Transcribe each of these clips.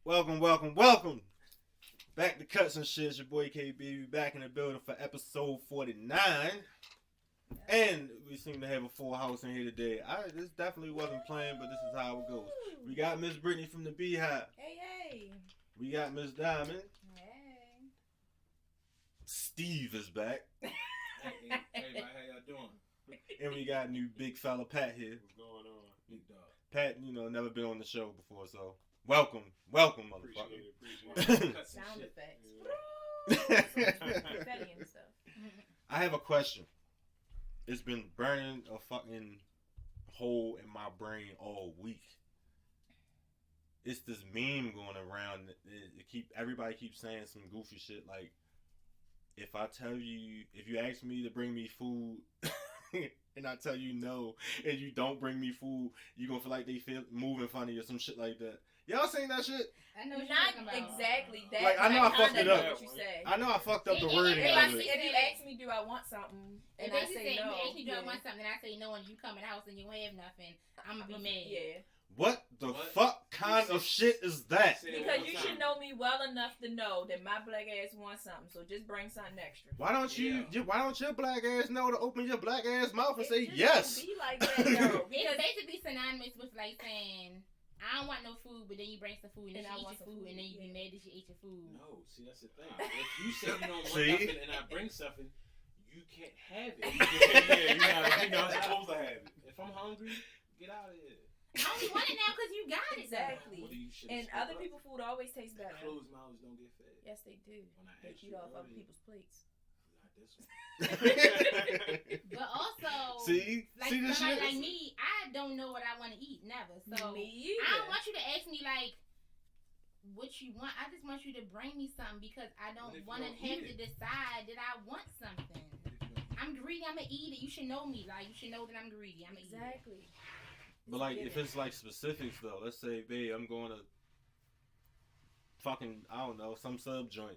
Welcome. Back to Cuts and Shit. It's your boy KB. We back in the building for episode 49. And we seem to have a full house in here today. This definitely wasn't planned, but this is how it goes. We got Miss Brittany from the Beehive. Hey. We got Miss Diamond. Hey. Steve is back. Hey, how y'all doing? And we got new big fella Pat here. What's going on? Big dog. Pat, never been on the show before, so welcome, motherfucker. Appreciate it. Sound effects. Confetti and stuff. I have a question. It's been burning a fucking hole in my brain all week. It's this meme going around. Everybody keeps saying some goofy shit like, if you ask me to bring me food and I tell you no, and you don't bring me food, you gonna feel like they feel moving funny or some shit like that. Y'all seen that shit? I know not exactly that. Like, I know I fucked it up. What you say. I know I fucked up the wording of it. If you ask me, do I want something, and I say no. If you ask me, do I want something, and I say no, and you come in the house and you don't have nothing, I'm gonna be mad. Yeah. What the fuck kind of shit is that? Because you should know me well enough to know that my black ass wants something, so just bring something extra. Why don't your black ass know to open your black ass mouth and say yes? Be like that, though. It's basically synonymous with like saying, I don't want no food, but then you bring some food and then I want some food, and then you be mad that you ate your food. No, see, that's the thing. If you say you don't want nothing and I bring something, you can't have it. You're not supposed to have it. If I'm hungry, get out of here. I only want it now because you got it. Exactly. And other people's food always tastes better. Closed mouths don't get fed. Yes, they do. They eat off other people's plates. Not this one. But also, see somebody this shit? like me, I don't know what I want to eat, never. So me either. I don't want you to ask me like what you want. I just want you to bring me something because I don't want to have to decide that I want something. I'm greedy. I'm gonna eat it. You should know me. Like, you should know that I'm greedy. I'm gonna exactly. eat it. But like, if it's like specifics though, let's say, babe, I'm going to fucking, I don't know, some sub joint.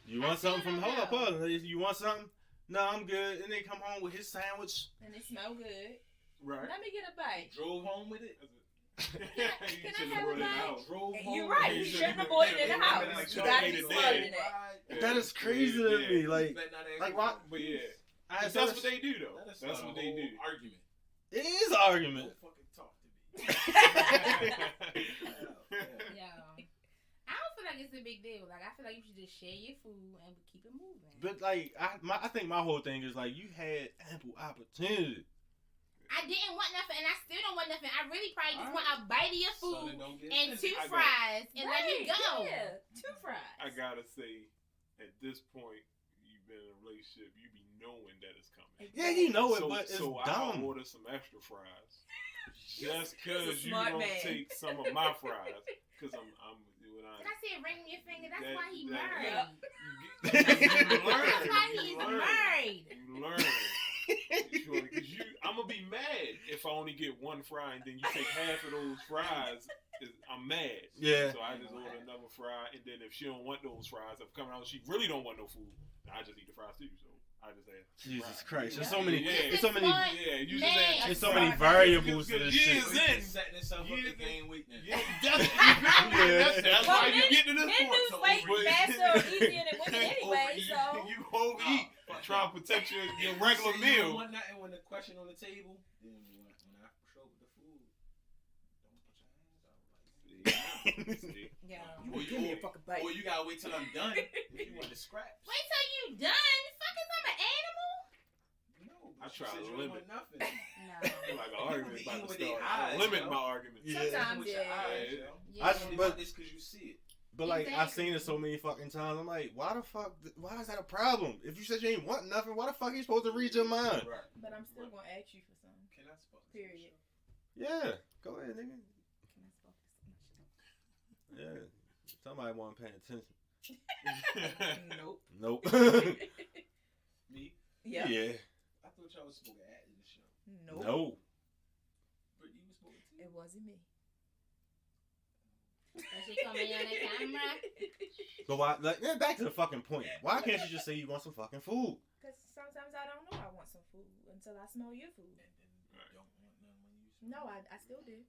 You want something from? Hold up. You want something? No, I'm good. And they come home with his sandwich. And it smell good. Right. Let me get a bite. Drove home with it. Can I have a bite? Drove home. You're right. You shouldn't have bought it in the house. You gotta be smarter than that. That is crazy to me. Like why? But yeah. That's what they do though. That's what they do. Argument. It is an argument. Don't fucking talk to me. Yeah. I don't feel like it's a big deal. Like, I feel like you should just share your food and keep it moving. But like, I think my whole thing is like, you had ample opportunity. I didn't want nothing, and I still don't want nothing. I really probably just want a bite of your food and two I fries, and let me go. Yeah, 2 fries. I gotta say, at this point, you've been in a relationship, you be knowing that it's coming. Yeah, you know it, but it's so dumb. I'll order some extra fries. Just because you smart don't man. take some of my fries. Because I'm Did I say ring your finger? That's why he that- married. You learn. That's why he's married. You learn. Because I'm going to be mad if I only get 1 fry and then you take half of those fries. I'm mad. Yeah. So I just order another fry, and then if she don't want those fries, if coming out she really don't want no food, I just eat the fries too. So I just have Jesus fries. Christ! There's so many. Yeah. There's so many. Yeah, you just have There's so many variables to this shit. Setting itself up to gain weight now. Yeah, that's why you get to this Men point. lose weight faster or easier than women anyway, so. You overeat, try to protect your regular meal. You want nothing when the question on the table, then when I show with the food, don't put your hands out. See? Yeah. Give me a fucking bite. Or you gotta wait till I'm done if you want to scratch. Wait till you done? Fucking I'm an animal? No, I try to limit. Nothing. No. Like an argument about to With their start. eyes, Limit yo. my argument. Yeah. Sometimes, With your eyes, Yeah. yo. Yeah. But This because you see it. But like, I've Exactly. seen it so many fucking times. I'm like, why is that a problem? If you said you ain't want nothing, why the fuck are you supposed to read your mind? Right. But I'm still gonna ask you for some. Can I spell this? Period. Yeah, go ahead, nigga. Can I spell this? Yeah, somebody wasn't paying attention. Nope. Nope. Me? Yeah. Yeah. I thought y'all was supposed to add to the show. Nope. No. But you was supposed to. It wasn't me. So she coming on the camera? But why? Like, yeah, back to the fucking point. Why can't you just say you want some fucking food? Because sometimes I don't know I want some food until I smell your food. And then you don't want none when you No, I still do.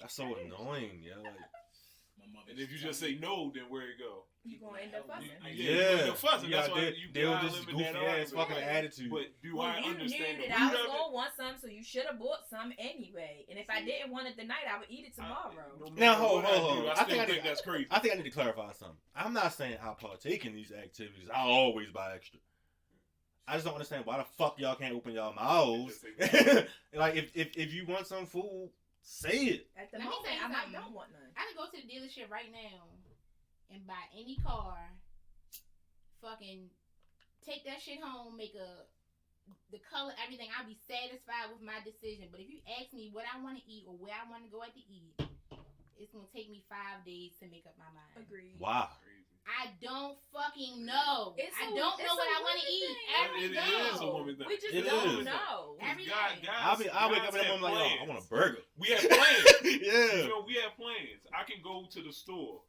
That's so annoying, yo. Like, My mother. And if you just say no, then where it go? You gonna end up fussing. You end up fussing. That's why they'll just goofy ass fucking attitude. But do well, I you understand knew the that I root was of gonna want some, so you should have bought some anyway. And if I didn't want it tonight, I would eat it tomorrow. Now hold on. I think that's crazy. I think I need to clarify something. I'm not saying I partake in these activities. I always buy extra. I just don't understand why the fuck y'all can't open y'all mouths. Like if you want some food, say it. At the Let me moment, tell you I might something. don't want none. I can go to the dealership right now and buy any car, fucking take that shit home, make the color, everything. I'll be satisfied with my decision. But if you ask me what I want to eat or where I want to go out to eat, it's gonna take me 5 days to make up my mind. Agreed. Wow. I don't fucking know. I don't it's know what a I want to woman eat thing. every day. It is a woman thing. We just It don't is. know. Every Guys, day. I wake up and I'm like, oh, I want a burger. We have plans. Yeah. You know, we have plans. I can go to the store.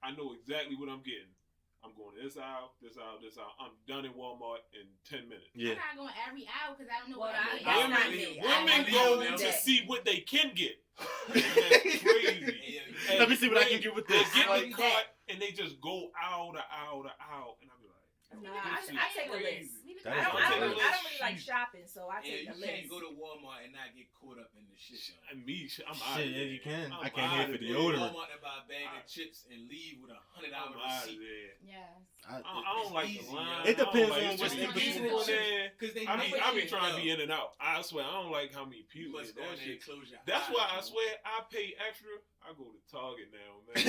I know exactly what I'm getting. I'm going to this aisle, this aisle, this aisle. I'm done in Walmart in 10 minutes. Yeah. I'm not going every hour because I don't know Well, what I'm that's getting. not me. Women I go know to that. see what they can get. That's crazy. Let me see what I can get with They this. get Like, in the cart and they just go aisle to aisle to aisle, and I be like, Nah, this is I take a crazy. list. That I is don't ridiculous. really like shopping, so I Yeah, take you a list. can't go to Walmart and not get caught up in the shit. And me, I'm out. Shit, yeah, you can. I I'm can't outta hear for there. deodorant. Walmart and buy a bag of chips and leave with $100 I'm out of receipt. there. Yes. I don't like the easy, line. yo. It depends I don't on it's what's just in people between. in there. Cause they I be trying to be in. in and out. I swear, I don't like how many You people must in go that in there shit. and close your That's eyes, why I yo. swear I pay extra. I go to Target now, man.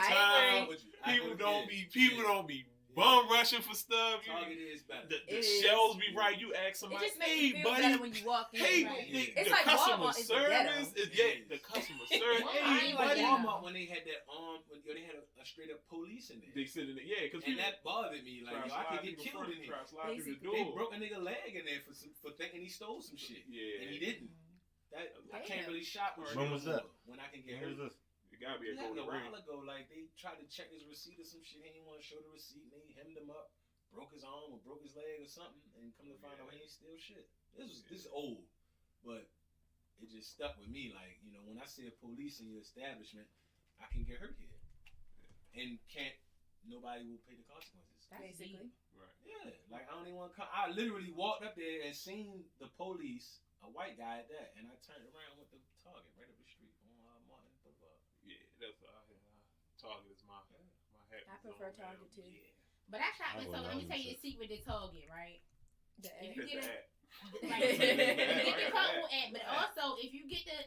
I agree. People don't be bum rushing for stuff. Target is better. The It is. shells be right. You ask It somebody, just makes hey you feel buddy, better when you walk in. hey, right? It's the like customer Walmart is the service ghetto. is the customer service. Walmart Hey ain't buddy, like Walmart when they had that when they had a straight up police in there. they sit in there, yeah, because And that bothered me. Like, yo, I could get killed in here. Slide through the door. They broke a nigga leg in there for thinking he stole some shit. Yeah, And he didn't. That I can't really shop with When shit was no that? more when I can get What hurt. is this? it gotta be a It happened golden a ring. while ago. Like they tried to check his receipt or some shit. He didn't want to show the receipt. And they hemmed him up, broke his arm or broke his leg or something, and come to find out he ain't steal shit. This is old, but it just stuck with me. Like, you know, when I see a police in your establishment, I can get hurt here, and nobody will pay the consequences. Basically. Right. Yeah, like I don't even want to come. I literally walked up there and seen the police, a white guy at that, and I turned around with the Target right up the street on Martin Boulevard. Yeah, that's Target is my hat. I prefer Target too. Yeah. But I shop I so wouldn't let me know tell you shit. the secret to Target, right? If you Hit get that. like, you get the couple ad, but also if you get the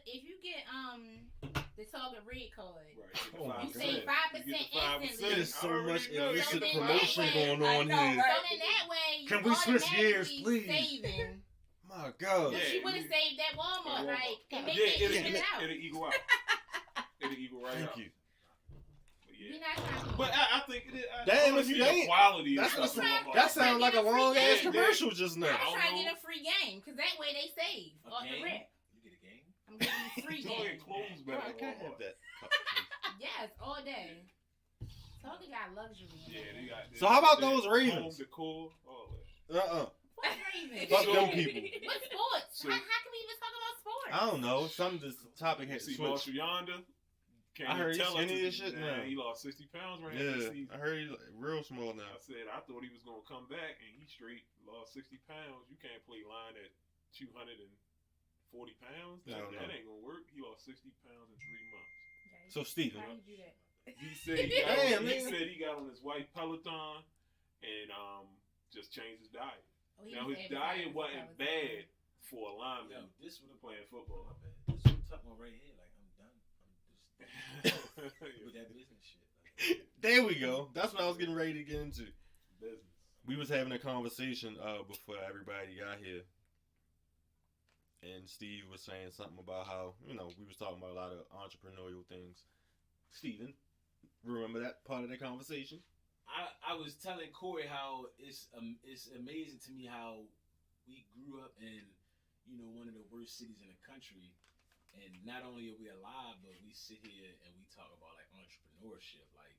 Target red card, Right. Oh my you God. save 5% instantly. There's so much know. illicit So then promotion that going way- on I know, here. right? So then that way, you Can we switch gears, automatically please? Saving. My God. But Yeah, you would have yeah. saved that Walmart, Walmart. right? And make Yeah, it even out. it'll equal out. It'll equal right Thank out. you. But You're yeah. not trying to. But I think it is. Damn, I if you see the ain't- quality That's of what stuff. I'm from Walmart. That sounds like a long ass Yeah, commercial just I now. was trying to know. get a free game because that way they save off the game? rip. You get a game? I'm getting you free Target game. clothes Bro, better I than can't have Walmart. that. Yes, all day. Target got luxury. in Yeah, there. they got. So how about they- those Ravens? Home decor, all that. What's Ravens? Fuck So- them people. What sports? So- how can we even talk about sports? I don't know. Some this topic had See switched. Marshall Yonder. Can't I heard he's tell us skinny to- as shit nah, now. He lost 60 pounds right after the Yeah, season. I heard he's real small now. I said I thought he was gonna come back, and he straight lost 60 pounds. You can't play line at 240 pounds. I don't That know. ain't gonna work. He lost 60 pounds in 3 months. So Steven, How do you do that? He said he got, Damn, on, he nigga. said he got on his white Peloton and just changed his diet. Oh, he Now was his advertising diet for wasn't Peloton. bad for a lineman Yo, this would have playing football. My bad. This would tuck my right here. Like I'm done. I'm just with that business shit. Like, there we go. That's what I was getting ready to get into. Business. We was having a conversation before everybody got here, and Steve was saying something about how we was talking about a lot of entrepreneurial things. Steven, remember that part of the conversation? I was telling Corey how it's amazing to me how we grew up in one of the worst cities in the country, and not only are we alive, but we sit here and we talk about like entrepreneurship. Like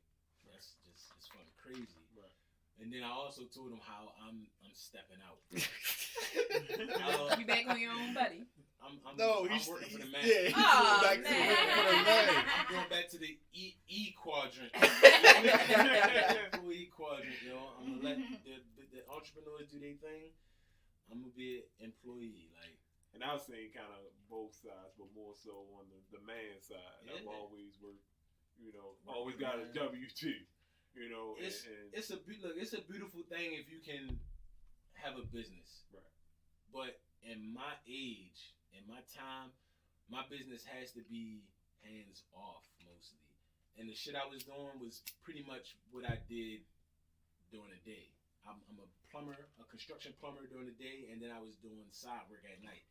that's just it's fucking crazy. Right. And then I also told him how I'm stepping out. You back on your own, buddy. I'm No, I'm he's working for the man. yeah, he's Oh, back to man. working for the man. I'm going back to the E quadrant. Full E quadrant, yo. I'm gonna let the entrepreneurs do their thing. I'm gonna be an employee, like. And I've seen kind of both sides, but more so on the man side. Yeah. I've always worked, always got a W-2, It's a beautiful thing if you can have a business. Right. But in my age, in my time, my business has to be hands off mostly. And the shit I was doing was pretty much what I did during the day. I'm a plumber, a construction plumber during the day, and then I was doing side work at night.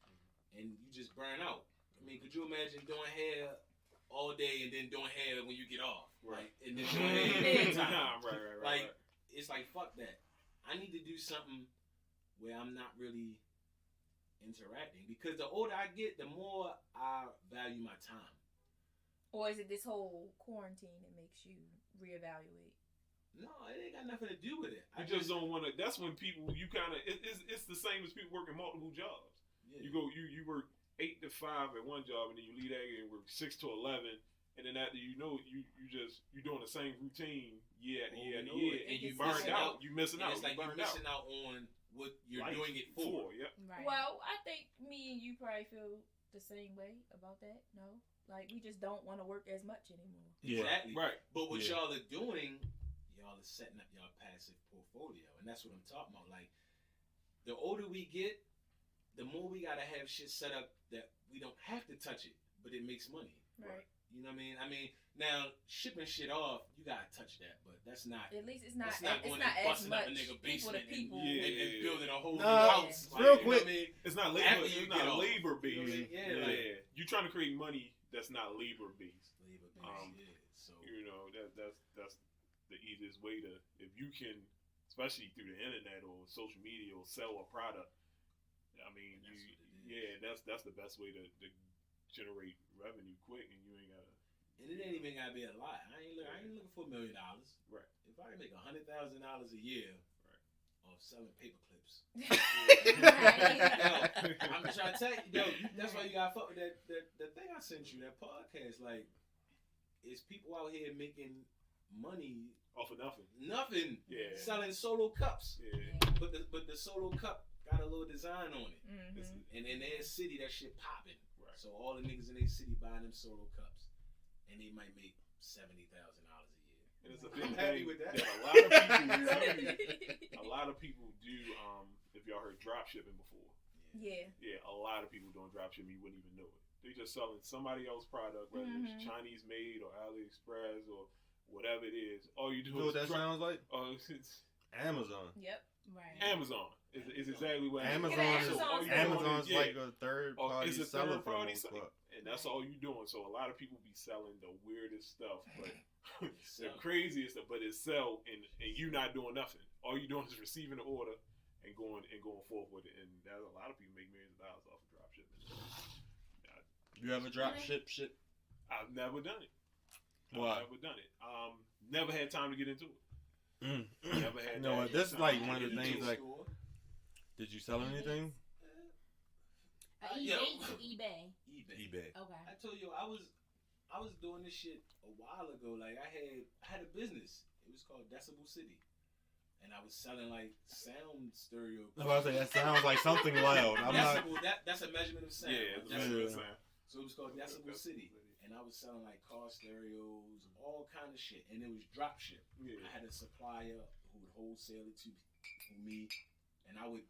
And you just burn out. I mean, could you imagine doing hair all day and then doing hair when you get off? Right. Like, and then doing hair anytime. Right. Like, it's like, fuck that. I need to do something where I'm not really interacting. Because the older I get, the more I value my time. Or is it this whole quarantine that makes you reevaluate? No, it ain't got nothing to do with it. I just don't want to. That's when people, you kind of, it's the same as people working multiple jobs. Yeah. You work 8 to 5 at one job, and then you leave that and work 6 to 11, and then after you're doing the same routine year after year after year, and you burned out. You missing out. It's like you're missing out on what you're doing it for. Yep. Right. Well, I think me and you probably feel the same way about that. No, like we just don't want to work as much anymore. Yeah. Exactly. Right. But what y'all are doing, y'all are setting up y'all passive portfolio, and that's what I'm talking about. Like, the older we get, the more we gotta have shit set up that we don't have to touch it, but it makes money. Right. You know what I mean? Now shipping shit off, you gotta touch that, but that's not. At least it's not. That's not It's going not and as busting up much a nigga people to basement people. and building a whole new Nah, house. real You know quick. what I mean? It's not labor. After you It's get not off. labor You know what I based. mean? Yeah, like- You're trying to create money that's not labor based. Labor Um, yeah. So That's the easiest way to, if you can, especially through the internet or social media, or sell a product. I mean, that's the best way to generate revenue quick, and you ain't gotta. and it ain't even gotta be a lot. I ain't looking for $1 million. Right. If I can make $100,000 a year, off selling paper clips. I'm trying to tell you, that's why you gotta fuck with that thing I sent you, that podcast. Like, it's people out here making money Off of nothing. Yeah. selling solo cups. Yeah. But the solo cup got a little design on it. Mm-hmm. And in their city, that shit popping. Right. So all the niggas in their city buying them solo cups, and they might make $70,000 a year. And it's a I'm big happy thing with that. A lot of people do. If y'all heard drop shipping before, Yeah. a lot of people doing drop shipping. You wouldn't even know it. They just selling somebody else's product, whether it's Chinese made or AliExpress or whatever it is. All you do You know is what that sounds like? It's Amazon. Yep. Right. Amazon is exactly what Amazon. Amazon's all you Amazon's doing is, like a third party it's a seller third for the party most site, part. and that's all you doing. So a lot of people be selling the weirdest stuff, but the So, craziest stuff, but it sell and you not doing nothing. All you doing is receiving the order and going forth with it. And that a lot of people make millions of dollars off of drop shipping. You ever drop ship shit? I've never done it. Why? I've never done it. Never had time to get into it. Never had. You know what? This is like one of the things. Like, store. did you sell anything? eBay. eBay. Okay. I told you I was doing this shit a while ago. Like, I had a business. It was called Decibel City, and I was selling like sound stereo. I was about to say, that sounds like something loud. I'm not. Decibel, that's a measurement of sound. Yeah, Like, that's decibel. what I'm saying. So it was called Decibel City, and I was selling like car stereos, all kind of shit, and it was drop ship. Yeah. I had a supplier who would wholesale it to me, and I would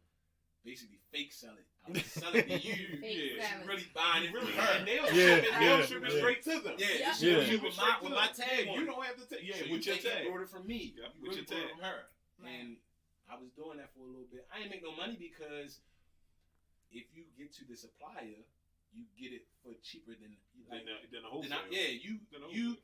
basically fake sell it. I would sell it to you. Fake She sell it. really buying it Really, from her. and they'll Yeah, ship it yeah. straight to them. Yeah, Yeah. she Yeah. was with my tag Yeah, on you it. don't have to take. Yeah, So with you your think tag. you brought it from me. Yep, You with really your brought it tag. from her. Right. And I was doing that for a little bit. I didn't make no money because if you get to the supplier, you get it for cheaper than like Then the than wholesale. Then the you wholesale.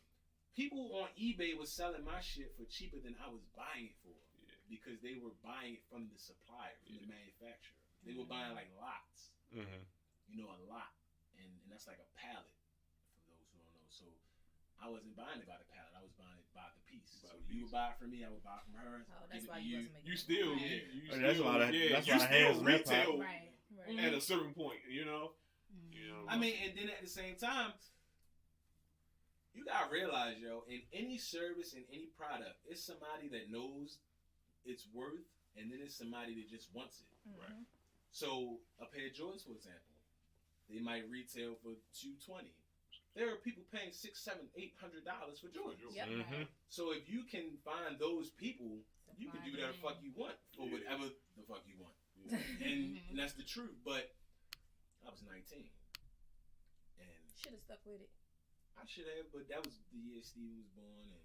people on eBay was selling my shit for cheaper than I was buying it for. Yeah. Because they were buying it from the supplier, from the manufacturer. They were buying like lots. Mm-hmm. You know, a lot. And that's like a pallet for those who don't know. So I wasn't buying it by the pallet, I was buying it by the piece. By So the you piece. would buy it from me, I would buy it from her. Oh, give that's it why to you wasn't making. You still, Yeah. you That's still, why that- yeah, that's you why still hands rip retail Right. Mm-hmm. at a certain point, you know. You know, I mean, and then at the same time, you gotta realize, yo, in any service, in any product, it's somebody that knows its worth, and then it's somebody that just wants it. Right. So a pair of Jordans, for example, they might retail for $220. There are people paying $600, $700, $800 for Jordans. Yep. Mm-hmm. So if you can find those people, you can do whatever the fuck you want for whatever the fuck you want. Yeah. And that's the truth. But I was 19. And Should have stuck with it. I should have, but that was the year Steven was born, and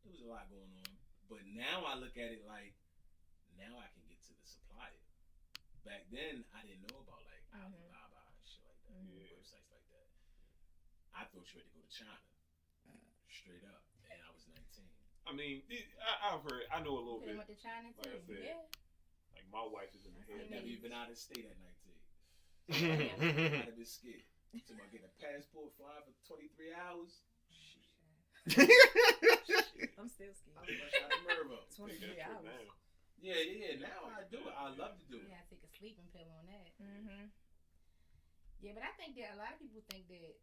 there was a lot going on. But now I look at it like, now I can get to the supplier. Back then, I didn't know about like Alibaba and shit like that, websites like that. I thought you had to go to China, straight up, and I was 19. I mean, I've heard. I know a little They bit. went to China Like I too. said, Yeah. like my wife is in the I head. never even been out of state at 19. I'd have been scared. So I get a passport, fly for 23 hours. Shit. I'm still scared. I'm fresh out of Mervo. 23 hours. Yeah. Now I do it. I love to do You it. gotta take a sleeping pill on that. Mm-hmm. Yeah, but I think that a lot of people think that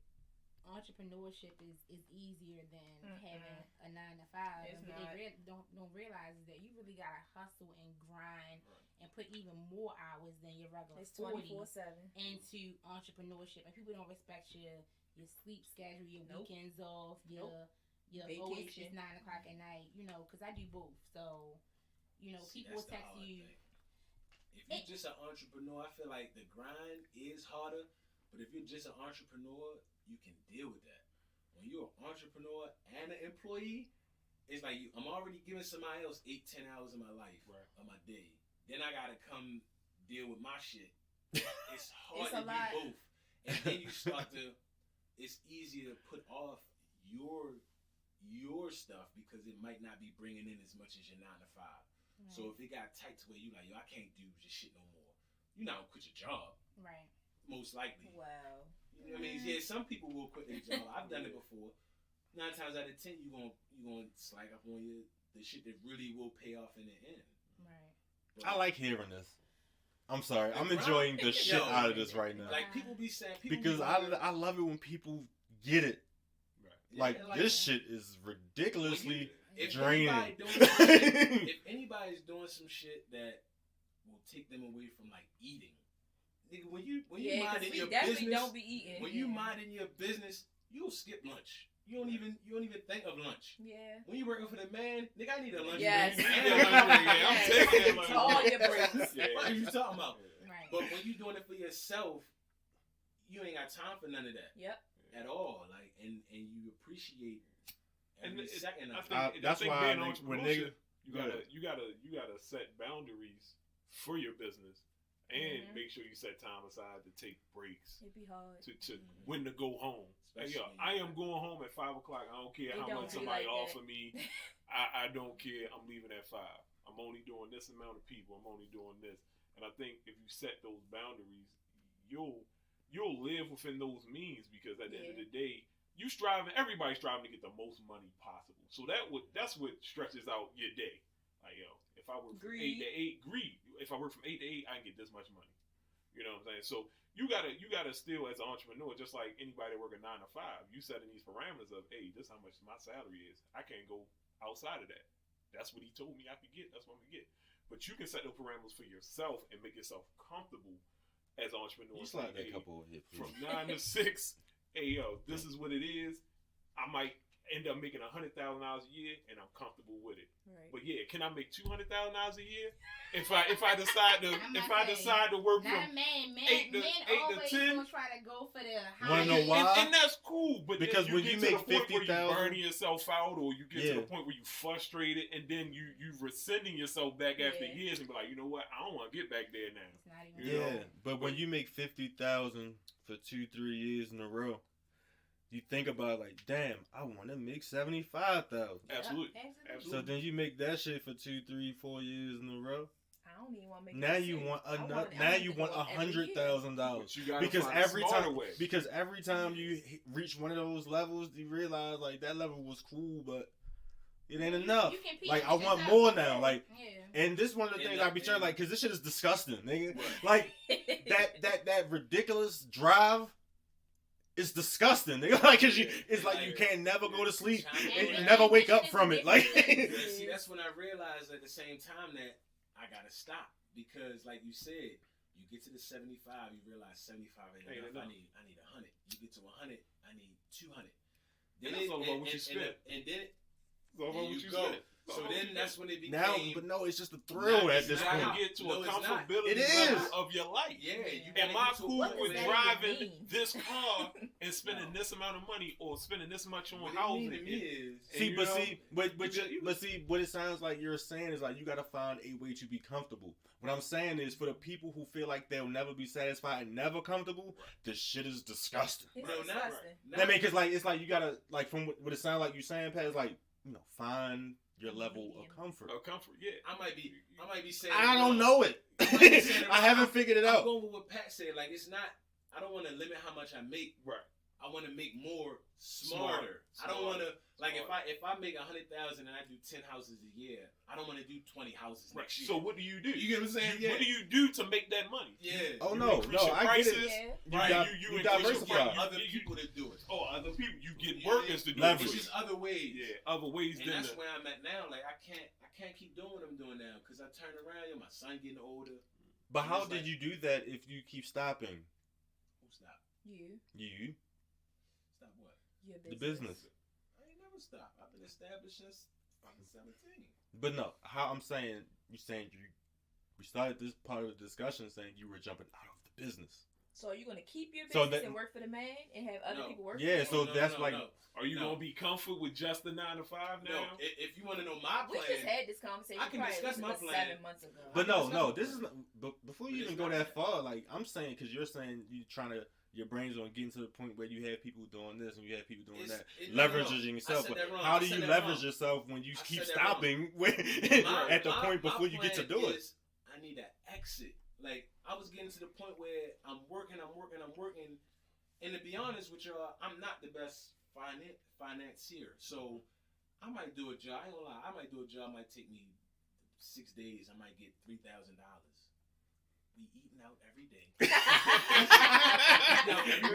entrepreneurship is easier than having a 9 to 5. It's And what not. they don't realize is that you really gotta hustle and grind and put even more hours than your regular It's 40 24/7. into entrepreneurship. And people don't respect your sleep schedule, your Nope. weekends off, your Vacation. it's 9 o'clock at night. You know, because I do both. So, you know, See, people will that's the text hard you. thing. If you're just an entrepreneur, I feel like the grind is harder. But if you're just an entrepreneur, you can deal with that. When you're an entrepreneur and an employee, it's like I'm already giving somebody else 8-10 hours of my life, of my day. Then I gotta come deal with my shit. It's hard It's a to lot. do both. And then you start to. It's easier to put off your stuff because it might not be bringing in as much as your 9 to 5. So if it got tight to where you like, yo, I can't do this shit no more. You're not gonna quit your job, Right. most likely. Wow. You know what I mean? Yeah, some people will quit their job. I've done it before. 9 times out of 10, you gonna slack up on the shit that really will pay off in the end. Right. But, I like hearing this. I'm sorry. I'm enjoying the shit Yo, out of this right now. like people be saying, Because I love it when people get it. Like, this shit is ridiculously if draining. if anybody's doing some shit that will take them away from like eating, nigga, when you Yeah, minding we your definitely business, don't be eating. when you minding your business, you'll skip lunch. You don't even think of lunch. Yeah. When you working for the man, nigga, I need a lunch Yes. break. Yeah, I'm taking it. To all your breaks. Yeah. What are you talking about? Right. But when you doing it for yourself, you ain't got time for none of that Yep. at all. Like, and you appreciate every second of I it. think, That's I think why being when entrepreneurship, nigga- you gotta set boundaries for your business and make sure you set time aside to take breaks It'd be hard. to when to go home. Hey, yo, Especially- I am going home at 5 o'clock. I don't care It how don't much be somebody like that. offer me. I don't care. I'm leaving at 5. I'm only doing this amount of people. I'm only doing this. And I think if you set those boundaries, you'll live within those means because at the end of the day, everybody's striving to get the most money possible. So that's what stretches out your day. Like, yo, if I work from 8 to 8, greed. If I work from 8 to 8, I can get this much money. You know what I'm saying? So you gotta still, as an entrepreneur, just like anybody working 9 to 5, you setting these parameters of, hey, this is how much my salary is. I can't go outside of that. That's what he told me I could get. That's what I'm gonna get. But you can set those parameters for yourself and make yourself comfortable as an entrepreneur. You slide Hey, that couple of hit, from 9 to 6. Hey, yo, this is what it is. I might end up making $100,000 a year, and I'm comfortable with it. Right. But yeah, can I make $200,000 a year if I decide to work Not from man. 8 to Men 8 always to 10? gonna try to go for the Wanna high. know why? And that's cool, but Because then when get you to make the point where you 50,000 burning yourself out, or you get to Yeah. the point where you frustrated, and then you rescinding yourself back after Yeah. years and be like, you know what, I don't want to get back there now. It's not even You know? Yeah, but when you make 50,000 for 2-3 years in a row, you think about it like, damn, I want to make 75,000. Absolutely. So then you make that shit for 2, 3, 4 years in a row. I don't even want to make. Now that you shit. want I another. I Now want you to want go every year. $100,000 But you gotta because find a every smarter time way. because every time you reach one of those levels, you realize like that level was cool, but it ain't enough. You can peak Like I it want yourself. more now. Like, Yeah. and this is one of the Yeah, things no, I be trying yeah. like, cause this shit is disgusting, nigga. Right. Like that ridiculous drive it's disgusting. Like, cause it's like you can't never go to sleep and you never wake up from it. Like, see, that's when I realized at the same time that I gotta stop because, like you said, you get to the 75, you realize 75 ain't enough. I need 100. You get to 100, I need 200. Then that's all about what you spend. And then it's all about what you go. spend. So then that's when it became. now, but no, it's just a thrill at this point. You get to a comfortability It level is. of your life. Yeah. Am I cool What with does that driving even mean? this car and spending this amount of money or spending this much on housing? But what it sounds like you're saying is like you gotta find a way to be comfortable. What I'm saying is for the people who feel like they'll never be satisfied and never comfortable, this shit is disgusting. It's No, not disgusting. I mean, cause like it's like you gotta like from what it sounds like you saying, Pat, is like find your level of comfort. Yeah. I might be saying. I don't know it. I haven't figured it I'm out. going with what Pat said. Like it's not. I don't want to limit how much I make. Right. I want to make more smarter. I don't want to like if I make 100,000 and I do 10 houses a year. I don't want to do 20 houses next year. So what do you do? You get what I'm saying? What do you do to make that money? Yeah. Oh You no, increase your I get prices. it. Yeah. You diversify. Other people to do it. Oh, other people. You get workers to do Leverage. it. It's just other ways. Yeah, other ways And than that's where I'm at now. Like I can't keep doing what I'm doing now because I turn around. My son getting older. But how It's did like- you do that if you keep stopping? Who stop? You, Stop what? Your the business. I ain't never stopped. I've been established since fucking 17. But no, how I'm saying, we started this part of the discussion saying you were jumping out of the business. So are you gonna keep your So business that- and work for the man and have other No. people work? Yeah, for you? so that's like- Are you No. gonna be comfortable with just the 9 to 5 now? No, if you want to know my We plan, just had this conversation. I can probably discuss my about plan. 7 months ago. But I no, mean, no, it's this not- is not, but before you But even it's go not that that. far, like I'm saying, because you're saying you trying to, your brain's on getting to the point where you have people doing this and you have people doing that, leveraging yourself. said But that wrong. how I do said you that leverage wrong. yourself when you I keep said that wrong. stopping at the My point before you get to plan do it? is I need to exit. Like I was getting to the point where I'm working, and to be honest with y'all, I'm not the best financier. So I might do a job. I ain't gonna lie. I might do a job. Might take me 6 days. I might get $3,000. We eating out every day.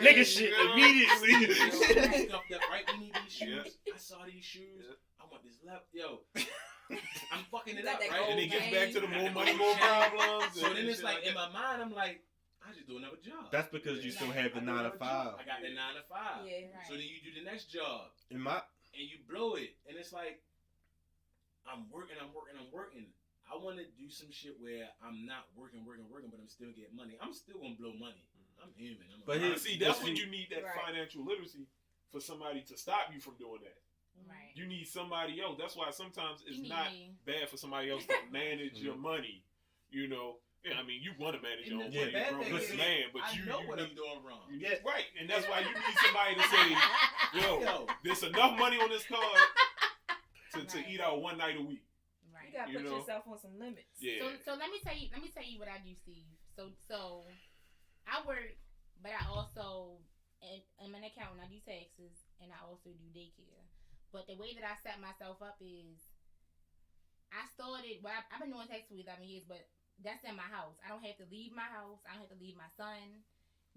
Nigga shit immediately. Stuffed up, right? We need these shoes. I saw these shoes. I want this left. Yo, I'm fucking it up, right? And it gets Okay. back to the more money, Okay. more problems. So and then it's shit like in that. my mind, I'm like, I just do another job. That's because you still have the I do 9 to another job. 5. I got the 9 to 5. Yeah. Right. So then you do the next job In my and you blow it, and it's like I'm working. I want to do some shit where I'm not working, but I'm still getting money. I'm still gonna blow money. I'm human. But But see, that's but when see- you need that Right. financial literacy for somebody to stop you from doing that. Right. You need somebody else. That's why sometimes it's You need not me. bad for somebody else to manage your money. You know, yeah, I mean, you want to manage your own And money, the bad you're a thing grown is, man, but I you know you what need, I'm doing wrong. you need- right, and that's why you need somebody to say, yo, Yo, there's enough money on this card to Right. eat out one night a week. You gotta You put know. yourself on some limits. Yeah. So let me tell you what I do, Steve. So I work, but I also am an accountant. I do taxes, and I also do daycare. But the way that I set myself up is, I started. Well, I've been doing taxes for 11 years, but that's in my house. I don't have to leave my house. I don't have to leave my son.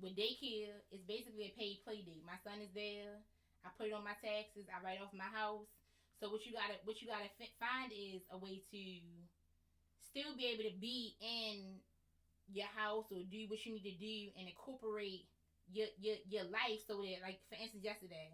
With daycare, it's basically a paid play date. My son is there. I put it on my taxes. I write off my house. So what you gotta find is a way to still be able to be in your house or do what you need to do and incorporate your life so that, like, for instance, yesterday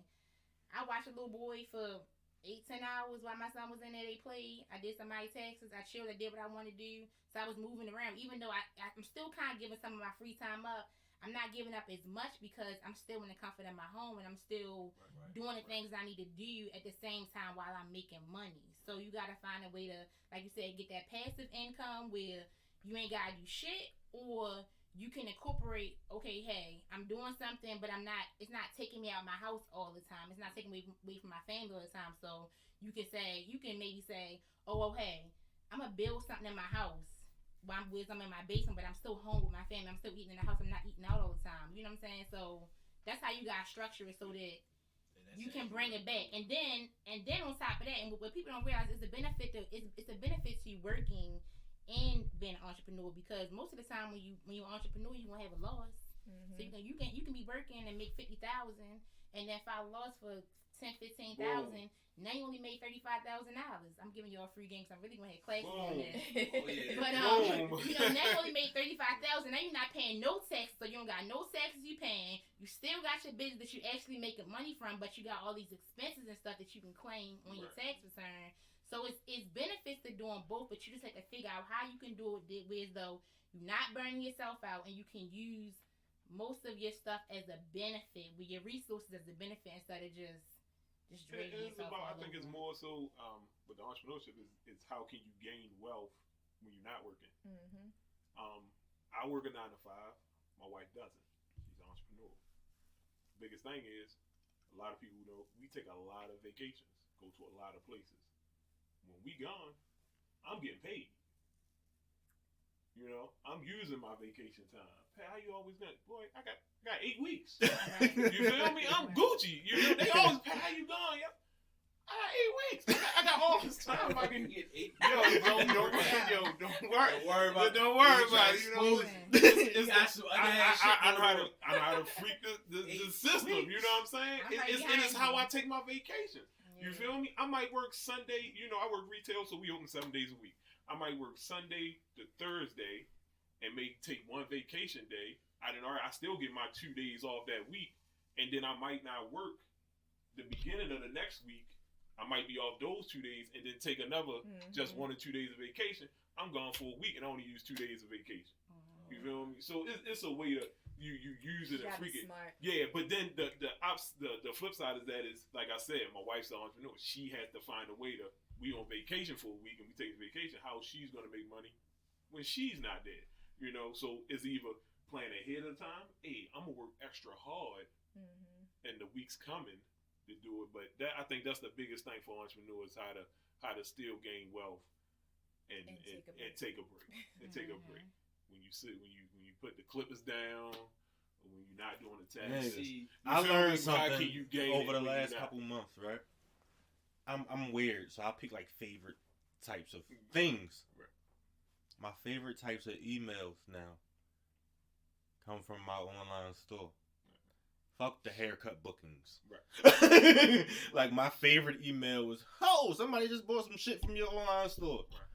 I watched a little boy for 8-10 hours while my son was in there. They played. I did somebody's taxes. I chilled. I did what I wanted to do. So I was moving around, even though I'm still kind of giving some of my free time up. I'm not giving up as much because I'm still in the comfort of my home and I'm still doing the things I need to do at the same time while I'm making money. So you got to find a way to, like you said, get that passive income where you ain't got to do shit, or you can incorporate, okay, hey, I'm doing something, but it's not taking me out of my house all the time. It's not taking me away from my family all the time. So you can maybe say, oh, hey, I'm going to build something in my house. I'm in my basement, but I'm still home with my family. I'm still eating in the house. I'm not eating out all the time. You know what I'm saying? So that's how you gotta structure it so that you can bring it back. And then on top of that, and what people don't realize is it's a benefit to you working and being an entrepreneur, because most of the time when you're an entrepreneur, you won't have a loss. So you can be working and make 50,000, and then if I lost for 10,000-15,000, now you only made $35,000. I'm giving you all free games. I'm really gonna have classes on this. Oh, yeah. But now you only made 35,000. Now you're not paying no tax, so you don't got no taxes you paying. You still got your business that you actually making money from, but you got all these expenses and stuff that you can claim on your tax return. So it's benefits to doing both, but you just have to figure out how you can do it where as though you're not burning yourself out, and you can use most of your stuff as a benefit, with your resources as a benefit, instead of just draining yourself. I think it's more so with the entrepreneurship is how can you gain wealth when you're not working. I work a 9 to 5. My wife doesn't. She's an entrepreneur. Biggest thing is a lot of people know we take a lot of vacations, go to a lot of places. When we gone, I'm getting paid. You know, I'm using my vacation time. Hey, how you always gonna? Boy, I got 8 weeks. You feel me? I'm Gucci. You know, they always pay. How you going? Yep. I got 8 weeks. I got all this time. I can get 8. Don't worry about it. Don't worry about it. You know, I know how to freak the system. You know what I'm saying? It's how I take my vacation. You feel me? I might work Sunday. You know, I work retail, so we open 7 days a week. I might work Sunday to Thursday and take one vacation day. I still get my 2 days off that week, and then I might not work the beginning of the next week. I might be off those 2 days and then take another just 1 or 2 days of vacation. I'm gone for a week and I only use 2 days of vacation. You feel me? So it's a way to you use it and freak it. Yeah, but then the flip side of that is, like I said, my wife's an entrepreneur. She has to find a way to. We on vacation for a week and we take a vacation. How she's gonna make money when she's not there? You know, so it's either plan ahead of time. Hey, I'm gonna work extra hard, and the week's coming to do it. But I think that's the biggest thing for entrepreneurs: how to still gain wealth and take a break. Take a break when you put the clippers down. When you're not doing the tax. I learned something over the last couple months, right? I'm weird, so I'll pick like favorite types of things. Right. My favorite types of emails now come from my online store. Fuck the haircut bookings. Right. Like my favorite email was, "Oh, somebody just bought some shit from your online store." Right.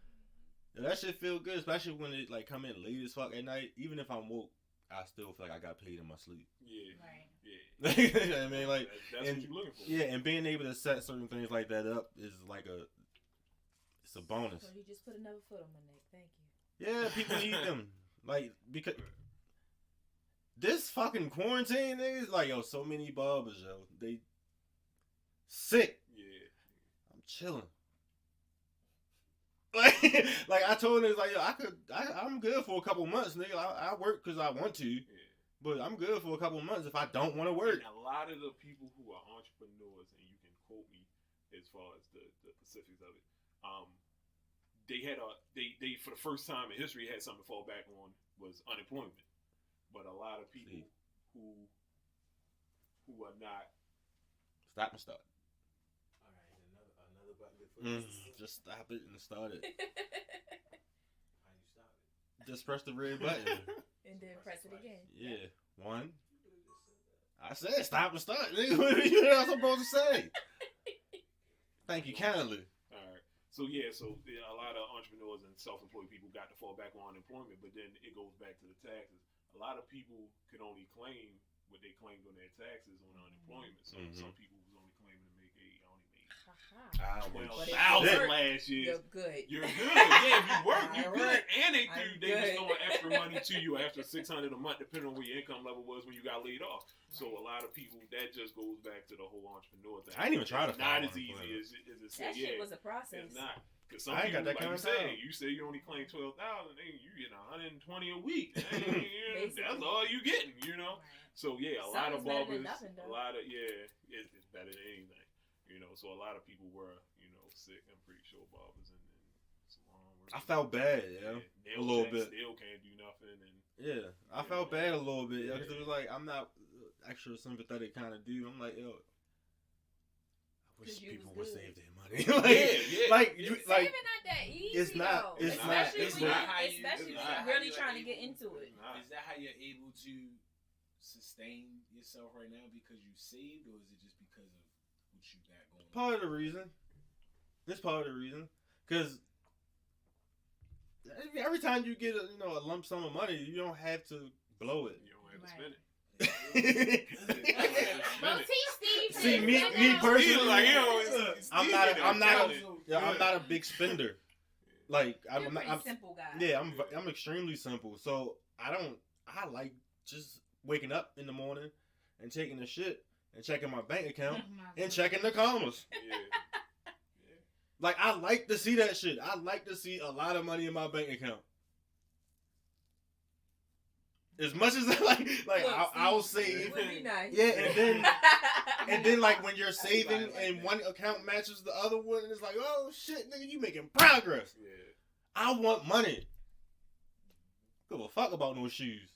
And that shit feel good, especially when it like come in late as fuck at night. Even if I'm woke, I still feel like I got paid in my sleep. Yeah. Right. Yeah. You know what I mean? Like, that's what you're looking for. Yeah, and being able to set certain things like that up is like it's a bonus. So you just put another foot on my neck. Thank you. Yeah, people need them. Like, because this fucking quarantine, niggas, like, yo, so many barbers, yo, they sick. Yeah. I'm chilling. Like I told niggas, like, yo, I'm good for a couple months, nigga. I work because I want to. Yeah. But I'm good for a couple months if I don't want to work. And a lot of the people who are entrepreneurs, and you can quote me as far as the specifics of it, they for the first time in history had something to fall back on was unemployment. But a lot of people who are not. Stop and start. All right, another button. Just stop it and start it. How you stop it? Just press the red button. And then press it again. Yeah. 1. I said stop and start. Nigga, what am I supposed to say? Thank you kindly. All right. So a lot of entrepreneurs and self-employed people got to fall back on unemployment, but then it goes back to the taxes. A lot of people can only claim what they claimed on their taxes on unemployment. So some people was only claiming to make $12,000 last year. You're good. You're good. Yeah, if you work, you're good. And they was throwing extra money to you after $600 a month, depending on what your income level was when you got laid off. So a lot of people, that just goes back to the whole entrepreneur thing. I ain't even try to. Not as easy as it says. That shit was a process. It's not. Because some people, like you say you only claim 12,000, you get 120 a week. That's all you getting, you know. Right. So a lot of barbers, it's better than anything. You know, so a lot of people were, sick. I'm pretty sure barbers and salon workers. I felt bad, a little bit. Still can't do nothing, and I felt bad a little bit, because it was like I'm not extra sympathetic kind of dude. I'm like, yo, I wish people would save their money. Saving not that easy. It's not. Especially when you're really trying to get into it. Is that how you're able to sustain yourself right now because you saved, or is it just because of what you got going on? Part of the reason. It's part of the reason. Because every time you get a lump sum of money, you don't have to blow it. You don't have to spend it. Well, Steve. See, me personally, Like, I'm not a big spender. Like You're a pretty I'm simple guy. yeah, I'm extremely simple. So I like just waking up in the morning and taking a shit and checking my bank account and checking the commas. Yeah. Like, I like to see that shit. I like to see a lot of money in my bank account. As much as I'll save. Would be nice. Yeah, and then like when you're saving and one account matches the other one, and it's like, oh shit, nigga, you making progress. Yeah. I want money. Give a fuck about no shoes.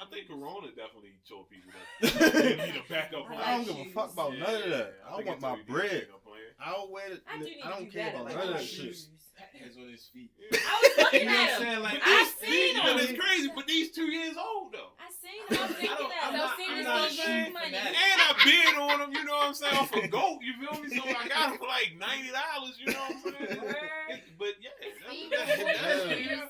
I think Corona definitely showed people that they need a backup plan. I don't give a fuck about none of that. I want my bread. I'll wear it. I don't care about none of that shit. Pat has on his feet. I was looking You know what at I'm him. saying? Like, I seen But him. it's crazy, but these 2 years old though. I seen him. I was thinking I'm that. not- So I'm serious, not a they shoe give money. fanatic. And I bid on them, you know what I'm saying, off a goat, you feel me? So I got them for like $90, you know what I'm saying? Word. But yeah, Steve, that's send you this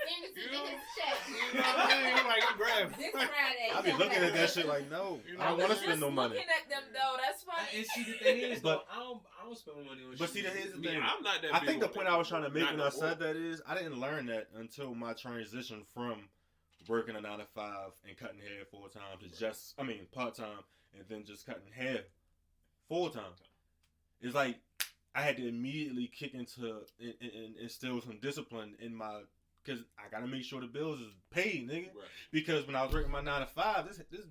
know to his check. what I'm saying? I'm like, I'm grabbing. This Friday. I be looking at that shit like, no, I don't want to spend no money. Looking at them though, that's funny. And see, the thing is, But- though, I don't spend money on But shoes. see, here's the Me, thing. I'm not that I big think the on point that. I was trying to make Not when no I said more. that is, I didn't learn that until my transition from working a 9 to 5 and cutting hair full time to part time, and then just cutting hair full time. It's like I had to immediately kick into and instill some discipline in my, because I gotta make sure the bills is paid, nigga. Right. Because when I was working my 9 to 5,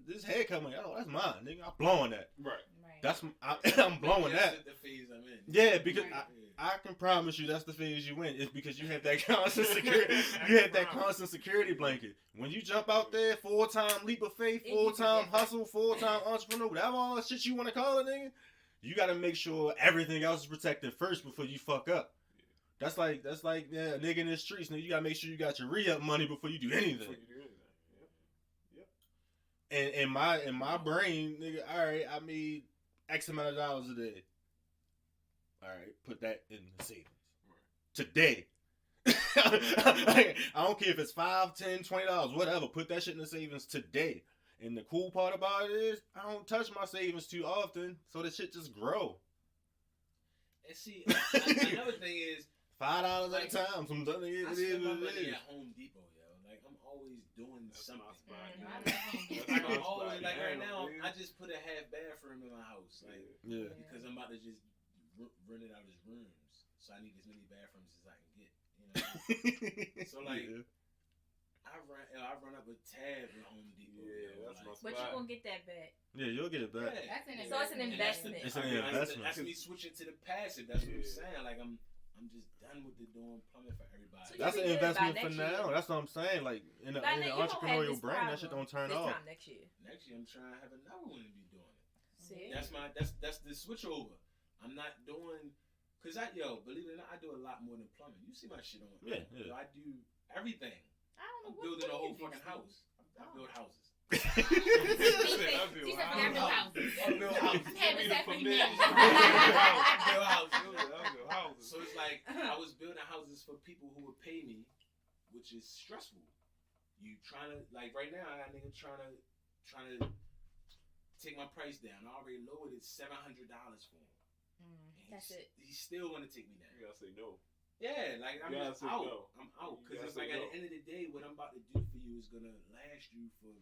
this haircut money, oh, that's mine, nigga. I'm blowing that. Right. That's I'm blowing that. The phase I'm in. Yeah, because Right. I can promise you that's the phase you in. It's because you have that constant security. You have that constant security blanket. When you jump out there, full-time leap of faith, full-time hustle, full-time entrepreneur, whatever all the shit you want to call it, nigga, you got to make sure everything else is protected first before you fuck up. That's like a nigga in the streets, nigga. You got to make sure you got your re-up money before you do anything. And in my brain, nigga, all right, I made X amount of dollars a day. All right, put that in the savings. Today. I don't care if it's $5, $10, $20, whatever. Put that shit in the savings today. And the cool part about it is I don't touch my savings too often, so the shit just grow. And see, another thing is, $5 at a time. Some it I is spend my what money it is. at Home Depot, yo. Like, I'm always doing something. I I'm always, like, right now, I just put a half bathroom in my house. Like, Yeah. because I'm about to just rent it out as rooms. So I need as many bathrooms as I can get. You know? So, like, yeah. I run up a tab at Home Depot. Yeah, yo, that's like, my But you're gonna get that back. Yeah, you'll get it back. Yeah. That's an So it's an investment. It's an investment. That's me switching to the passive. That's what I'm Yeah. saying. Like, I'm just done with the doing plumbing for everybody. So That's You'll an be good by investment for next now. year. That's what I'm saying. Like in the By next- you don't have entrepreneurial this brain, that shit problem don't turn this off. time next year. Next year, I'm trying to have another one to be doing it. See? That's the switch over. I'm not doing, cause believe it or not, I do a lot more than plumbing. You see my shit on. Yeah, So yeah. I do everything. I don't know I'm what building a what whole is this, fucking house. I Oh. build houses. She said, I build houses. I build houses. Have it separate I names. build houses. So it's like I was building houses for people who would pay me, which is stressful. You trying to, like, right now, I got a nigga trying to take my price down. I already lowered it $700 for him. And That's it. He still want to take me down. You gotta say no. Yeah, like I'm You just gotta say out. no. I'm out You because gotta it's say like at no. the end of the day, what I'm about to do for you is gonna last you for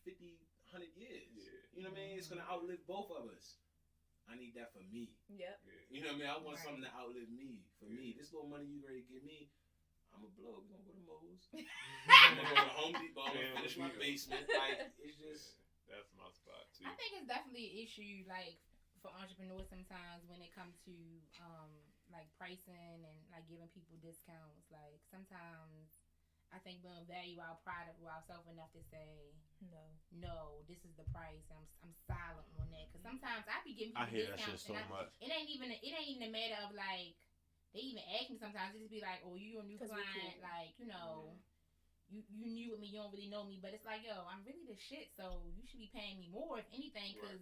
50, 100 years. Yeah. You know what I mean? It's gonna outlive both of us. I need that for me. Yep. Yeah. You know what I mean? I want Right. something to outlive me. For me, Yeah. this little money you ready to give me, I'm gonna blow. We're gonna go to Moe's. I'm gonna go to Home Depot. I'm gonna finish my basement. Like, it's just. That's my spot too. I think it's definitely an issue, like, for entrepreneurs sometimes when it comes to, like, pricing and, like, giving people discounts. Like, sometimes I think we'll value our product or ourselves enough to say, no, this is the price. I'm silent on that. Because sometimes I be giving I people hear that shit discounts. so and much. it ain't even a matter of, like, they even ask me sometimes, just be like, oh, you a new 'Cause we're client, cool. like, you new with me, you don't really know me, but it's like, yo, I'm really the shit, so you should be paying me more, if anything, because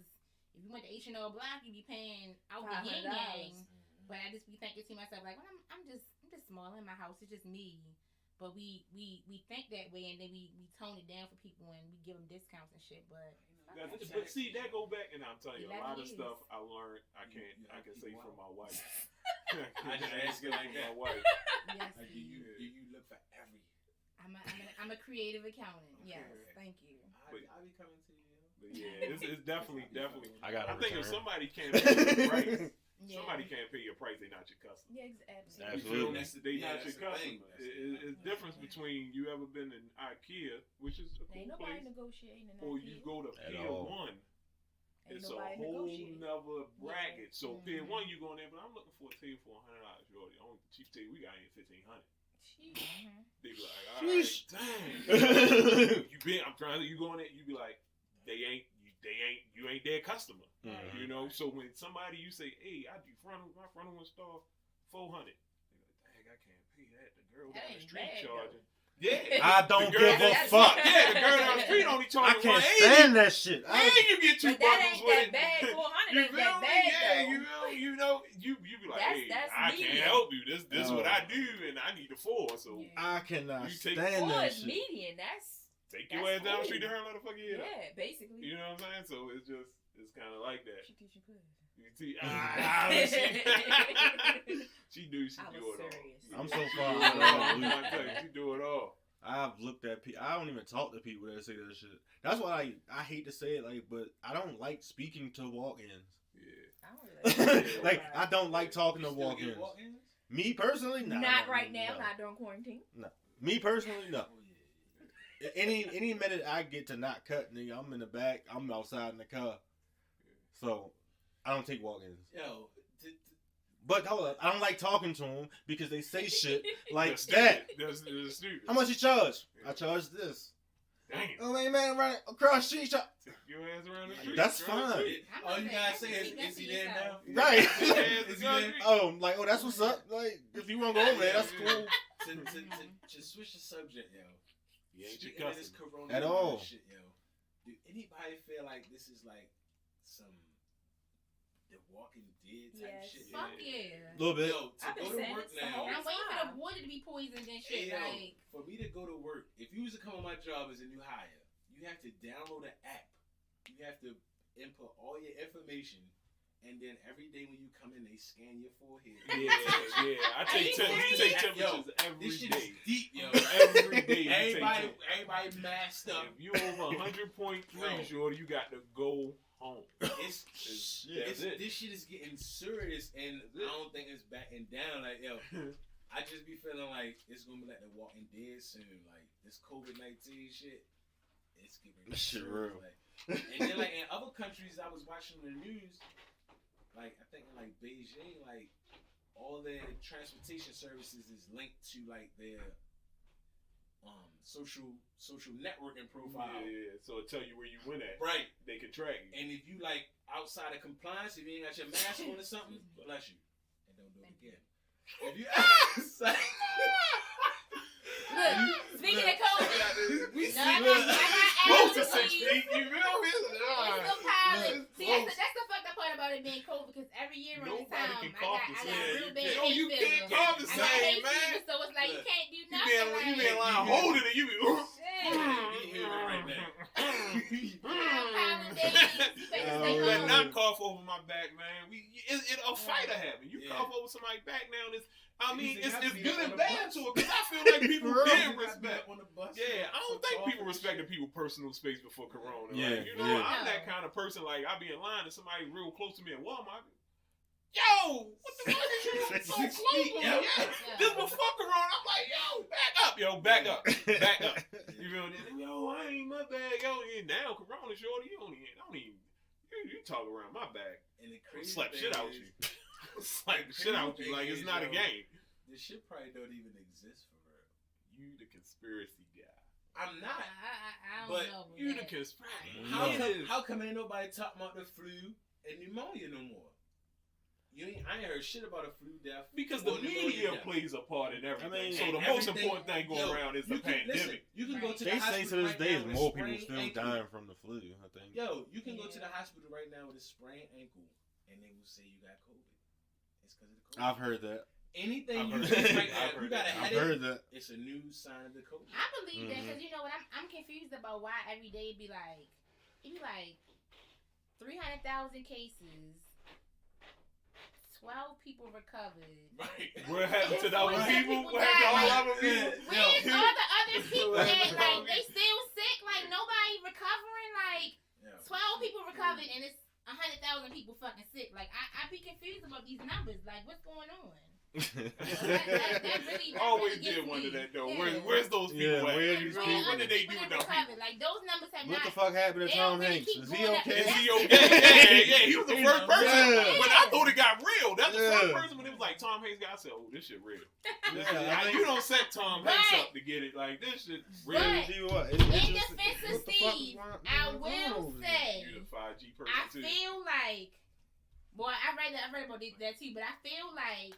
if you went to H&L Block, you be paying out the yin yang. But I just be thinking to myself, like, well, I'm just small in my house. It's just me. But we think that way, and then we tone it down for people, and we give them discounts and shit. But see, that go back, and I'm telling you, a lot of stuff I learned. I can say from my wife. I just ask you like that. My wife. yes, Like, do you look for every? I'm a creative accountant. Yes, thank you. I'll be coming to you. But yeah, it's definitely. I think if somebody can't pay your price, Yeah. somebody can't pay your price, they're not your customer. Yeah, Absolutely. They not your customer. It's difference between you ever been in IKEA, which is a cool Ain't nobody place, negotiating in or you go to Pier 1. It's a whole nother bracket. So Pier 1, you go in there, but I'm looking for a table for $100. Jordy, the only cheap table we got here $1,500. They be like, all right, dang. I'm trying to. You go in there, you be like, you ain't their customer. Mm-hmm. You know. So when somebody you say, hey, my frontal one star $400. They like, dang, I can't pay that. The girl down the street charging. Yeah, I don't give a fuck. Yeah, the girl down the street only charging. I can't stand that shit. And you get two buckets with it. Bad. 400 You ain't feel that me? bad, Yeah, though. you know, you be like, hey, That's I medium. can't help you. This is what I do, and I need the 4. So I cannot You take stand Four that is shit. median. take your That's ass down the cool. street to her and let her fuck your head up. Yeah, basically. You know what I'm saying? So it's kind of like that. She teach you pussy. You see, she do it serious. all. I'm so far She do it out of all. the loop. I'm telling you, she do it all. I've looked at people. I don't even talk to people that say that shit. That's why I hate to say it, like, but I don't like speaking to walk-ins. Yeah. I don't really Like, I don't like talking to You still get walk-ins. walk-ins? Me personally, nah, Not nah, right now, no. not during quarantine. Me personally, no. Oh, yeah. Any minute I get to not cut, nigga, I'm in the back. I'm outside in the car. So I don't take walk-ins. Yo, But hold up, I don't like talking to them because they say shit like That's that. stupid. That's stupid. How much you charge? I charge this. Damn. Oh man, right across the street. Take your ass around the street. That's Around the fine. street. all you gotta say is he there now? Right. Is he there? Oh, like, oh, that's what's up. Like, if you want to go over there, that's cool. To switch the subject, yo. You ain't your Speaking of this customer. coronavirus At all. shit, yo. Do anybody feel like this is like some The Walking Dead type Yes. shit? Fuck yeah. A little bit. Yo, to I've been go to saying work this the now. whole I'm waiting for time. the water to be poisoned and Hey, shit. yo, Like, for me to go to work, if you was to come on my job as a new hire, you have to download an app. You have to input all your information, and then every day when you come in, they scan your forehead. Yeah. I take serious? temperatures every This shit day. is deep, yo. Every day. You take Everybody, temperatures. everybody masked up. If you over 100.3, shorty, you got to go home. It's That's it. this shit is getting serious, and I don't think it's backing down. Like, yo, I just be feeling like it's gonna be like The Walking Dead soon. Like this COVID-19 shit, it's getting That shit serious. real. Like, and then like in other countries, I was watching the news. Like I think in like Beijing, like all their transportation services is linked to like their social networking profile. Yeah. So it tell you where you went at. Right. They can track you. And if you like outside of compliance, if you ain't got your mask on or something, bless you. And don't do it again. If you outside, look, speaking of COVID, we no, I see got Close to allergies. 6 feet. You feel me? It's the pilot. See, Close. that's the fucked up part about it being COVID, because every year around this Nobody time, can I cough got the real bad same. hay You fever. can't cough the I got hay same, man. fever, so it's like you can't do You nothing. been like, lying holding it. You be. shit. You hear me right now. I'm days. You better stay You better home. not cough over my back, man. A fight will happen. You Yeah. cough over somebody's back now. I mean, You it's have to be good on and the bad bus. to it because I feel like people For real. did You gotta be respect. up on the bus. Yeah, I don't So think cough people and respected shit. people's personal space before Corona. Yeah, Like, you know, yeah. I'm that kind of person. Like, I be in line and somebody real close to me at Walmart. Yo, what the fuck is you so 6 close feet, to me? yo. Yeah. This before Corona. I'm like, yo, back up, back up. You feel me? Yo, I ain't my bag. Yo, now Corona, shorty, you don't even. You talk around my back. And the crazy Slap thing shit out is, you. Slap the shit out you like it's not a game. This shit probably don't even exist for real. You the conspiracy guy. I'm not. I don't But know. You the that. conspiracy. How Yeah. come ain't nobody talking about the flu and pneumonia no more? I ain't heard shit about a flu death Because the or pneumonia media death. plays a part in everything. I mean, so the and most everything- important thing going around is the pandemic. You can go to They the say hospital to this right day now is with a more people sprained still ankle. dying from the flu. I think. Yo, you can go to Yeah. the hospital right now with a sprained ankle, and they will say you got COVID. It's because of the COVID. I've heard that. Anything I've you heard do that. right now, I've you heard got a that. I've headache. heard that. It's a new sign of the COVID. I believe that Mhm. because you know what I'm confused about why every day it be like 300,000 cases, 12 people recovered. Right. What happened to those What people? people What happened to all died? other people? Where's Yo. all the other people What that happened to like all they still sick? Like nobody recovering. Like Yeah. 12 people recovered and it's 100,000 people fucking sick. Like I be confused about these numbers. Like what's going on? That really Always gets did wonder me. that though. Yeah. Where's those people Yeah, at? where Like, these what people? did they do with those recovered? people? Like those numbers have What not. the fuck happened to they Tom don't really Hanks? keep Is he going up. okay? Is he okay? Yeah. He was the Hey, first no, person. yeah. But I thought it got real. That's the first Yeah. person when it was like Tom Hanks got. I said, "Oh, this shit real." Yeah, I think- You don't set Tom But- Hanks up to get it. Like this shit real. But- See what? In defense of Steve, I will say, You the 5G person I too. feel like, boy, I read about that too, but I feel like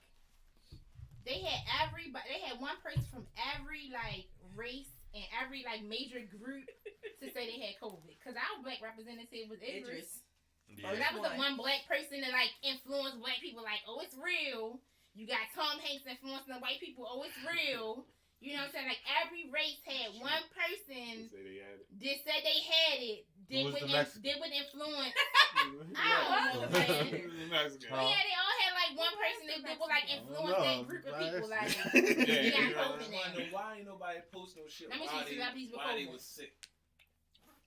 they had everybody. They had one person from every like race and every like major group to say they had COVID. Cause our black representative was Idris. Yeah. So that was the One. one black person that like influenced black people. Like, oh, it's real. You got Tom Hanks influencing the white people. Oh, it's real. You know what I'm saying? Like every race had one person They say they had it. that said they had it. Who was the Mexican? Did with influence. I don't know, man. Mexican. But yeah, they all had like one person that would like influence that group of people. Like, Yeah, you got yeah. COVID now. Why ain't nobody post no shit? Let me Why see celebrities with why they COVID. was sick?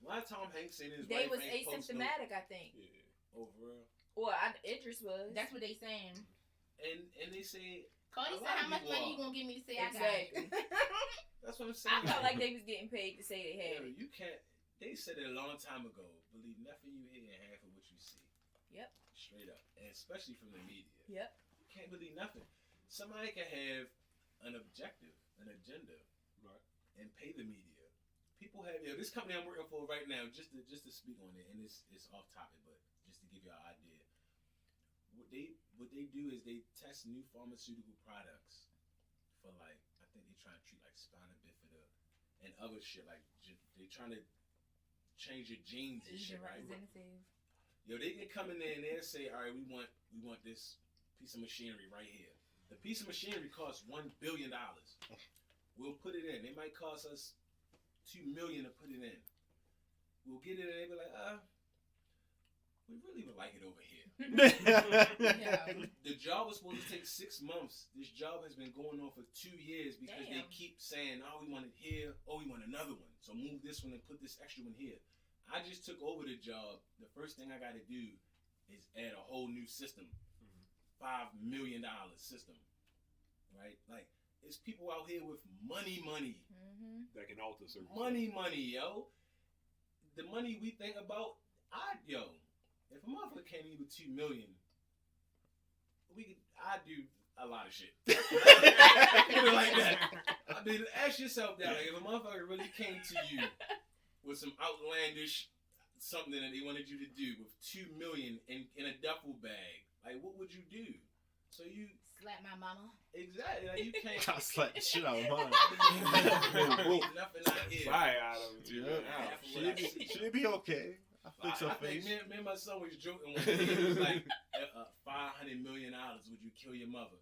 Why Tom Hanks and his They wife was ain't post no- asymptomatic, I think. Yeah. Oh, for real. Well, Idris was. That's what they saying. And they say Cardi A said, lot "How of much people money are. you gonna give me to say Exactly. I got it?" that's what I'm I saying. felt like they was getting paid to say they had Yo, it. you can't. They said it a long time ago. Believe nothing you hear and half of what you see. Yep. Straight up, and especially from the media. Yep. You can't believe nothing. Somebody can have an objective, an agenda, Right. and pay the media. People have this company I'm working for right now. Just to speak on it, and it's off topic, but just to give you an idea. What they do is they test new pharmaceutical products for like I think they try to treat like spina bifida and other shit like they trying to change your genes and He's shit, your right? representative. Yo, they can come in there and they'll say, all right, we want this piece of machinery right here. The piece of machinery costs $1 billion. We'll put it in. It might cost us $2 million to put it in. We'll get it and they be like, we really would like it over here. Yeah. The job was supposed to take 6 months. This job has been going on for 2 years because they Damn. keep saying, oh, we want it here. Oh, we want another one. So move this one and put this extra one here. I just took over the job. The first thing I got to do is add a whole new system. $5 million system. Right? Like, it's people out here with money. Mm-hmm. That can alter certain Money, yo. The money we think about, if a motherfucker came in with $2 million, I'd do a lot of shit. Put it like that. I mean, ask yourself that. Like, if a motherfucker really came to you with some outlandish something that they wanted you to do with $2 million in a duffel bag, like, what would you do? So you Slap my mama. exactly like you can't. I slapped the shit out of mine. Nothing out here. fire out of it. Yeah. Half of what I see. Should it be okay? I'll fix her I think face. me and my son was joking one day. He was like, $500 million, would you kill your mother?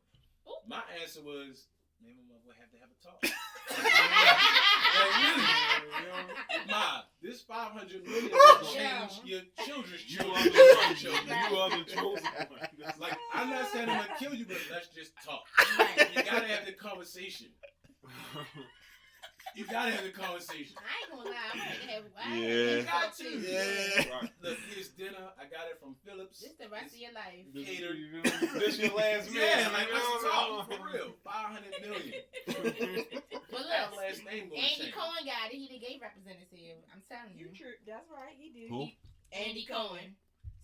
Ooh. My answer was, me and my mother would have to have a talk. Ma, this $500 million will change your children's children. You are the chosen one. Like, I'm not saying I'm gonna kill you, but let's just talk. Right. You gotta have the conversation. You gotta have the conversation. I ain't gonna lie. I'm gonna have. Yeah. You got to. Yeah. Right. Look, here's dinner. I got it from Phillips. This the rest of your life. Catered. This your last meal. Yeah, like You let's know, talk for real. $500 million. But That look, last name gonna Andy change. Cohen got it. He the gay representative. I'm telling you. That's right, he did. Who? Andy Cohen.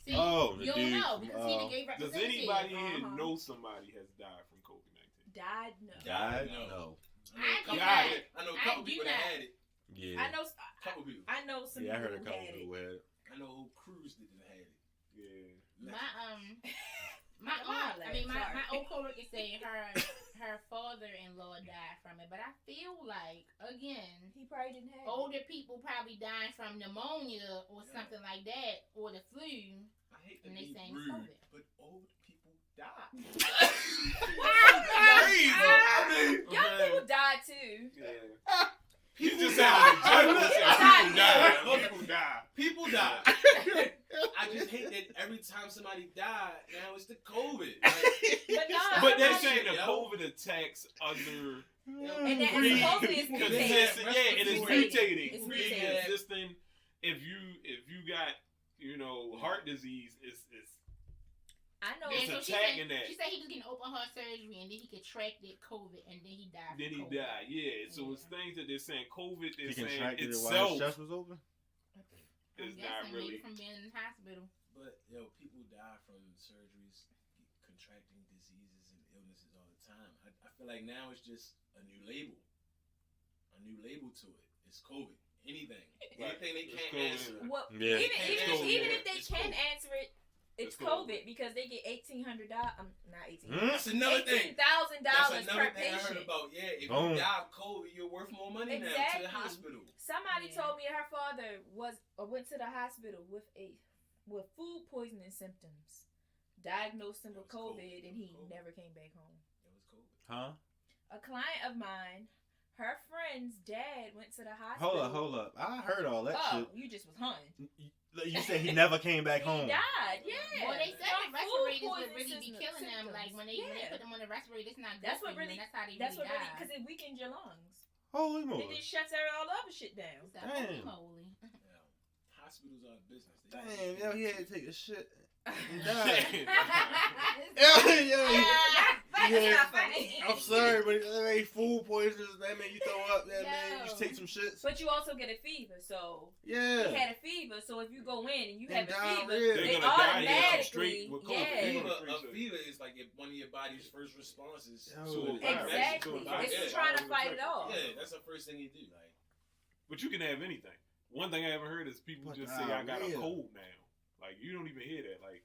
See, Oh, the you don't dude know from, because he the gay Does representative. anybody here Uh-huh. know somebody has died from COVID-19? Died? No. Died? No. No. I know a couple do people not. that had it. Yeah. I know. Couple people. I know some. Yeah, I heard a people couple who had people it. had it. I know who Cruz that had it. Yeah. My My Come on, aunt, I mean, sorry. my old coworker said her father-in-law died from it, but I feel like again, He probably didn't have it. older people probably dying from pneumia or something like that, or the flu. I hate to And they be saying rude, COVID. but old people die. Crazy. Young people died too. Yeah. You just sound like people die. People die. I just hate that every time somebody died, now it's the COVID. But they're somebody- saying the COVID attacks under And that Pre- supposedly it's consistent. mutating. Yeah, it is Mutating. mutating. It's It's mutating. consistent. If you got heart disease, it's I know. It's And so attacking that. she said he was getting open heart surgery and then he contracted COVID and then he died. then he from COVID. died. Yeah, so it's things that they're saying COVID He is saying contracted it while itself his chest was open. I'm is guessing not maybe really. from being in the hospital. But people die from surgeries, contracting diseases and illnesses all the time. I feel like now it's just a new label to it. It's COVID. Anything they It's can't COVID. answer. Well, Yeah. even if they It's can COVID. answer it, it's It's COVID. COVID because they get $1,800. Not 18. That's another thing. $18,000 That's per another thing I heard patient. about. Yeah, if Boom. you die of COVID, you're worth more money now to Exactly. the hospital. Somebody Yeah. told me her father went to the hospital with food poisoning symptoms, diagnosed him with It was COVID, COVID. and he It was COVID. never came back home. It was COVID. Huh? A client of mine, her friend's dad went to the hospital. Hold up. I heard all that Oh, shit. you just was hunting. You said he never came back home. He died. Yeah. Well, they said From the food respirators would poisoning really be killing them. symptoms. Like when they Yeah. put them on the respirator, it's not good That's for what you, really. and that's how they That's really what really die. because it weakens your lungs. Holy It moly. just shuts all other shit down. So, Damn. holy. Hospitals are a business. Damn, yo, he had to take a shit. He Damn. died. That's Yeah. not funny. I'm sorry, but that made food poisons. That made you throw up. That made you Yo. take some shits. But you also get a fever, so Yeah. he had a fever. So if you go in and you And have a fever, diarrhea. they They're gonna die, yeah, automatically, straight with COVID. yeah, A fever is like one of your body's first responses. Oh, to a virus. exactly. Yeah. It's trying to fight it off. Yeah, that's the first thing you do. Like, But you can have anything. One thing I haven't heard is people But just say I got a diarrhea. cold now. Like you don't even hear that. Like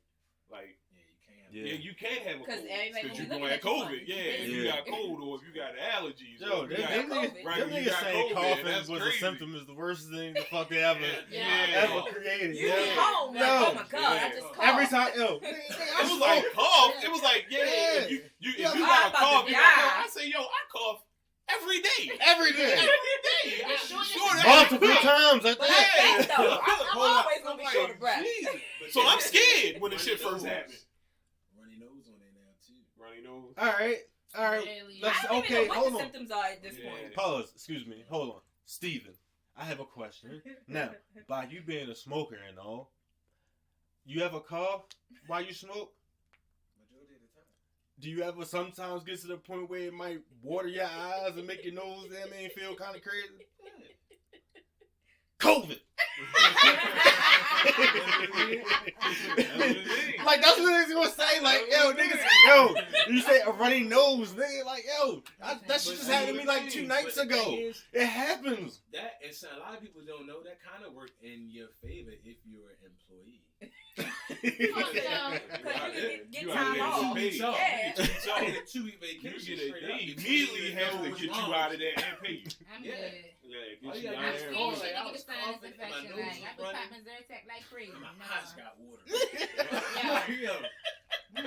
yeah, you can't. yeah, you can't have a cold 'Cause everybody because gonna you're be gonna looking have at you COVID. funny. Yeah, if you Yeah. got cold or if you got allergies. Yo, or if you them got, COVID. right, them you niggas got saying COVID, coughing that's was crazy. a symptom is the worst thing the fuck they ever Yeah. created. You yeah. be home like, No. oh my god, I Yeah. just coughed. Every time, yo, It was like cough. It was like Yeah. if you Yeah, if you I'm got a about cough, to you die. got, I say yo, I cough every day. every day, Every day. Yeah, I'm sure, sure that's that- multiple times. At But that. that's fact, though. I'm Hold up. always gonna be I'm short like, of breath. Jesus. But So yeah, I'm scared when the runny shit first nose. happened. Runny nose on there now too. Runny nose. All right. Really. Let's- I don't okay, even know what hold the on. symptoms are at this Yeah. point. Pause. Excuse me. Hold on, Steven. I have a question. Now, by you being a smoker and all, you ever cough while you smoke? Majority of the time. Do you ever sometimes get to the point where it might water your eyes and make your nose, feel kind of crazy? COVID. Like that's what niggas gonna say. Like yo, niggas, yo, you say a runny nose, nigga. Like yo, that shit just happened to me like 2 nights But the thing ago. is, It happens. that and so a lot of people don't know that kind of work in your favor if you're an employee. Because you can get You time out off. there, you So, Yeah. you get a 2 week You vacation. get it. straight They up. immediately have to Nose get you lungs. out of there and pay you. I'm Yeah. good. Yeah, Oh, get you yeah, out I'm of scared there. cold. shit Like, to I get a was sinus coughing, my infection. nose Like, was I be running. popping Zyrtec like crazy. My No. eyes got water. Yeah. Yo. Man.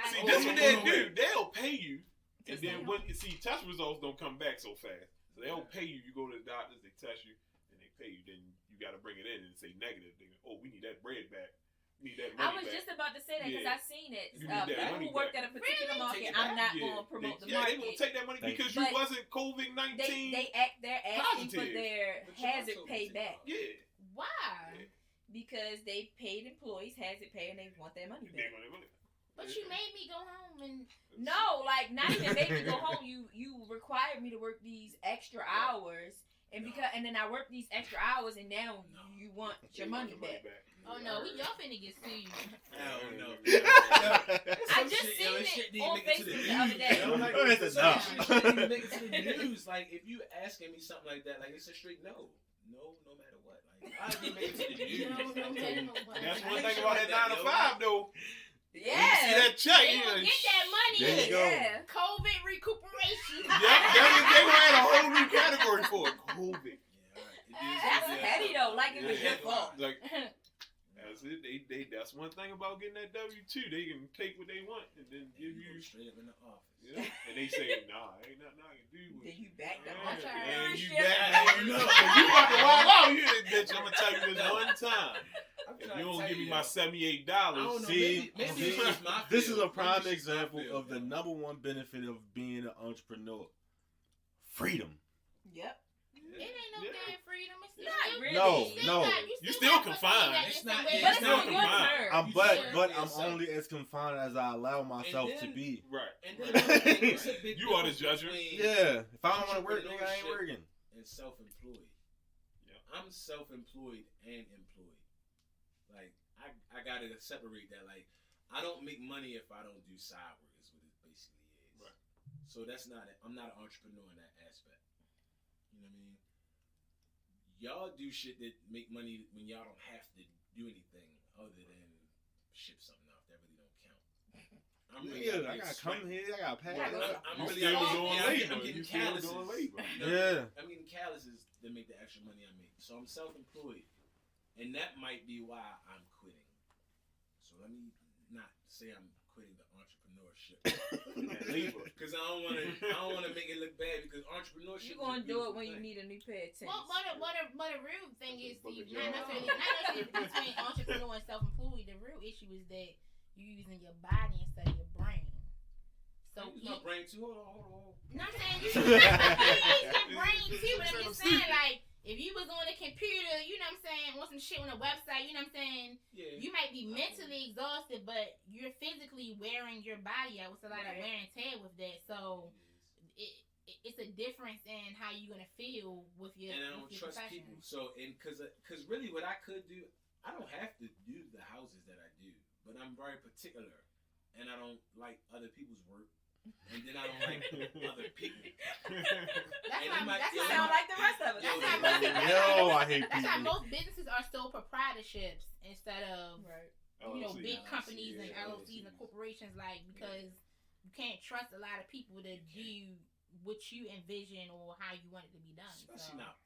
See, Oh, that's what oh, they oh, do. wait. They'll pay you, and Just then like- when see test results don't come back so fast. So they'll pay you. You go to the doctors, they test you, and they pay you. Then you got to bring it in and say negative. They go, oh, we need that bread back. We need that I money was back. just about to say that because Yeah. I've seen it. You need that People money who work back. at a particular Really? market, Take it I'm not Yeah. going to promote the Yeah, they market. will take that money Thank because you. you wasn't COVID-19. They're asking for Positive. their But you hazard also pay take back off. Yeah. Why? because they paid employees hazard pay and they want their money They back. money. But you made me go home and No, like not even make me go home. You required me to work these extra hours, and then I worked these extra hours, and now you want your money back. oh no, y'all finna get sued. Hell no. I just seen it on Facebook the other day. Yo, like, What is it? some No. shit didn't even make it to the news. Like, if you asking me something like that, like, it's a straight no. No matter what. Like, I didn't make it to the news. No, no matter what. That's one thing about that 9 to 5 though. Yeah. When you see that check, They gonna get that money. There you go. Yeah. COVID recuperation. They had a whole new category for it. COVID. That's petty though. Like it was your fault. Like that's it. That's one thing about getting that W-2. They can take what they want and then give you straight up in the office. Yeah. And they say, nah, ain't nothing I can do with Then it. you back the That's right. And you entrepreneurship. back. You about to walk out. You bitch. I'm gonna tell you this one time. If you don't give me my $78, see, maybe it's my this is a field. prime Maybe it's my example field, of the number one benefit of being an entrepreneur: freedom. Yep. It ain't no damn freedom. It's Not still, really. No. you still got confined. that It's instant not- way. But it's it's not on your confined. terms. I'm You but should I'm yourself. only as confined as I allow myself to then- be. Right. And then it's a big You are the difference judger. between Yeah. If I don't want to work, nigga, I ain't working. and self-employed. Yeah. I'm self-employed and employed. Like I gotta separate that. Like I don't make money if I don't do side work. Is what it basically is. Right. So that's not it. I'm not an entrepreneur in that aspect. You know what I mean? Y'all do shit that make money when y'all don't have to do anything other than ship something off. That really don't count. I'm Yeah, I getting gotta sweat. come here. I gotta pack Yeah, up. I'm You really still I'm doing getting- labor. I'm getting You still calluses. doing labor. You know, Yeah. I'm getting calluses to make the extra money I make. So I'm self-employed, and that might be why I'm quitting. So let me not say I'm quitting the entrepreneurship Labor. because I don't want to make it look bad because entrepreneurship. You gonna do it when you need a new pair of tennis. Well, but the real thing is, That's a Steve, fucking not job. necessarily between entrepreneur and self-employed. The real issue is that you're using your body instead of your brain. So I use my brain too. Hold on. No, I'm saying you use your brain too, but I'm just saying, like, if you was on a computer, you know what I'm saying, on some shit on a website, you know what I'm saying, Yeah. you might be mentally exhausted, but you're physically wearing your body out. It's a lot of Right. wear and tear with that. So it's a difference in how you're gonna feel with your And I don't with your trust profession. people. So because really what I could do, I don't have to do the houses that I do, but I'm very particular, and I don't like other people's work, and then I don't like other people. That's And why it might- that's it You why- sound like the rest of us. Yo, That's why most- Yo, I hate that's why people. most businesses are still proprietorships instead of Right. you know, LLC. big LLC, companies and yeah, LLCs and LLCs. corporations, like, because you can't trust a lot of people to do what you envision or how you want it to be done. Especially So. not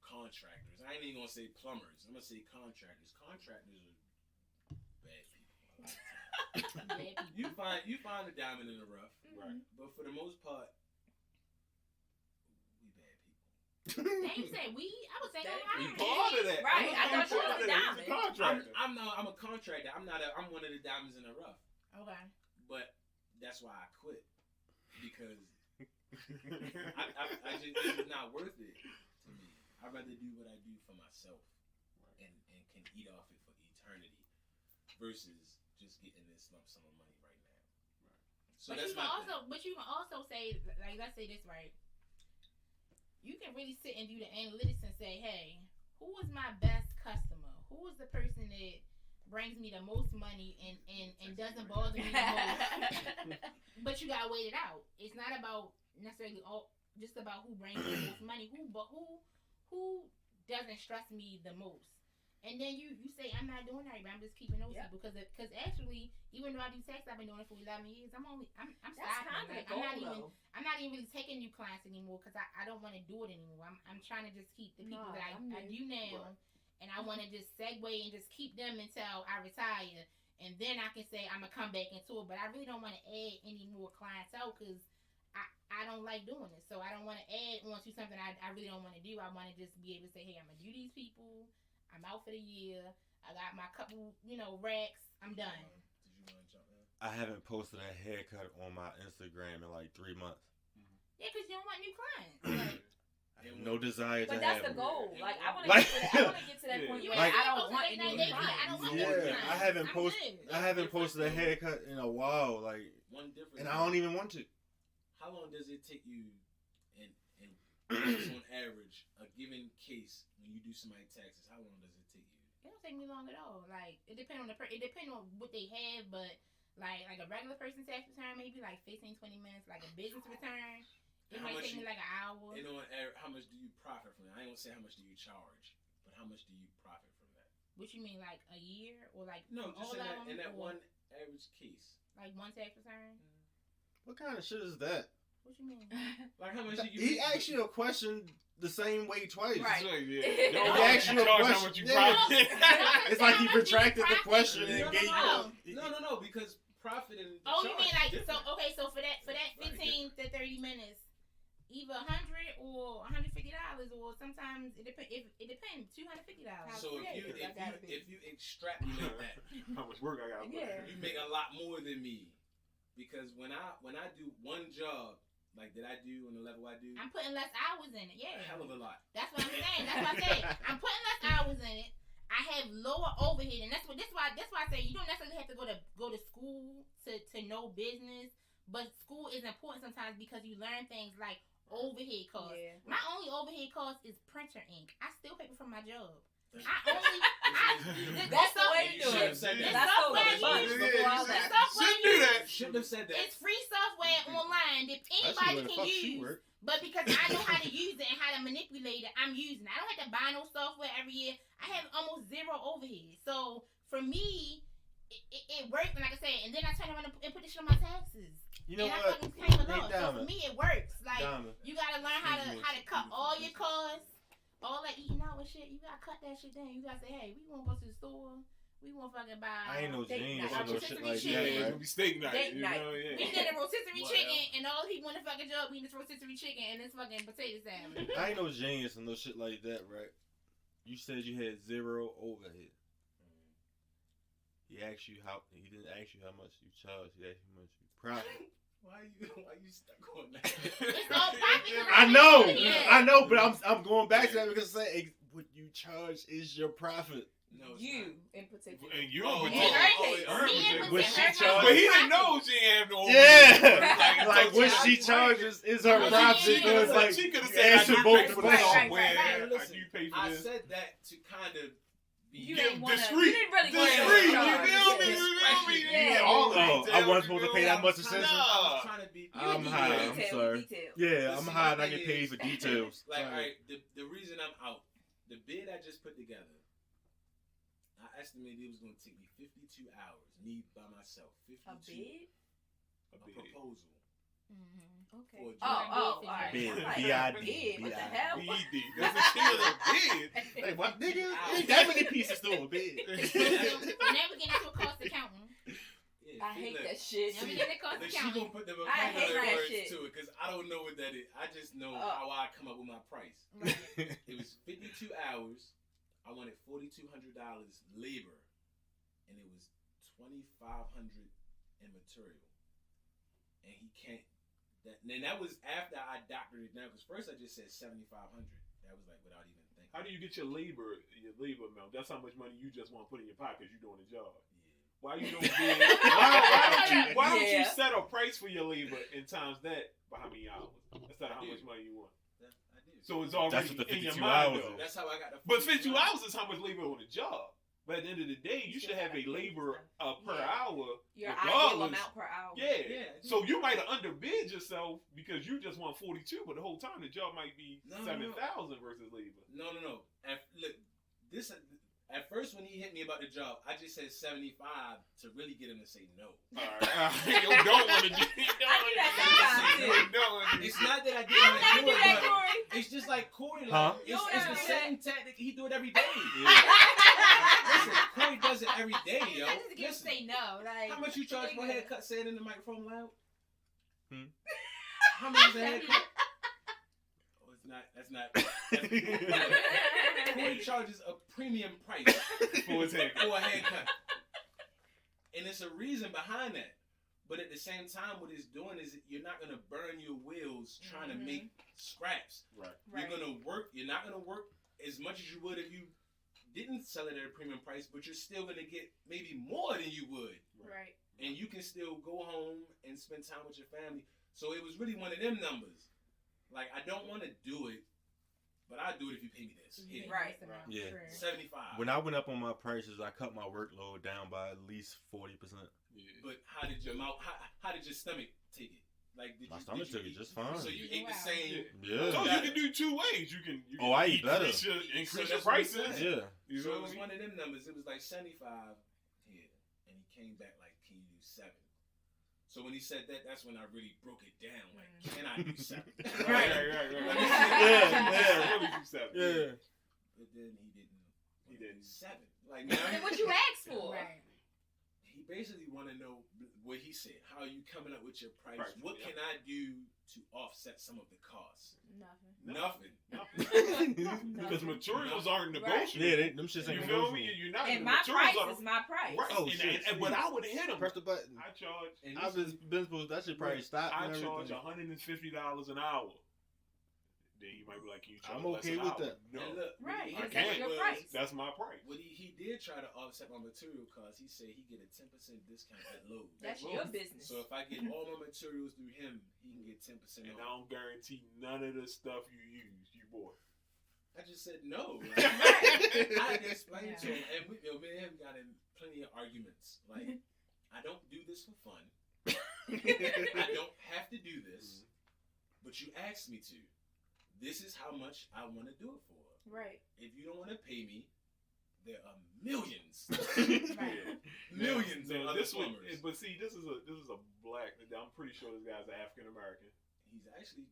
contractors. I ain't even gonna say plumbers. I'm gonna say contractors. Contractors are bad people. Bad people. You find a diamond in the rough, Right. but for the most part, we bad people. Now you say we, I would say no That- He hiring. part of that. Right, I'm a I thought you was a contractor. diamond. He's a contractor. I'm a contractor. I'm one of the diamonds in the rough. Okay. But that's why I quit because I just it's not worth it to me. I'd rather do what I do for myself and can eat off it for eternity versus just getting this lump sum of money right now. So But that's you can also say, like, let's say this right. You can really sit and do the analytics and say, hey, who is my best customer? Who is the person that brings me the most money and doesn't bother me the most? But you gotta wait it out. It's not about necessarily just about who brings me the most money. Who doesn't stress me the most? And then you say, I'm not doing that, but I'm just keeping those people because actually, even though I do tax, I've been doing it for 11 years. I'm That's stopping. kind of Like, the goal, though. I'm not even really taking new clients anymore because I don't want to do it anymore. I'm trying to just keep the people that I do now, and I want to just segue and just keep them until I retire, and then I can say I'm gonna come back into it. But I really don't want to add any more clientele because I don't like doing it. So I don't want to add on to something I really don't want to do. I want to just be able to say, hey, I'm gonna do these people. I'm out for the year. I got my couple, racks. I'm done. Did you want to jump in? I haven't posted a haircut on my Instagram in like 3 months. Yeah, because you don't want new clients. I have no desire to But have that's the one. goal. Like I want Like- to get to that point You where Like- I don't want any Like, new I don't want clients. new Yeah, clients. I haven't I'm posted. good. I haven't posted a haircut in a while, like, One difference. and I don't even want to. How long does it take you, and on average, a given case when you do somebody's taxes? How long does it take you? It don't take me long at all. Like, it depends on it depends on what they have, but like a regular person's tax return, maybe like 15, 20 minutes. Like a business return, it How might much take me like an hour. And on average, how much do you profit from that? I ain't gonna say how much do you charge, but how much do you profit from that? What you mean, like a year or like No, from just all in of them, that or- one average case. Like one tax return. What kind of shit is that? What you mean? Like how much you He asked you a question the same way twice. Right. Yeah. He Don't asked you a charge question. how much you Yeah. profit. It's like he retracted the question and No, gave no, you. no, because profit and Oh, you charge mean like is so? different. Okay, so for that 15 to 30 minutes, either $100 or $150, or sometimes it depends. It depends. $250. So if you extrapolate that, How much work I got? Yeah. you make a lot more than me. Because when I do one job like that I do on the level I do, I'm putting less hours in it. a Yeah, hell of a lot. that's what I'm saying. That's what I say. I'm putting less hours in it. I have lower overhead, and that's why I say you don't necessarily have to go to school to know business, but school is important sometimes because you learn things like overhead costs. Yeah. My only overhead cost is printer ink. I still pay for my job. That's the way to do it. That's so much before all that. Shouldn't do that. Shouldn't have said that. It's free software online that anybody can use. But because I know how to use it and how to manipulate it, I'm using it. I don't have to buy no software every year. I have almost zero overhead. So for me, it works. And like I said, and then I turn around and put this shit on my taxes. You know and what? I fucking claim a Hey, loss. So Diamond. for me, it works. Like Diamond. you gotta learn how to cut all your costs. All that eating out and shit, you gotta cut that shit down. You gotta say, hey, we wanna go to the store. We wanna fucking buy. I ain't no Date genius night. or no shit like Rotisserie that, Yeah, it's right? gonna be steak night. Date You night. know, yeah. We did a rotisserie What chicken, else? and all he want to fucking job eating this rotisserie chicken and this fucking potato salad. I ain't no genius or no shit like that, right? You said you had zero overhead. He asked you how. He didn't ask you how much you charge. He asked you how much you profit. Why you stuck on that? It's all profit. I know, Yeah. I know, but I'm going back to that because what you charge is your profit. No, it's You in particular. And you Oh, don't in oh, her oh, case, her Me and was What Mr. she Herman- charge- But he didn't know she didn't have no overhead. Yeah, like so what I- she charges is her Yeah. profit. So it's like she could have you said, I answer do both pay of for them. this Right, software. right. Listen, You pay for I this. said that to kind of be You Give didn't wanna. discreet. You didn't really want Discreet, to you charge. feel me? Yeah. You feel me? Yeah. Yeah, all of Oh, it. I wasn't supposed to pay that much I attention. was trying to be. I'm you high. know, I'm Detail, sorry. detail. Yeah, I'm Listen, high my and I thing get paid is- for details. Like, Sorry. all right, the reason I'm out, the bid I just put together, I estimated it was going to take me 52 hours, me by myself. 52. A bid? A proposal. Okay. For a Oh, job. all right. Bid, I'm like, B.I.D., bid. What the B.I.D. hell? BD. That's a kid of bid. Hey, what nigga? Ain't that many pieces to a bed. And then we get into a cost accounting. Yeah, I hate look, that shit. And we get into cost Look, she accounting. gonna put the I hate vocabulary that words shit. to it because I don't know what that is. I just know Oh. how I come up with my price. It was 52 hours. I wanted $4,200 labor, and it was $2,500 in material. And he can't. And that was after I doctored it down. Because first I just said $7,500. That was like without even thinking. How do you get your labor amount? That's how much money you just want to put in your pocket because you're doing a job. Yeah. Why you don't bid? Why don't you Yeah. set a price for your labor and times that by how many hours instead of how much money you want? I did. So it's already That's what the in your 52 mind hours though. is. That's how I got the. But 52 hours is how much labor on a job. But at the end of the day, you should have a labor per Yeah. hour. Your regardless. ideal amount per hour. Yeah. Yeah. So you might have underbid yourself because you just want 42, but the whole time the job might be No, 7,000 versus labor. No. Look, this. At first, when he hit me about the job, I just said 75 to really get him to say no. All right. You don't want to do it. It's not that I You don't didn't never want do to that, do it, Corey. but it's just like Corey. Like, Huh? You It's don't the never do same tactic. He do it every day. Yeah. Listen, Corey does it every day, yo. I just get to Listen, say no. Like, how much you charge for a haircut? Say it in the microphone loud. Hmm? How much is a haircut? Oh, it's not. That's not. Corey charges a premium price For his haircut. for a haircut. And it's a reason behind that. But at the same time, what it's doing is you're not going to burn your wheels trying to make scraps. Right. Right. You're going to work. You're not going to work as much as you would if you didn't sell it at a premium price, but you're still going to get maybe more than you would. Right. And you can still go home and spend time with your family. So it was really one of them numbers. Like, I don't want to do it, but I'll do it if you pay me this. Here, Right. Yeah. 75. When I went up on my prices, I cut my workload down by at least 40%. Yeah. But how did your mouth? How did your stomach take it? Like, did My you, stomach did you took it eat- just fine. So you ate the Wow. same. Yeah. So you can do two ways. You can Oh, I eat better. increase your So prices. that's what I'm saying. Yeah. You So know it what was I mean? one of them numbers. It was like 75 here, and he came back like, "Can you So when he said that, that's when I really broke it down. Like, can I do 7? Right. Yeah. Really do 7. Yeah. But then he didn't. He didn't. 7. Like, Then what you asked for? Right. he basically want to know what he said. How are you coming up with your price? Price, What yeah. can I do to offset some of the costs? Nothing. Nothing. Because materials aren't Right. negotiable. Yeah, them shits You ain't feel me? negotiable. You're not. And the my materials price are is my price. right. Oh, and, shit, and but I would hit him. Press the button. I charge. And I was been supposed that should probably stop. I and charge everything. $150 an hour. Then you might be like, can you charge I'm less okay an with hour? that. No, And look, Right. I what he That's can't. did your was- price. that's my price. What he did try to offset my material costs. He said he get a 10% discount at Lowe's. That's Lowe's. your business. So if I get all my materials through him, he can get 10% And I off. don't guarantee none of the stuff you use, you bought. I just said no. Like, I had to explain to him, and me and him got in plenty of arguments. Like, I don't do this for fun. I don't have to do this, but you asked me to. This is how much I want to do it for. Right. If you don't want to pay me, there are millions, Right. millions of Now, other this one, plumbers. but see, this is a black. I'm pretty sure this guy's an African American. He's actually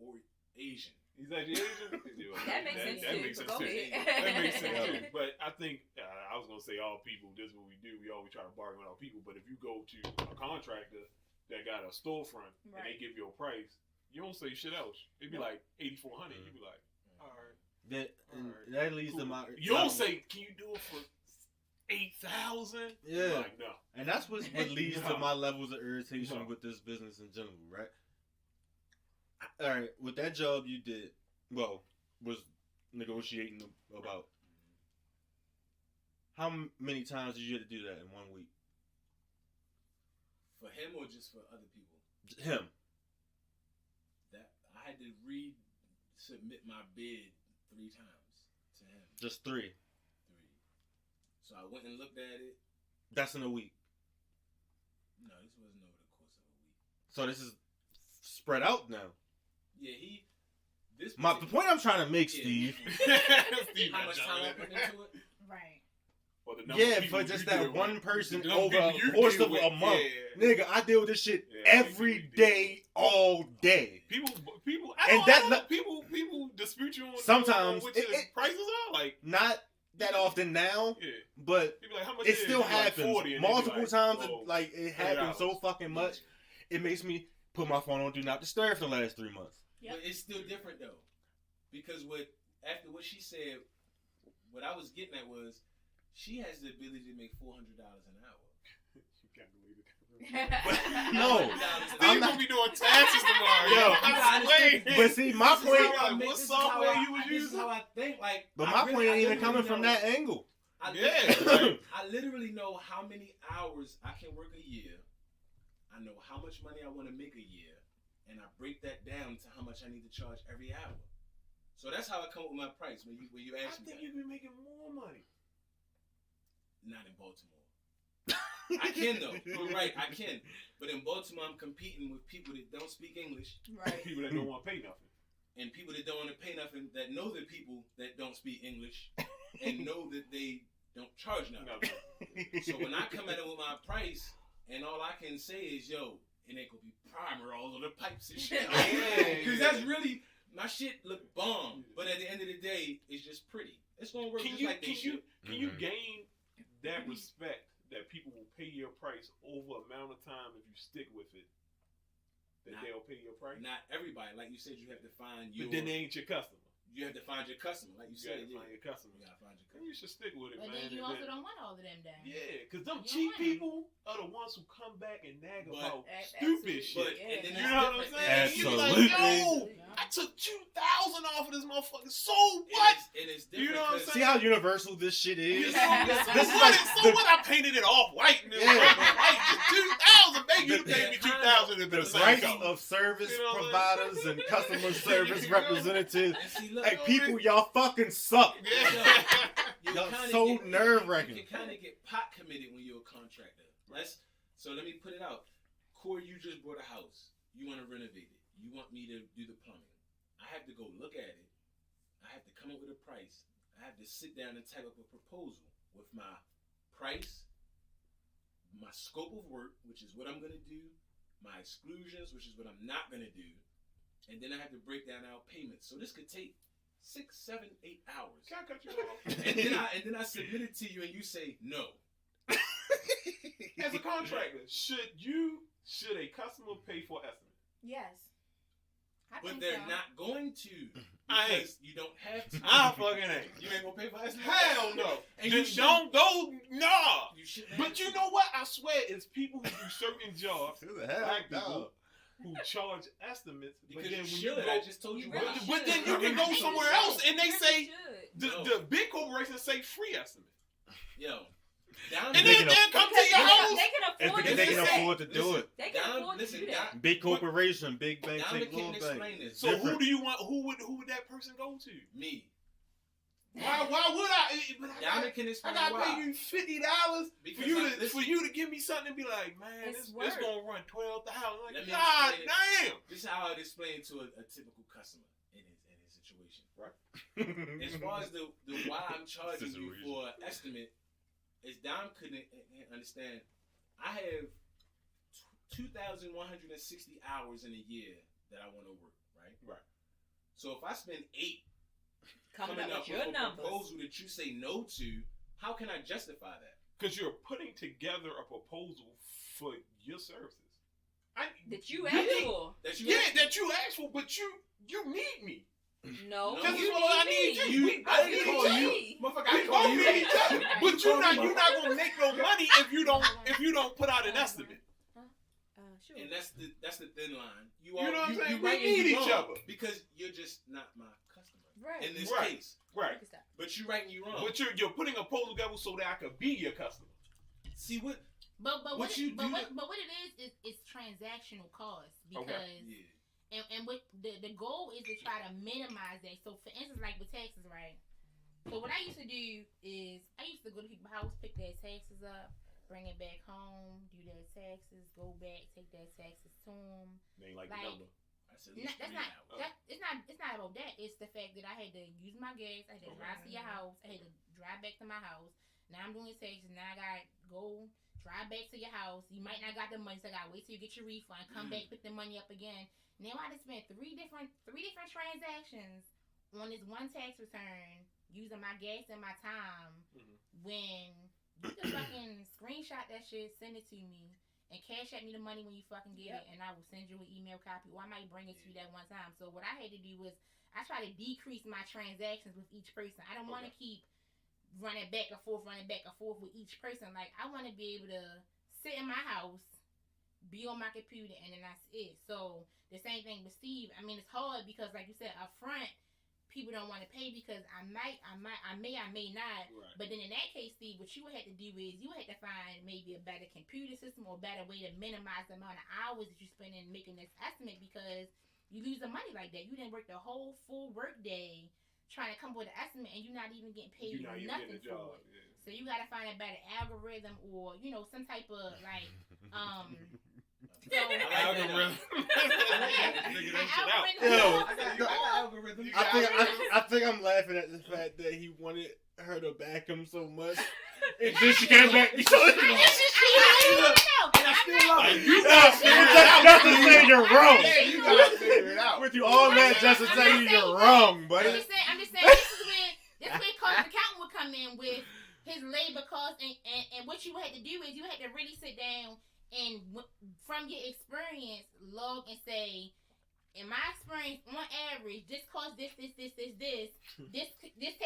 or Asian. He's actually Asian. That makes sense That too. makes So sense go too. ahead. That makes sense Yeah. too. But I think I was gonna say all people. This is what we do. We always try to bargain with our people. But if you go to a contractor that got a storefront and they Right. give you a price, you don't say shit else. It'd be like $8,400. You be like, all right. That leads to my. You don't say, can you do it for 8,000? Yeah. Like, no. And that's what leads to No. my levels of irritation No. with this business in general, right? All right, with that job you did, well, was negotiating about. How many times did you have to do that in 1 week? For him or just for other people? Him. That I had to resubmit my bid 3 times to him. Just 3. 3. So I went and looked at it. That's in a week. No, this wasn't over the course of a week. So this is spread out now. Yeah, this The point I'm trying to make, Yeah. Steve. Steve how got much John time I in put there. into it? Right. Or the number of Yeah, people for just you that deal one with. person The number over of people a you course deal of with. a month. Yeah. Nigga, I deal with this shit Yeah, every people day, all day. People, And that people dispute you on Sometimes what it- your it- prices are. Like, Not that often now, yeah, but people like, how much it is still You're like happens 40, and they be multiple like, times. oh, Like it happens so $30. fucking much. It makes me put my phone on do not disturb for the last 3 months. Yep. But it's still different though, because after what she said, what I was getting at was she has the ability to make $400 an hour. You can't believe it. No, Steve I'm gonna not. be doing taxes tomorrow. Yo, I'm explaining. But see, my This is point. how I Like, make- what this is how software I- you was This is using? how I think. Like, But I my really- point I ain't even literally coming from know- that angle. I Yeah, literally- right. I literally know how many hours I can work a year. I know how much money I want to make a year, and I break that down to how much I need to charge every hour. So that's how I come up with my price when you I ask me. think that. you be making more money. Not in Baltimore. I can though. You're right, I can. But in Baltimore, I'm competing with people that don't speak English Right. People that don't want to pay nothing. and people that don't want to pay nothing, that know the people that don't speak English and know that they don't charge nothing. Nothing. So when I come at it with my price, and all I can say is, yo, it ain't gonna be primer all of the pipes and shit. Yeah. Because that's really, my shit look bomb. But at the end of the day, it's just pretty. It's gonna work Can just you like this shit. can you gain that respect that people will pay your price over amount of time if you stick with it? That Nah. they'll pay your price. Not everybody. Like you said, you have to find your, But then they ain't your customer. you have to find your customer. Like you You gotta said, find your customer. you gotta find your And you customer. should stick with it, But man. then you and also then- don't want all of them then. Yeah, because them You cheap don't want 'em. people are the ones who come back and nag But- about Absolutely. stupid shit. But Yeah. and then You it's know what I'm different. saying? You be like, Absolutely. yo, I took 2,000 off of this motherfucker. So what? And it's You different. know what I'm 'cause- See how universal this shit is? Yeah. So This is what? like So the- what? I painted it off white and it was Yeah. white. It's 2,000, baby. You The- paid me 2,000 if The it's rights like of service You know what I'm providers and customer service You know? representatives. And see, look, Hey, people, y'all fucking suck. Yeah. you Y'all kinda so get- nerve-wracking. You can kind of get pot committed when you're a contractor. So let me put it out. Corey, you just bought a house. You want to renovate it. You want me to do the plumbing. I have to go look at it. I have to come up with a price. I have to sit down and type up a proposal with my price, my scope of work, which is what I'm gonna do, my exclusions, which is what I'm not gonna do, and then I have to break down our payments. So this could take 6, 7, 8 hours. Can I cut you off? and then I submit it to you, and you say no. As a contractor, should a customer pay for estimate? Yes. But they're not going to, I ain't. because you don't have to. I fucking ain't. You ain't gonna pay for estimate? Hell no. And Just you don't go. Nah. You shouldn't. But you know what? I swear, it's people who do certain jobs, Who the hell? black people, who charge estimates. because but then you when should. you go, I just told you. You why. really but then you should. can go You somewhere should. else and they You say should. the big corporations say free estimate, Yo. Down and They then can they'll come to Because your house. they can It's afford because to they do can that. afford to do it. They can afford to listen, do that. Don, Big corporation, big bank, Dominic take can little explain bank. this. So who Different. do you want? Who would that person go to? Me. Why would I? But Dominic can I explain gotta why. pay you $50 Because for you to give me something and be like, man, It's this work. gonna run 12,000. Let Like, me God explain it. damn. This is how I'd explain to a typical customer in his situation. As far as the why I'm charging This is a you reason. for an estimate, is Dom couldn't understand. I have 2,160 hours in a year that I want to work, right? Right. So if I spend 8 Coming up with with your a numbers. proposal that you say no to, how can I justify that? Because you're putting together a proposal for your services. That you asked for. That you That you asked for, but you need me. No, No, This you is what I need need me. you. I both didn't need call each you. other. Motherfucker, We I call both you. need each other. But you're call not me. gonna make no money if you don't put out an estimate. Sure. And that's the thin line. You know what I'm saying? You We right and need you each wrong, other. because you're just not my customer Right. in this Right. case. Right. You can stop. But you right and you wrong. But you're putting a proposal together so that I could be your customer. See what? But What what you it, but do what to- but what it is it's transactional costs because Yeah. and what the goal is to try to minimize that. So for instance, like with taxes, right? So what I used to do is I used to go to people's house, pick their taxes up, bring it back home, do their taxes, go back, take their taxes to them. They ain't like Like, the number. I said, That's not it's not about that. It's the fact that I had to use my gas. I had to drive to your house. I had to drive back to my house. Now I'm doing taxes. Now I gotta go drive back to your house. You might not got the money, so I gotta wait till you get your refund. Come back, pick the money up again. Now I just spent three different transactions on this one tax return using my gas and my time. When you can fucking screenshot that shit, send it to me, and cash at me the money when you fucking get it, and I will send you an email copy, or I might bring it to you that one time. So what I had to do was I try to decrease my transactions with each person. I don't want to keep running back and forth with each person. Like, I want to be able to sit in my house, be on my computer, and then that's it. So the same thing with Steve. I mean, it's hard because, like you said, up front, people don't want to pay because I may not. Right. But then in that case, Steve, what you would have to do is you had to find maybe a better computer system or a better way to minimize the amount of hours that you spend in making this estimate, because you lose the money like that. You didn't work the whole full work day trying to come up with an estimate, and you're not even getting paid You're not even nothing getting a for job. it. Yeah. So you gotta find a better algorithm, or some type of like so Algorithm. Figure that shit out. Yo. Algorithm. I think I'm laughing at the fact that he wanted her to back him so much, and then she came back. And I still love it. You just to say you're wrong. Yeah, you gotta figure it out. With you all that just to tell you you're wrong, buddy. I'm just saying this is where cost accountant would come in with his labor costs, and what you had to do is you had to really sit down and from your experience log and say, in my experience, on average, this costs this takes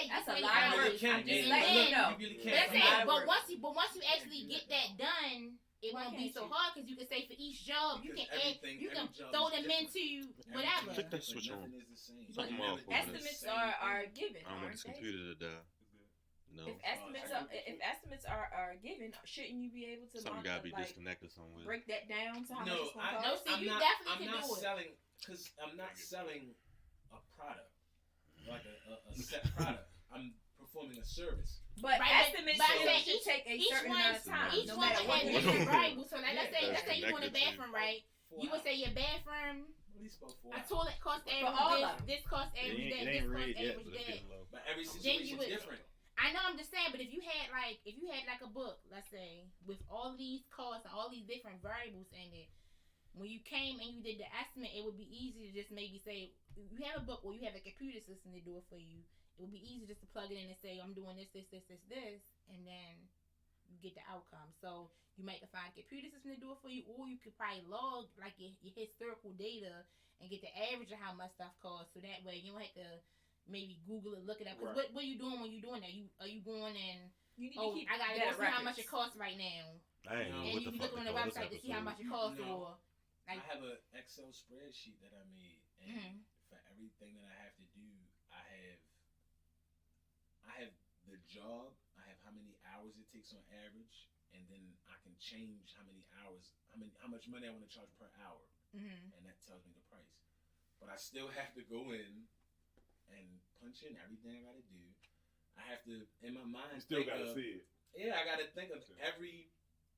That's this a many lot of hours. work. I'm just And letting then- you know. You really That's can't. a lot it. of But work. once you actually get that done, it won't be so hard because you can say for each job you can add, you can throw them into whatever. Click that switch on. Nothing is the same. Something Nothing off is over the there. Estimates same are thing. given, I don't want aren't this they? computer to die. No. If estimates are given, shouldn't you be able to Something gotta be disconnected somewhere. break that down to how much No, it's gonna cost? see, you definitely I'm can not do it. selling, because I'm not selling a product, like a set product. I'm performing a service. But Right, estimates but should I'm saying take a each certain one- amount of time, Each no one matter would what. have it is. different variables. So like, let's That's say you go in the connected to bathroom, right? You would say your bathroom, At least about 4 a hours. toilet cost all of average them. this cost It average ain't, that, it this ain't cost red yet, average but it's that. getting low. But every Then you situation's would- different. I know. I'm just saying, but if you had like a book, let's say, with all these costs and all these different variables in it, when you came and you did the estimate, it would be easy to just maybe say, you have a book or you have a computer system to do it for you. It would be easy just to plug it in and say, I'm doing this, and then you get the outcome. So you might find a computer system to do it for you, or you could probably log like your historical data and get the average of how much stuff costs. So that way you don't have to maybe Google it, look it up. Cause what are you doing when you're doing that? Are you going and you need to keep I gotta go see how much it costs right now. I ain't know And what you the look fuck on the website to see how much it costs, or I have an Excel spreadsheet that I made, and for everything that I have to do, I have the job, I have how many hours it takes on average, and then I can change how many hours, how much money I want to charge per hour, and that tells me the price. But I still have to go in and punch in everything I got to do. I have to, in my mind, Still got to see it. Yeah, I got to think of every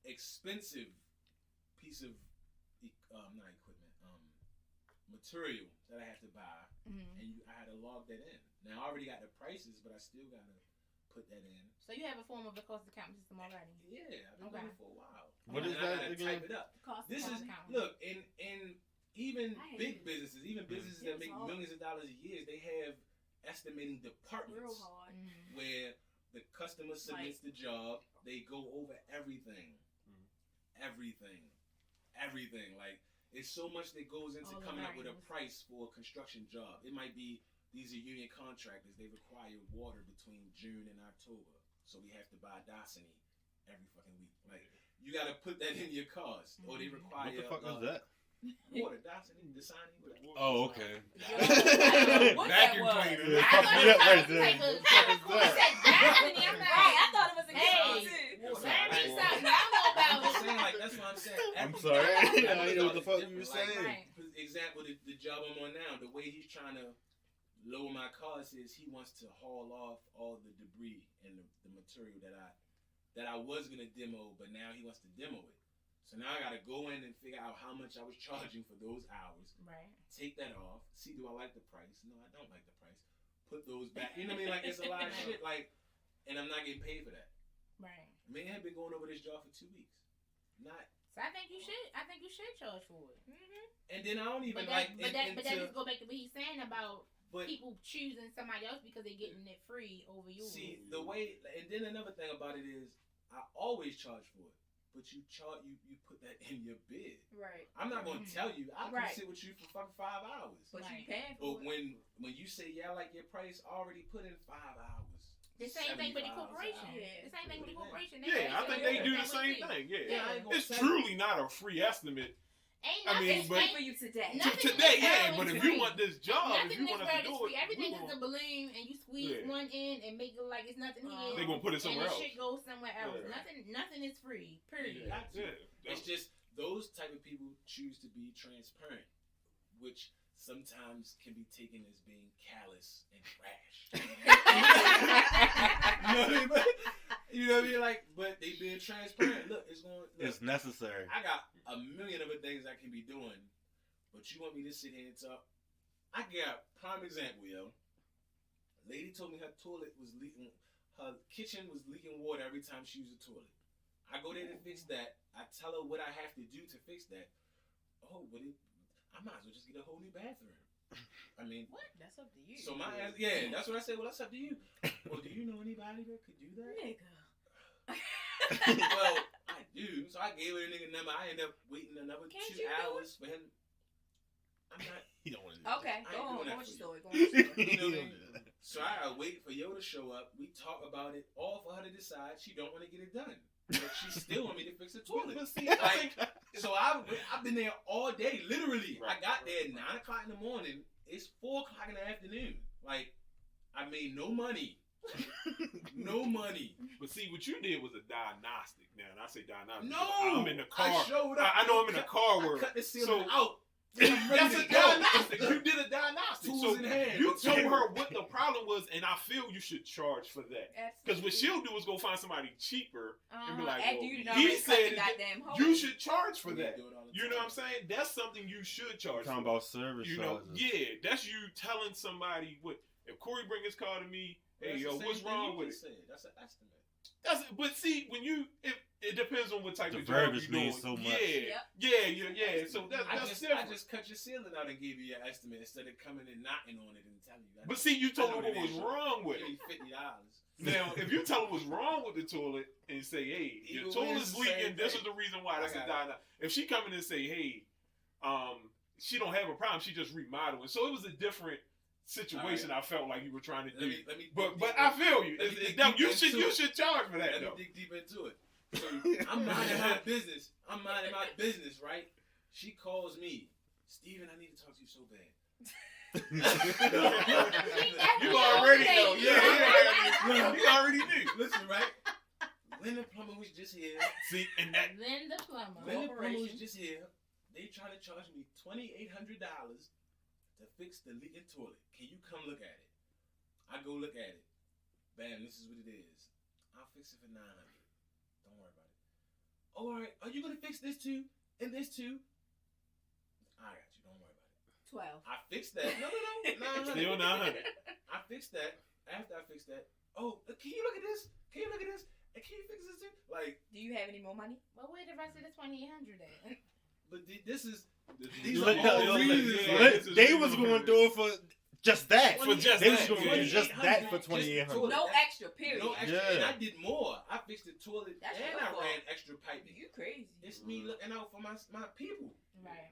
expensive piece of not equipment, material that I have to buy, and I had to log that in. Now I already got the prices, but I still got to put that in. So you have a form of the cost accounting system already? Yeah, I've been doing it for a while. What is I that gotta again? type it up. This is accounting. Look, in even big it. businesses, even businesses that make millions of dollars a year, they have estimating departments real hard. where the customer submits the job, they go over everything. Like, it's so much that goes into coming up with a price for a construction job. It might be, these are union contractors, they require water between June and October, so we have to buy Dasani every fucking week. Like, you got to put that in your cost, or they require What the fuck is that? water, Dasani, whatever. Oh, okay. Vacuum cleaner. Yeah, fuck me up right there. What the fuck is I that? said Dasani. I'm like, Right, I thought it was a Hey. game too. let me something. I know I'm about just it. saying, like, that's what I'm saying. I'm sorry. I didn't know what the fuck you were Like, saying. Right. For example, the job I'm on now, the way he's trying to lower my costs is he wants to haul off all the debris and the material that I was gonna demo, but now he wants to demo it. So now I gotta go in and figure out how much I was charging for those hours. Right. Take that off. See, do I like the price? No, I don't like the price. Put those back. You know what I mean? Like, it's a lot of shit. Like, and I'm not getting paid for that. Right. Man, I've been going over this job for 2 weeks. Not. So I think you should charge for it. And then I don't even But like. that just go back to what he's saying about But people choosing somebody else because they're getting it free over you. see, the way, and then another thing about it is, I always charge for it, but you put that in your bid. Right. I'm not gonna tell you. I can Right. sit with you for fucking 5 hours. But Right. you paying But for it. when you say, yeah, I like your price, I already put in 5 hours. The same thing with the $75 corporation. an hour. Yeah. The same thing with the corporation. Yeah, I think they do the same thing. Yeah, I ain't gonna it's tell truly not a free estimate. Ain't I nothing. mean, It's but- free for you today. Nothing Today, in this yeah, world but is if free. you want this job, if Nothing you in want this us world to is do free. it, Everything we is a gonna- balloon, and you squeeze Yeah. one in and make it look like it's nothing here. They gonna put it somewhere and else. the shit goes somewhere else. Yeah. Nothing is free. Period. Got to. Yeah, It's just those type of people choose to be transparent, which sometimes can be taken as being callous and rash. You know what I mean? Like, but they being transparent. Look, it's going. Look, It's necessary. I got a million other things I can be doing, but you want me to sit here and talk? I got prime example, yo. Lady told me her toilet was leaking. Her kitchen was leaking water every time she used the toilet. I go there to fix that. I tell her what I have to do to fix that. Oh, but I might as well just get a whole new bathroom. I mean, What? That's up to you. so my ass, yeah, that's what I said. Well, that's up to you. Well, do you know anybody that could do that? Nigga. Well, I do. So I gave her a nigga number. I ended up waiting another Can't 2 you do hours for him. I'm not. He don't want to do Okay, I ain't go on. doing Go that on for your you. story. Go on your story. You know what I mean? So I wait for Yo to show up. We talk about it, all for her to decide she don't want to get it done. But she still want me to fix the toilet. But see, I think So I've been there all day, literally. Right. I got there at 9 o'clock in the morning. It's 4 o'clock in the afternoon. Like, I made no money. No money. But see, what you did was a diagnostic. Now, and I say diagnostic. No! I'm in the car. I showed up. I know I'm in the car I where. cut the ceiling So- out. I'm ready That's to a go. diagnostic. You did a diagnostic. Tools So in hand. you told Material. her what the problem was, and I feel you should charge for that. Because what she'll do is go find somebody cheaper and be like, after well, you done he already cut said the goddamn hole. you should charge for We that. do it all the You know time. what I'm saying? That's something you should charge Talking for. about service You know, charges. yeah, that's you telling somebody what. If Corey bring his car to me hey, That's yo, the same what's thing wrong you with it? just said. That's an estimate. But see, when it depends on what type The of job verbiage you're doing. means so much. Yeah. So I that's just different. cut your ceiling out and gave you your estimate instead of coming and knocking on it and telling you. But see, you told I her know what it was is. wrong with Give it. me $50. Now, if you tell her what's wrong with the toilet and say, hey, your Either way, toilet's it's the leaking, same this thing. is the reason why. That's I a got die. If she come in and say, hey, she don't have a problem, she just remodeling. So it was a different situation. I felt like you were trying to do. Let me But I feel you. Let me dig You deep should charge for that Let me though. dig deep into it. So I'm minding my business. Right? She calls me, Steven, I need to talk to you so bad. You already know. Yeah. You already knew. Listen, right? Linda Plumber was just here. See, and that. Linda Plumber. Linda Plumber was just here. They trying to charge me $2,800 to fix the leaking toilet. Can you come look at it? I go look at it. Bam, this is what it is. I'll fix it for $900. Don't worry about it. Oh, all right. Are you gonna fix this too? And this too? I got you. Don't worry about it. 12. I fixed that. No. 900. Still 900. I fixed that. After I fixed that, oh, can you look at this? Can you look at this? And can you fix this too? Like, Do you have any more money? But where the rest of the 2,800 at? but this is these are Let- all let- reasons. yeah. like, They was going to do it for just that. For just They that, was going to do yeah. just that for Just 2,800. toilet. No extra, period. No extra, Yeah. and I did more. I fixed the toilet That's and your I fault. ran extra piping. You crazy. It's me looking out for my people. Right.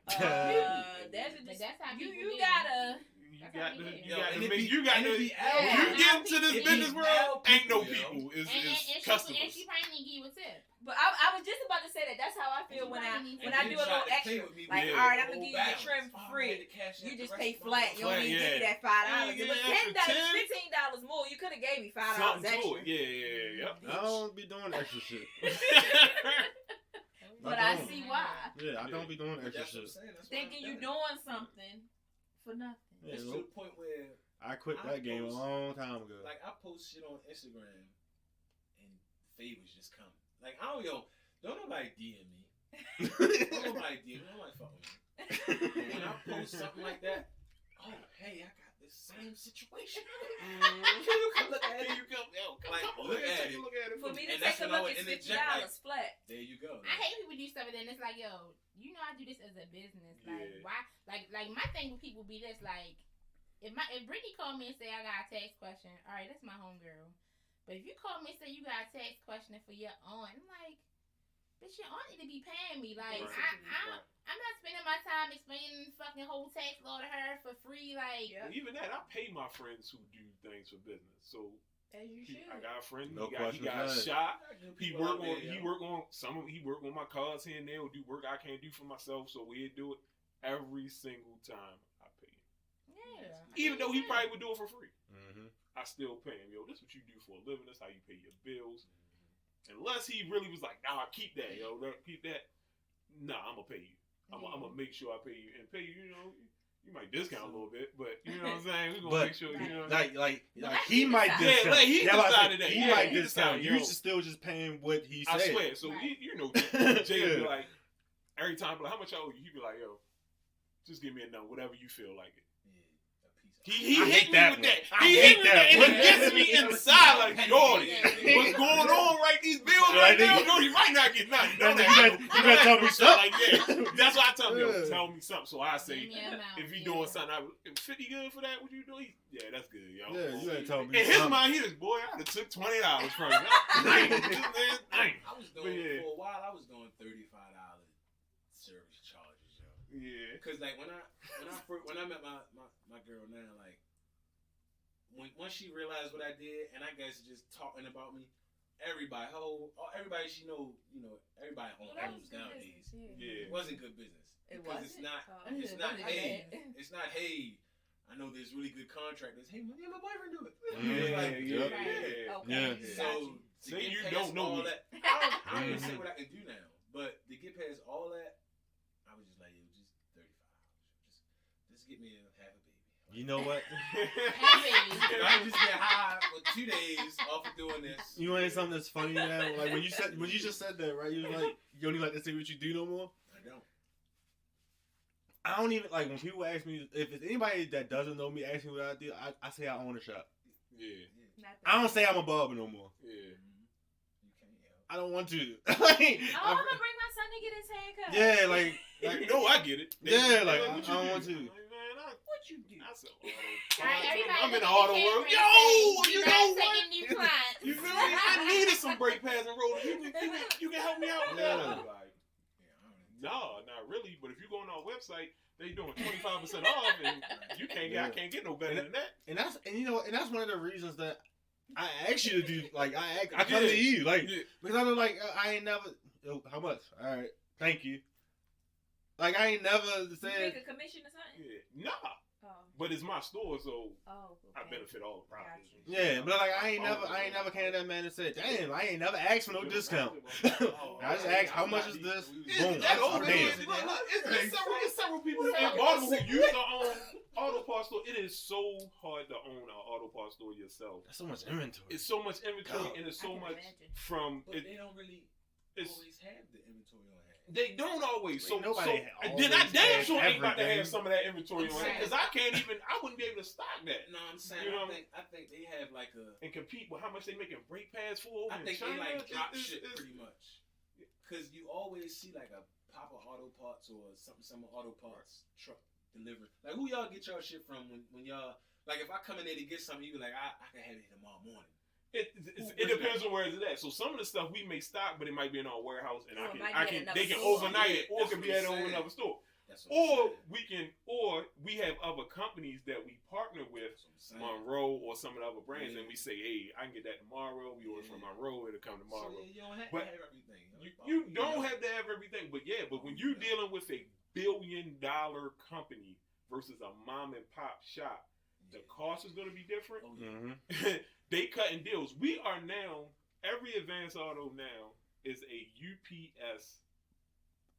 There's a But that's how you people do. gotta. You got to and it make. be- You got and to. it be When Al you people. get into this It be business world, Al ain't no people, yo. people. It's And customers. she probably didn't give you a tip. But I was just about to say that. That's how I feel when I And do a then little try to play extra. with me Like, with Yeah. all right, I'm the gonna whole give you the balance. trim Oh, for I free. had to cash You out just the pay rest of flat. my- You don't Flat, even give me yeah. that $5. Yeah, It was yeah, $10, extra $15 more. You could have gave me $5 Something extra. to it. Yeah. I don't be doing extra shit. But I I don't. see why. Yeah, I don't be doing But extra that's what I'm shit. saying. That's why Thinking I'm you done. doing something for nothing. Yeah, It's to nope. the point where, I quit I that game a post- long time ago. like, I post shit on Instagram, and favors just come. Like, I don't nobody DM me. Don't nobody DM me. Nobody fuck with me. But when I post something like that, oh, hey, I got this same situation. Can you come look at it? Like, look at it. For me to And that's take a when I look, would it's interject, $50 flat. There you go. I hate people do stuff and then it's like, yo, you know I do this as a business. Like Yeah. why like my thing with people be this, like if Brittany called me and say I got a text question, all right, that's my homegirl. But if you call me and say you got a text question for your aunt, I'm like, bitch, your aunt need to be paying me. Like Right. I'm not spending my time explaining fucking whole text law to her for free. Like Yeah. Even that, I pay my friends who do things for business. So As you should. I got a friend. No he questions got a asked. shot. I got good He people work out on. there, He yo. work on some. He work on my cards here and there. Will do work I can't do for myself. So we do it every single time I pay him. yeah. Even though he probably would do it for free, Mm-hmm. I still pay him. Yo, this what you do for a living. That's how you pay your bills. Unless he really was like, nah, keep that, yo, keep that. Nah, I'm gonna pay you. I'm gonna make sure I pay you and pay you. You know, you might discount a little bit, but you know what I'm saying. We gonna But make sure. You know, like Like he he might decided. discount. Yeah, like he Yeah, like I decided said, that. He Yeah, might he discount. decided, You yo. should still just pay him what he I said. swear. So Right. you know, Jay will be Yeah. like, every time, like, how much I owe you? He be like, yo, just give me a number, whatever you feel like it. Yeah, a piece of- He I hit hate me that with one. that. I He hate hit me with that that, and one. it gets me inside like, Jordy, Yeah. what's going on? Right, these bills So I right think- now. Jordy might not get nothing. You better tell me something. Like, yeah, that's why I tell him, yo, Yeah. tell me something. So I say, Give me an amount, if he yeah. doing something, if 50 good for that, what you do? Yeah, that's good, yo. Yeah, you ain't tell me. In his something. mind, he was, boy, I would have took $20 from you. Dang, dang. I was doing Yeah. for a while. I was doing $35 service charges, yo. Yeah. Because like when I met my girl now, like once she realized what I did, and I guess just talking about me, everybody she know, everybody Well, that owns was good nowadays. business, Yeah. It wasn't good business. It Because wasn't? it's not. Oh, It's it not. wasn't Hey, bad. it's not. Hey, I know there's really good contractors. Hey, my damn boyfriend do it. Yeah, Like, yeah, yeah. Okay. Yeah. Got So you. to Say get you past don't know all me. that, I don't even say Mhm. what I can do now. But to get past all that, I was just like, yo, just $35. Just get me a half a baby. You know what? If I just get high for 2 days off of doing this. You know something that's funny now? Like when you just said that, right? You was like, you don't even like to say what you do no more. I don't. I don't even like when people ask me if it's anybody that doesn't know me ask me what I do. I say I own a shop. Yeah. I don't say I'm a barber no more. Yeah. You can't help. I don't want to. Oh, I'm gonna bring my son to get his haircut. Yeah, like No, I get it. Yeah, like, what I you don't do? want to. I'm like, man, What you do? I said Everybody I'm in look the at auto the world. camera Yo, and say, you "You're know not what? taking new clients." You feel me? I needed some brake pads and rollers. You can help me out with that. Yeah. I'm like, no, not really. But if you go on our website, they doing 25% off, and you can't get. I can't get no better than that. And that's and that's one of the reasons that I asked you to do. Like I come Yeah. to you, like Yeah. because I know like I ain't never. Yo, how much? All right, thank you. Like I ain't never You make said. a commission or something? Yeah. Nah, Oh. but it's my store, so Oh. Okay. I benefit all the profits. Gotcha. Yeah, but like I ain't never came to that man and said, "Damn, I ain't never asked for no discount." I just asked, "How much is this?" Boom, That's I'm over damn. It's several people in Baltimore who used to own auto parts store. It is so hard to own an auto parts store yourself. That's so much inventory. It's so much inventory, God. and it's I so can much imagine. from But it. they don't really It's always have the inventory on hand. they don't always. So Nobody and then I always damn has sure ain't about to everything. have some of that inventory on hand Right. because I can't even. I wouldn't be able to stock that No, I'm saying You know, I think they have like a. and compete with how much they making brake pads for over I in think China. they like drop It's- ship it's- pretty much. Because you always see like a Papa Auto Parts or some auto parts truck delivered. Like who y'all get y'all shit from when y'all like if I come in there to get something, you be like I can have it tomorrow morning. It depends on where it's at. So some of the stuff we may stock, but it might be in our warehouse, and Or it might I be can at they another can store. overnight it, or it That's can what be I'm at saying. another store. That's what I'm saying. Or we have other companies that we partner with, That's what I'm saying. Monroe or some of the other brands, Yeah. and we say, hey, I can get that tomorrow. We order from Yeah. Monroe, it'll come tomorrow. So, yeah, you don't have But to have everything. You don't have to have everything, but yeah, but when you're dealing with a $1 billion company versus a mom and pop shop, the cost is going to be different. Oh, yeah. Mm-hmm. They cutting deals. We are now, every Advanced Auto now is a UPS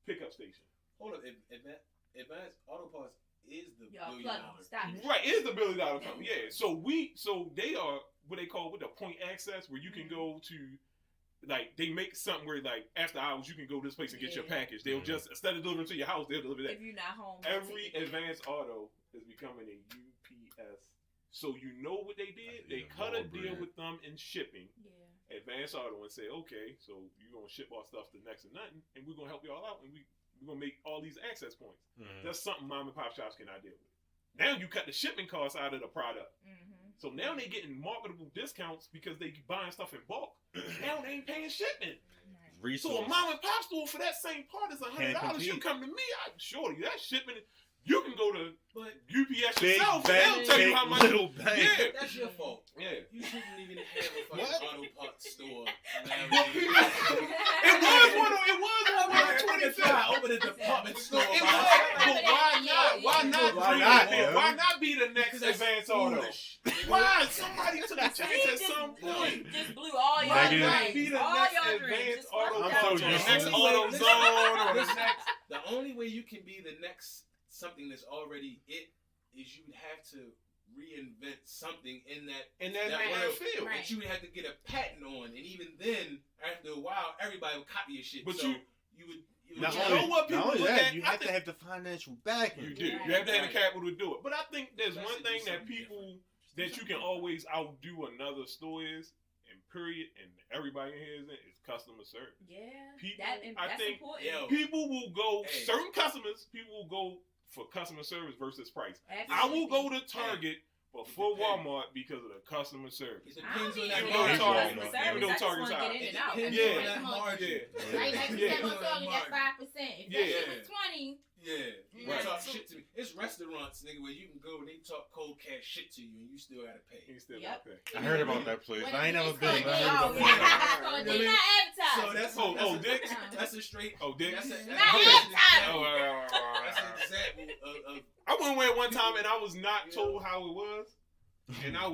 pickup station. Hold up, Advanced Auto Parts is the Y'all $1 billion. plug them. Stop. Right, it is the $1 billion company. Yeah. So they are what they call with the point access, where you can go to, like, they make something where like after hours you can go to this place and get your Yeah. package. They'll just instead of delivering to your house, they'll deliver that. If you're not home. Every take it. Advanced Auto is becoming a UPS. So you know what they did? That's They even cut more a deal bread. with them in shipping. Yeah. Advanced Auto and say, okay, so you're gonna ship our stuff to next to nothing, and we're gonna help you all out, and we're gonna make all these access points. Mm-hmm. That's something mom and pop shops cannot deal with. Now you cut the shipping costs out of the product. Mm-hmm. So now they getting marketable discounts because they buying stuff in bulk. Now they ain't paying shipping. So a Resources. mom and pop store for that same part is $100. You compete. come to me, surely that shipping. You can go to But UPS Big yourself. bang, They'll tell you how big much. little bang. Yeah, that's your fault. yeah. You shouldn't even have a fucking What? auto parts store. It was one on 25. Open a department store. It man. was, but why not? Why not? Why bring not, it in? yo? Why not be the next Because that's Advanced Auto? foolish. Why? Somebody took a See, chance at just- some point. Just blew all your Why Nigga. not dreams. be the All next your dreams. Advanced Just Auto fucked I'm up. so Parts or the used next to it. Auto Listen, Zone or the listen, next. The only way you can be the next something that's already it is you would have to reinvent something in that And then that Right. world field. Right. that you would have to get a patent on, and even then, after a while, everybody would copy your shit. But so you- you would Not You only, know what people not only look that, at? you I have think- to have the financial backing. You do. Right. You have to have the Right. capital to do it. But I think there's That's one to thing do that something people that you can always outdo another store is, and period, and everybody in here is customer service. Yeah. People, That's I think, important. Yo. people will go, Hey. certain customers, people will go for customer service versus price. I Absolutely. will go to Target before It depends. Walmart because of the customer service. It I depends don't on need that Even to though get Target- customer even service. though I just Target's want to high. get in It and out. depends Yeah. on that margin. Like you Yeah. said, on talk, you got 5%. If that Yeah. shit was 20, Yeah, you Right. talk shit to me. It's restaurants, nigga, where you can go and they talk cold cash shit to you, and you still gotta pay. You still Yep. got that. I heard about that place. I ain't never It's been. called but I Dick's. heard Oh, about yeah. that. It's called You know Dick's. what I Not So advertising. that's Oh, Dick's? That's a straight. Oh, Dick's? That's a, Not that's advertising. that's an example of I went away one time and I was not told how it was. And I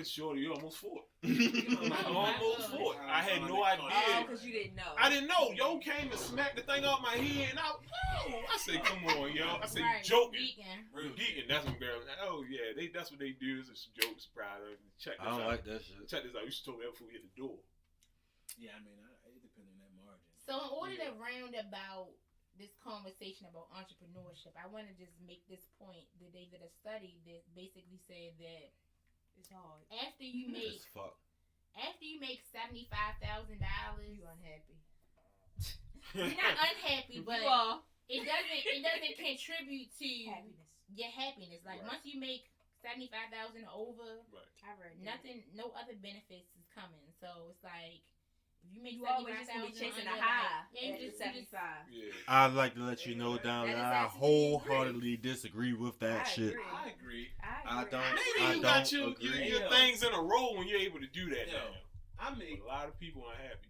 shorty, you almost fought. I almost fought. I had no Oh, idea. because you didn't know. I didn't know. Yo came and smacked the thing off my head, and I said, "Come on, yo." I said, Right. "You joking?" Geeking. real Geeking. That's what girls. Oh yeah, that's what they do. It's just jokes, pride. Check this I don't out. like that shit. Check this out. You should told me that before we hit the door. Yeah, I mean, it depends on that margin. So in order to round about this conversation about entrepreneurship, I want to just make this point that they did a study that basically said that It's hard. After you make It's fuck. $75,000, You unhappy. you're not unhappy, but You are. it doesn't contribute to Happiness. your happiness. Like Right. once you make 75,000 over, I read that. nothing, no other benefits is coming. So it's like if you make You always just gonna be 75,000 chasing a under, high. like, yeah, you just 75. Yeah, I'd like to let you know down That is that I actually wholeheartedly disagree with that I shit. agree. I agree. I don't. Maybe I you got don't your agree. your things in a row when you're able to do that Yo, now. I But make a lot of people unhappy.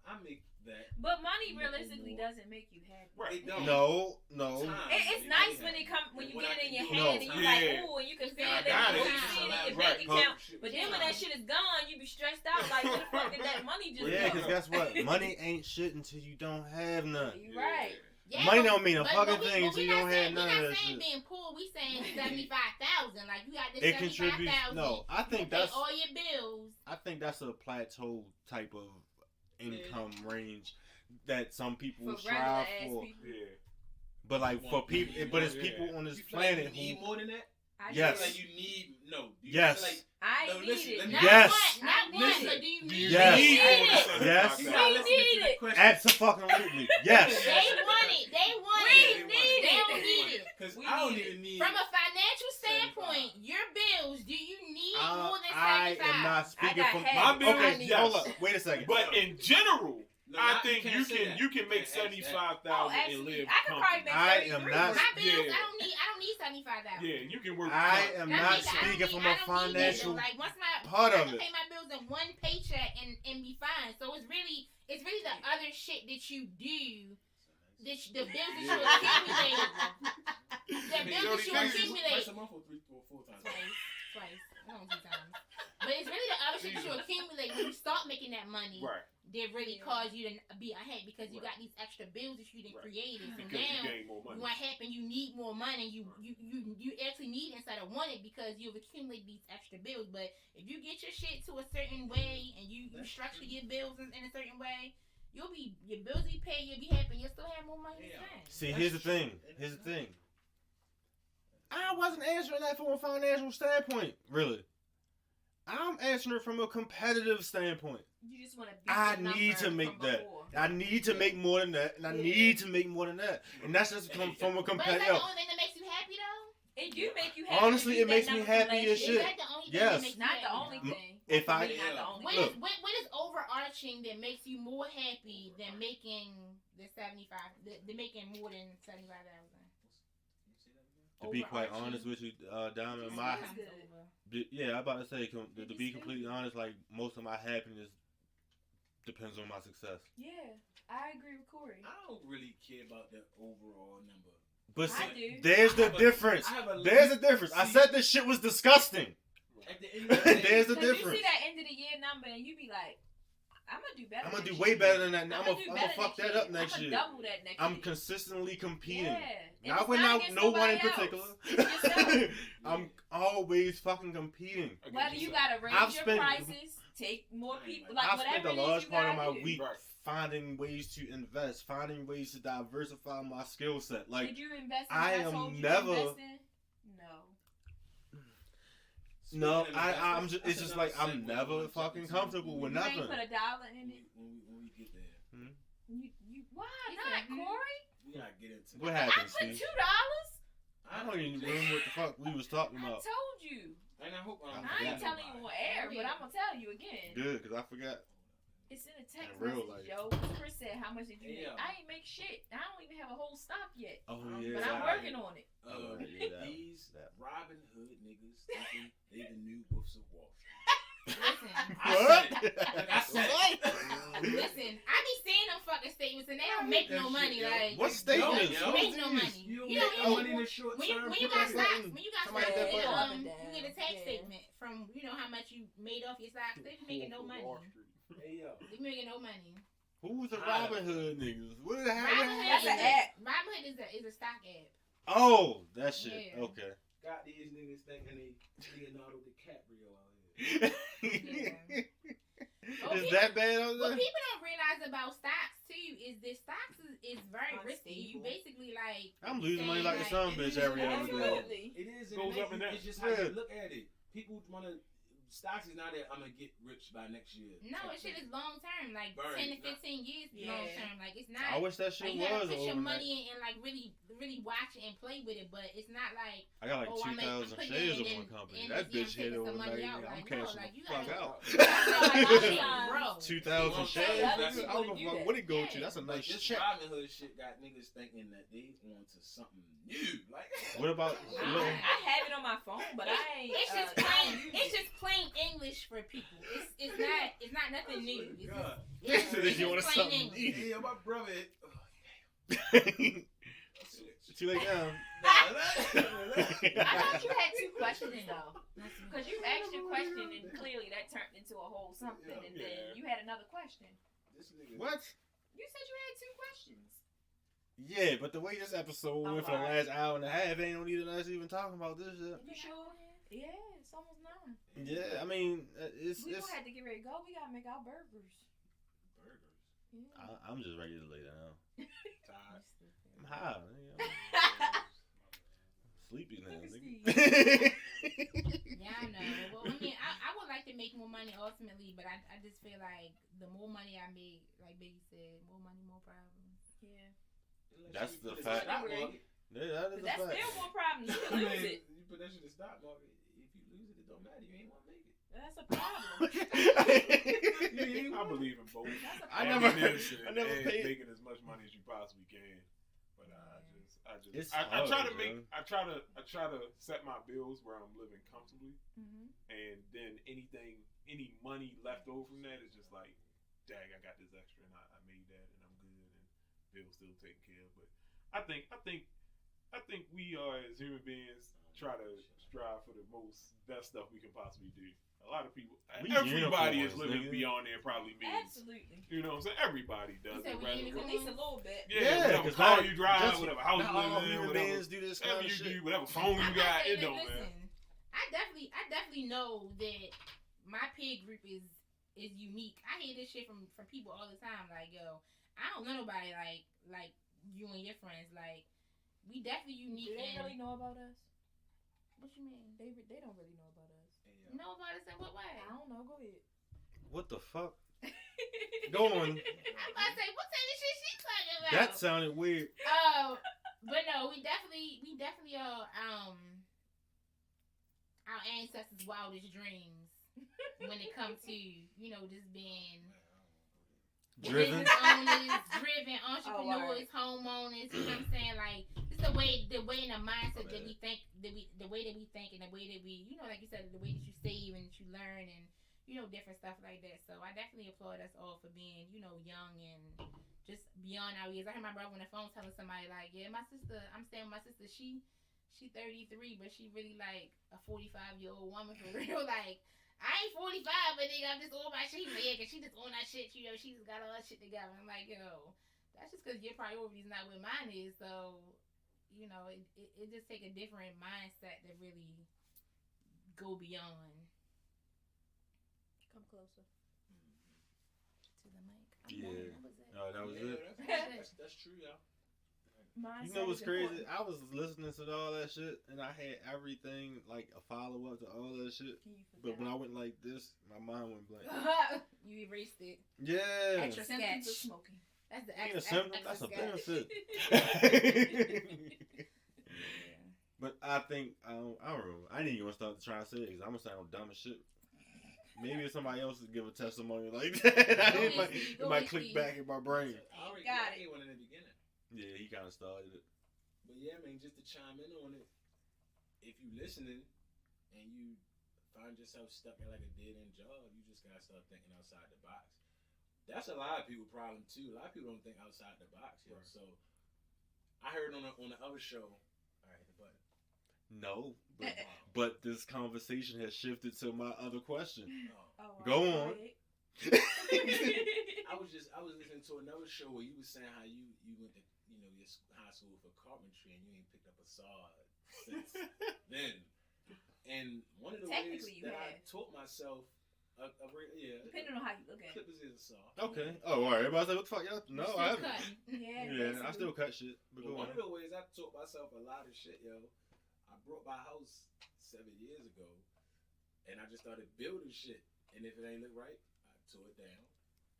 I make that. But money Little realistically more. doesn't make you happy. Right. It don't. No. Time. It's nice when it come when you When get I it in can your do hand it. and you No. like, Yeah. ooh, and you can feel I it, got and it. you see it in your Right. bank account. But then when that shit is gone, you be stressed out like, where the fuck did that money just Yeah, go? because guess what? Money ain't shit until you don't have none. You right. yeah, Money but- don't mean a but fucking we- thing but until we you not don't saying- have none we of not that saying shit. being poor. We saying 75,000. Like you got this It contributes. 75,000. No, I You think pay that's. all your bills. I think that's a plateau type of income range that some people For regular strive ass for. people. Yeah. But like for people, but it's Yeah. people on this You feel like planet you need who. more than that? I Yes. Feel like you need no. Do you Yes. feel like I No, need listen, it. let me- Not Yes. one, not I one. need But it. do you Do need you Yes. need Need more it. than Yes. 75,000? you gotta listen to need the it. question. Absolutely. Yes. They want it. They want We it. need They it. don't need it. Because We I don't need it. even need. From a financial 75. standpoint, your bills, do you need more than I 75? am not speaking got from half. My bills, Okay, yes. hold up. Wait a second. But in general, No, I not- think can't you say can that. you can make Can't ask that. 75,000 Oh, and absolutely. live I could probably make I 33. am not- My bills, Yeah. I don't need 75,000. Yeah, you can work. I tough. am I not mean, speaking from I a don't need that, though. financial Like once part I of can it. pay my bills in one paycheck and be fine. So it's really the other shit that you do, the bills that you accumulate, the bills that you accumulate. Once a month or 3 or 4 times. Twice. I don't 2 times. But it's really the other shit that you accumulate when you start making that money. Right. That really cause you to be ahead because you got these extra bills that you didn't Right. create. So Because you now gain more money. what happened? You need more money. You actually need instead of want it because you've accumulated these extra bills. But if you get your shit to a certain way and you structure your bills in a certain way, your bills will be paid. You'll be happy. You'll still have more money to spend. See, here's the thing. Here's the thing. I wasn't answering that from a financial standpoint, really. I'm answering it from a competitive standpoint. You just want to. I need to make that. I need to make more than that, and I need to make more than that. And that's just from a But is that the competitive. only thing that makes you happy though? It do make you happy. Honestly, to it beat makes that me number from happy last as year. Is shit. that the only thing Yes. that makes you Not the happy? only thing. If For I- me, not the only What thing. is what is overarching that makes you more happy than making the 75? The making more than 75,000. To be quite honest with you, Diamond, my yeah, I'm about to say to be completely honest, like most of my happiness depends on my success. Yeah, I agree with Corey. I don't really care about the overall number. But I see, do. there's I the have a- difference. I have a There's a difference. I See- said this shit was disgusting. At the end of the day, There's a Cause you difference. see that end of the year number and you be like, I'm gonna do better. I'm gonna do next way year. better than that. I'm I'ma gonna do better fuck that next up year. next I'ma year. double that next I'm year. consistently competing. Yeah. And Not it's with against no one in nobody particular. else. Yourself. I'm always fucking competing. Whether you gotta raise I've your spent- prices, take more people, like I whatever spent a it is large you part of gotta my do. week Right. finding ways to invest, finding ways to diversify my skill set. Like, Did you invest in I what am told you never- to invest in? No. no, Speaking of I'm investments, just. It's that's just another like I'm segue never we'll jump fucking into. comfortable with You nothing. ain't put a dollar in it. When we get there, You why He not, said, Corey? we gotta get into What it. I happened, put Steve? $2. I don't even remember what the fuck we was talking I about. told you. And I hope I I ain't forgot. telling you on air, but I'm gonna tell you again. Good, cause I forgot. It's in a text In real message, life. yo. Chris said, "How much did you make?" Yeah. I ain't make shit. I don't even have a whole stock yet, Oh But yeah, but I'm Right. working on it. Yeah, that- these that. Robin Hood niggas thinking they the new Wolves of Wall Street. Listen, What? I said it. listen. I be seeing them fucking statements and they don't make no money. Like What statements? Yo, What make is no these? money. You don't You make know, no money in the short when term. you got Somebody stocks, when you got Somebody stocks, that put up and you down. get a tax Yeah. statement from how much you made off your stocks. They be making no money. Hey yo. They be making no money. Who's the Robin Hood niggas? What the hell? Robin Hood That's is an a- app. Robin Hood is a stock app. Oh, that shit. Yeah. Okay. Got these niggas thinking they Leonardo DiCaprio out here. Is that bad on What there? people don't realize about stocks too is that stocks is very risky. You Unstable. basically like I'm losing money like a Like, son of a bitch every other day. Absolutely. It is Goes and up and down. it's just how Yeah. you look at it. People want to stocks is not that I'm gonna get rich by next year. No, it shit is long term, like Burn, 10 to 15 years Yeah. long term. Like it's not. I wish that shit Like, you gotta was put your overnight. money in and like really watch it and play with it, but it's not like I got like I'm 2,000 putting shares it of in one company. and That yeah, bitch I'm hit taking some money overnight. out. I'm Like, cashing no, like, the you fuck gotta- out. bro. 2,000 shares. Yeah. Nigga, I don't know Do that. what it go to. Yeah. That's a But nice this check. Robin Hood shit got niggas thinking that they on to something new. Like, What about? I have it on my phone, but I ain't. It's just I plain. don't use It's it. just plain English for people. It's not nothing new. It's God. just, If you want just something plain English. new. Yeah, my brother. Too late now. I thought you had two questions though, because you asked your question and clearly that turned into a whole something, and then you had another question. What? You said you had two questions. Yeah, but the way this episode went for the alright. last hour and a half, ain't no need of us even talking about this shit. You sure? Yeah, it's almost 9. Yeah, I mean, it's. We gonna have to get ready to go. We gotta make our burgers. Burgers. Yeah. I'm just ready to lay down. Tired. I'm high. Nigga. Sleepy now, Look at nigga. Yeah, I know. Well, I mean, I would like to make more money ultimately, but I just feel like the more money I make, like Biggie said, more money, more problems. Yeah. That's You the put it in fact. stock market. Yeah, that is a That's fact. still more problems. You can lose it. You put that shit in the stock market. If you lose it, it don't matter. You ain't want to make it. That's a problem. I believe in both. That's a I problem. never- Ammunition I never and paid- making as much money as you possibly can. But It's I hard, try to man. I try to set my bills where I'm living comfortably, Mhm. and then any money left over from that is just like, dang, I got this extra and I made that and I'm good and bills still taken care of. But I think we are as human beings try to strive for the best stuff we can possibly do. A lot of people, We everybody is unicorns, living nigga. beyond their probably means. Absolutely. You know what I'm saying? Everybody does You said it. we Rather- unicorns? At least a little bit. Yeah, whatever 'cause car not- you drive, just- whatever house not you all live in, human whatever, beings do this whatever kind of you shit. do, whatever phone you I'm not got, saying it that, don't matter. listen, I definitely know that my peer group is unique. I hear this shit from people all the time. Like, yo, I don't know nobody like you and your friends. Like, we definitely unique. Do they and really know about us? what you mean? They don't really know about us. Know about us in what way? I don't know. Go ahead. What the fuck? Go on. I'm about to say, what kind of shit she talking about? That sounded weird. But no, we definitely are our ancestors' wildest dreams when it comes to, just being Driven. business owners, driven entrepreneurs, homeowners. You know what I'm saying? Like, it's the way and the mindset that we think, the way that we think, and the way that we, like you said, the way that you save and that you learn, and different stuff like that. So I definitely applaud us all for being, young and just beyond our years. I heard my brother on the phone telling somebody like, yeah, my sister, I'm staying with my sister. She 33, but she really like a 45-year-old woman for real. Like, I ain't 45, but nigga, I'm just on my shit. Yeah, cause she just on that shit. She just got all that shit together. I'm like, yo, that's just cause your priorities not where mine is. So, it just take a different mindset to really go beyond. Come closer. To the mic. Yeah. That was it. Oh, that was it. That's true, y'all. You know what's crazy? I was listening to all that shit, and I had everything like a follow up to all that shit. But when I went like this, my mind went blank. You erased it. Yeah. Extra Symptoms of sketch. smoking. That's the Ain't a extra. symptom, that's a sketch. benefit. But I think I don't remember. I didn't even start to try to say it because I'm gonna sound dumb as shit. Maybe if somebody else would give a testimony like that, it might click back in my brain. I already Got gave one in the beginning. Yeah, he kind of started it. But yeah, I mean, just to chime in on it, if you listening and you find yourself stuck in like a dead-end job, you just gotta start thinking outside the box. That's a lot of people's problem too. A lot of people don't think outside the box. Right. So I heard on the other show. All right, the button. No, but this conversation has shifted to my other question. Oh. Go on. I was listening to another show where you were saying how you went to your high school for carpentry and you ain't picked up a saw since then. And one of the ways that I taught myself, depending on how you look at it, clippers is a saw. Okay. Oh, all right. Everybody's like, what the fuck, y'all? No, I haven't. Yeah, I still cut shit. But go one on. of the ways I taught myself a lot of shit, yo. I brought my house 7 years ago, and I just started building shit. And if it ain't look right, I tore it down,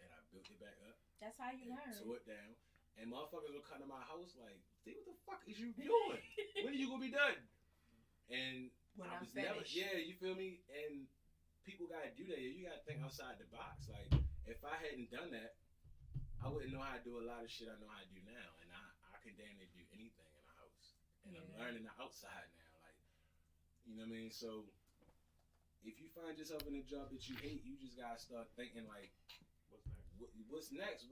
and I built it back up. That's how you learn. Tore it down, and motherfuckers will come to my house like, "See what the fuck is you doing? When are you gonna be done?" And When I I'm was never, finished. yeah, you feel me? And people gotta do that. You gotta think outside the box. Like, if I hadn't done that, I wouldn't know how to do a lot of shit I know how to do now. And I can damn near do anything in a house. And I'm learning the outside now. Like, you know what I mean? So, if you find yourself in a job that you hate, you just gotta start thinking like, what's next?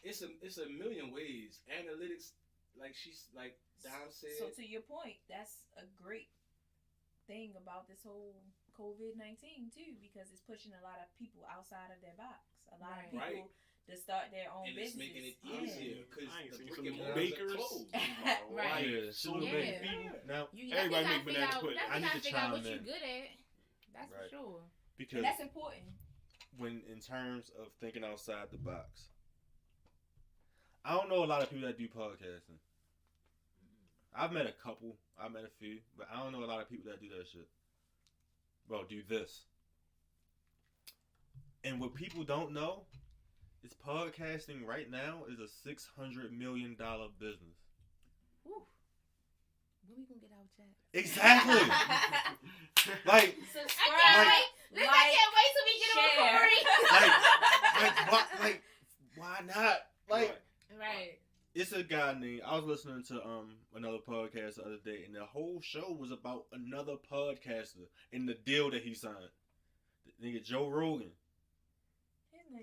It's a million ways. Analytics, like Dom said. So to your point, that's a great thing about this whole COVID-19 too, because it's pushing a lot of people outside of their box. A lot of people to start their own and business. It's making it easier because the brick and mortars bakers. are closed. Right. Yeah, Now, You everybody gotta make banana pudding. I need to figure out chime what you're in. good at. That's Right. for sure. Because And that's important. when in terms of thinking outside the box, I don't know a lot of people that do podcasting. I've met a couple, I've met a few, but I don't know a lot of people that do that shit. Well, do this. And what people don't know is podcasting right now is a $600 million business. Whew. When we gonna get our check? Exactly. Like, Subscribe. I can't Like- wait. Listen, I can't wait till we get a recording. like, why not? Like, Right. it's a guy named, I was listening to another podcast the other day, and the whole show was about another podcaster and the deal that he signed. The nigga Joe Rogan.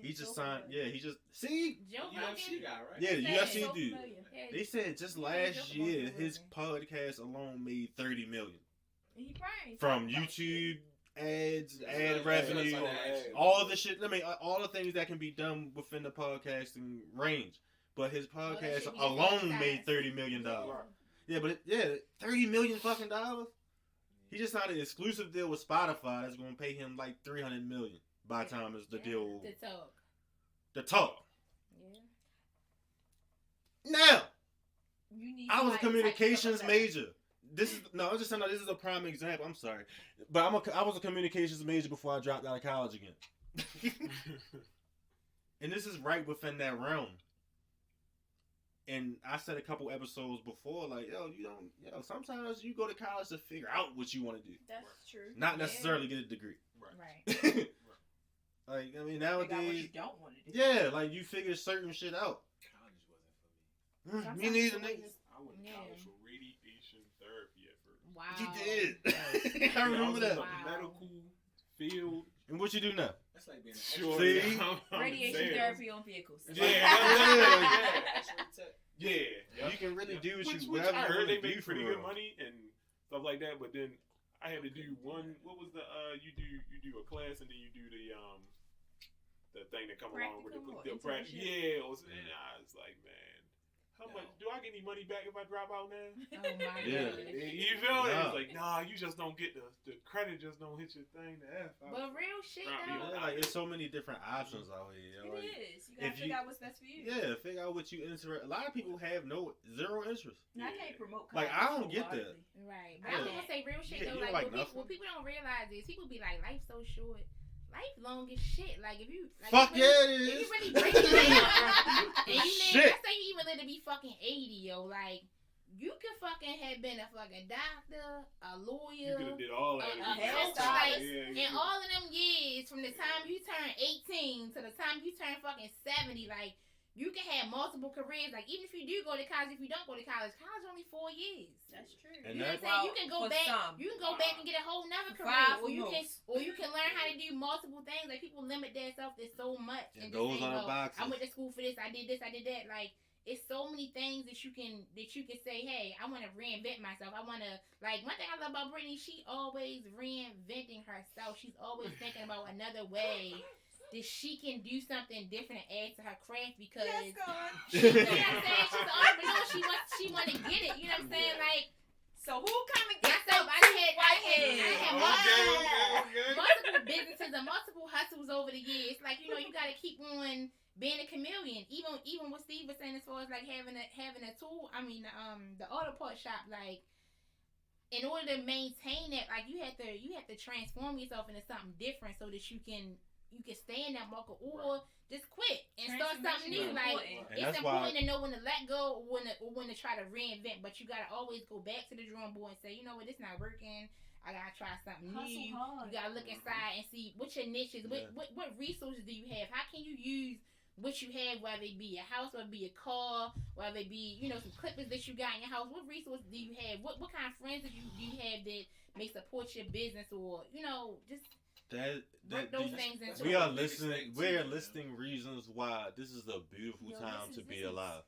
He just signed, he just, see? Joe UFC Rogan. guy, right? Yeah, the Yeah, UFC so dude. familiar. Yeah, They said just Yeah, last Joe year, Rogan. his podcast alone made $30 million. He probably From talk about YouTube, ads, Yeah, ad yeah, revenue, that's all that. all the shit. I mean, all the things that can be done within the podcasting range. But his podcast should be alone the made $30 million. Yeah, but $30 million fucking dollars. He just signed an exclusive deal with Spotify that's gonna pay him like $300 million by the time it's the deal over. To talk. The talk. Yeah. Now, You need I was a somebody to type communications stuff up. major. I'm just saying this is a prime example. I'm sorry, but I was a communications major before I dropped out of college again. And this is right within that realm. And I said a couple episodes before, like, sometimes you go to college to figure out what you want to do, That's true. not necessarily get a degree. Right. Like, I mean, Figure out what nowadays, you don't want to do. yeah, like you figure certain shit out. College wasn't for me. Sometimes Me neither, it's nigga. I went to Yeah. college for radiation therapy at first. Wow. You did. I I remember was that. in the Wow. medical field. And what you do now? That's like being an Sure. See? I'm Radiation saying. therapy on vehicles. Yeah. You can really do Which what you I whatever heard you they do make for pretty real. good money and stuff like that, but then I had to do one. What was the you do a class and then you do the thing that come along with Practicum or the practice. internship? Yeah, and I was like, man, how much do I get any money back if I drop out now? Oh my Yeah. God. You feel it? Nah. It's like, nah, you just don't get the credit. Just don't hit your thing. The F. But real shit Drop me though. Yeah, like, there's so many different options out here. It Like, is. You gotta if figure you- out what's best for you. yeah, figure out what you interested. A lot of people have zero interest. And I can't promote Like, college I don't get that. wholeheartedly. Right. But Yeah. I was gonna say real shit Yeah, though. you Like, like nothing. what people don't realize is people be like, life's so short. Life long as shit. Like if you Fuck you yeah, really, it if is. you really break it down, and you live, Shit. let's say you even live to be fucking 80, yo. Like you could fucking have been a fucking doctor, a You lawyer, could have did all that. a hairstylist. hairstylist. Yeah, In all of them years, from the time you turn 18 to the time you turn fucking 70, like, you can have multiple careers. Like, even if you do go to college, if you don't go to college only 4 years. That's true. And You know what I'm that- saying? You can go for back. some. You can go back and get a whole nother career, Five or for you can learn how to do multiple things. Like people limit themselves to so much, And just those say, are the well, boxes. I went to school for this. I did this. I did that. Like it's so many things that you can say. Hey, I want to reinvent myself. I want to like one thing I love about Brittany. She always reinventing herself. She's always thinking about another way that she can do something different and add to her craft because. Yes, God. You know what I'm saying? She's an entrepreneur. She want to get it. You know what I'm saying? Like, So who come and get myself, I had multiple businesses and multiple hustles over the years. Like, you know, you got to keep on being a chameleon. Even what Steve was saying as far as like having a tool. I mean, the auto part shop. Like, in order to maintain that, like you have to transform yourself into something different so that you can stay in that market or just quit and start something new. Like it's important to know when to let go or when to try to reinvent, but you gotta always go back to the drawing board and say, you know what, it's not working. I gotta try something new. You gotta look inside and see what your niche is. What resources do you have? How can you use what you have, whether it be a house, whether it be a car, whether it be, some clippers that you got in your house. What resources do you have? What kind of friends do you have that may support your business or, just work those things into we are listing reasons why this is a beautiful time to be alive.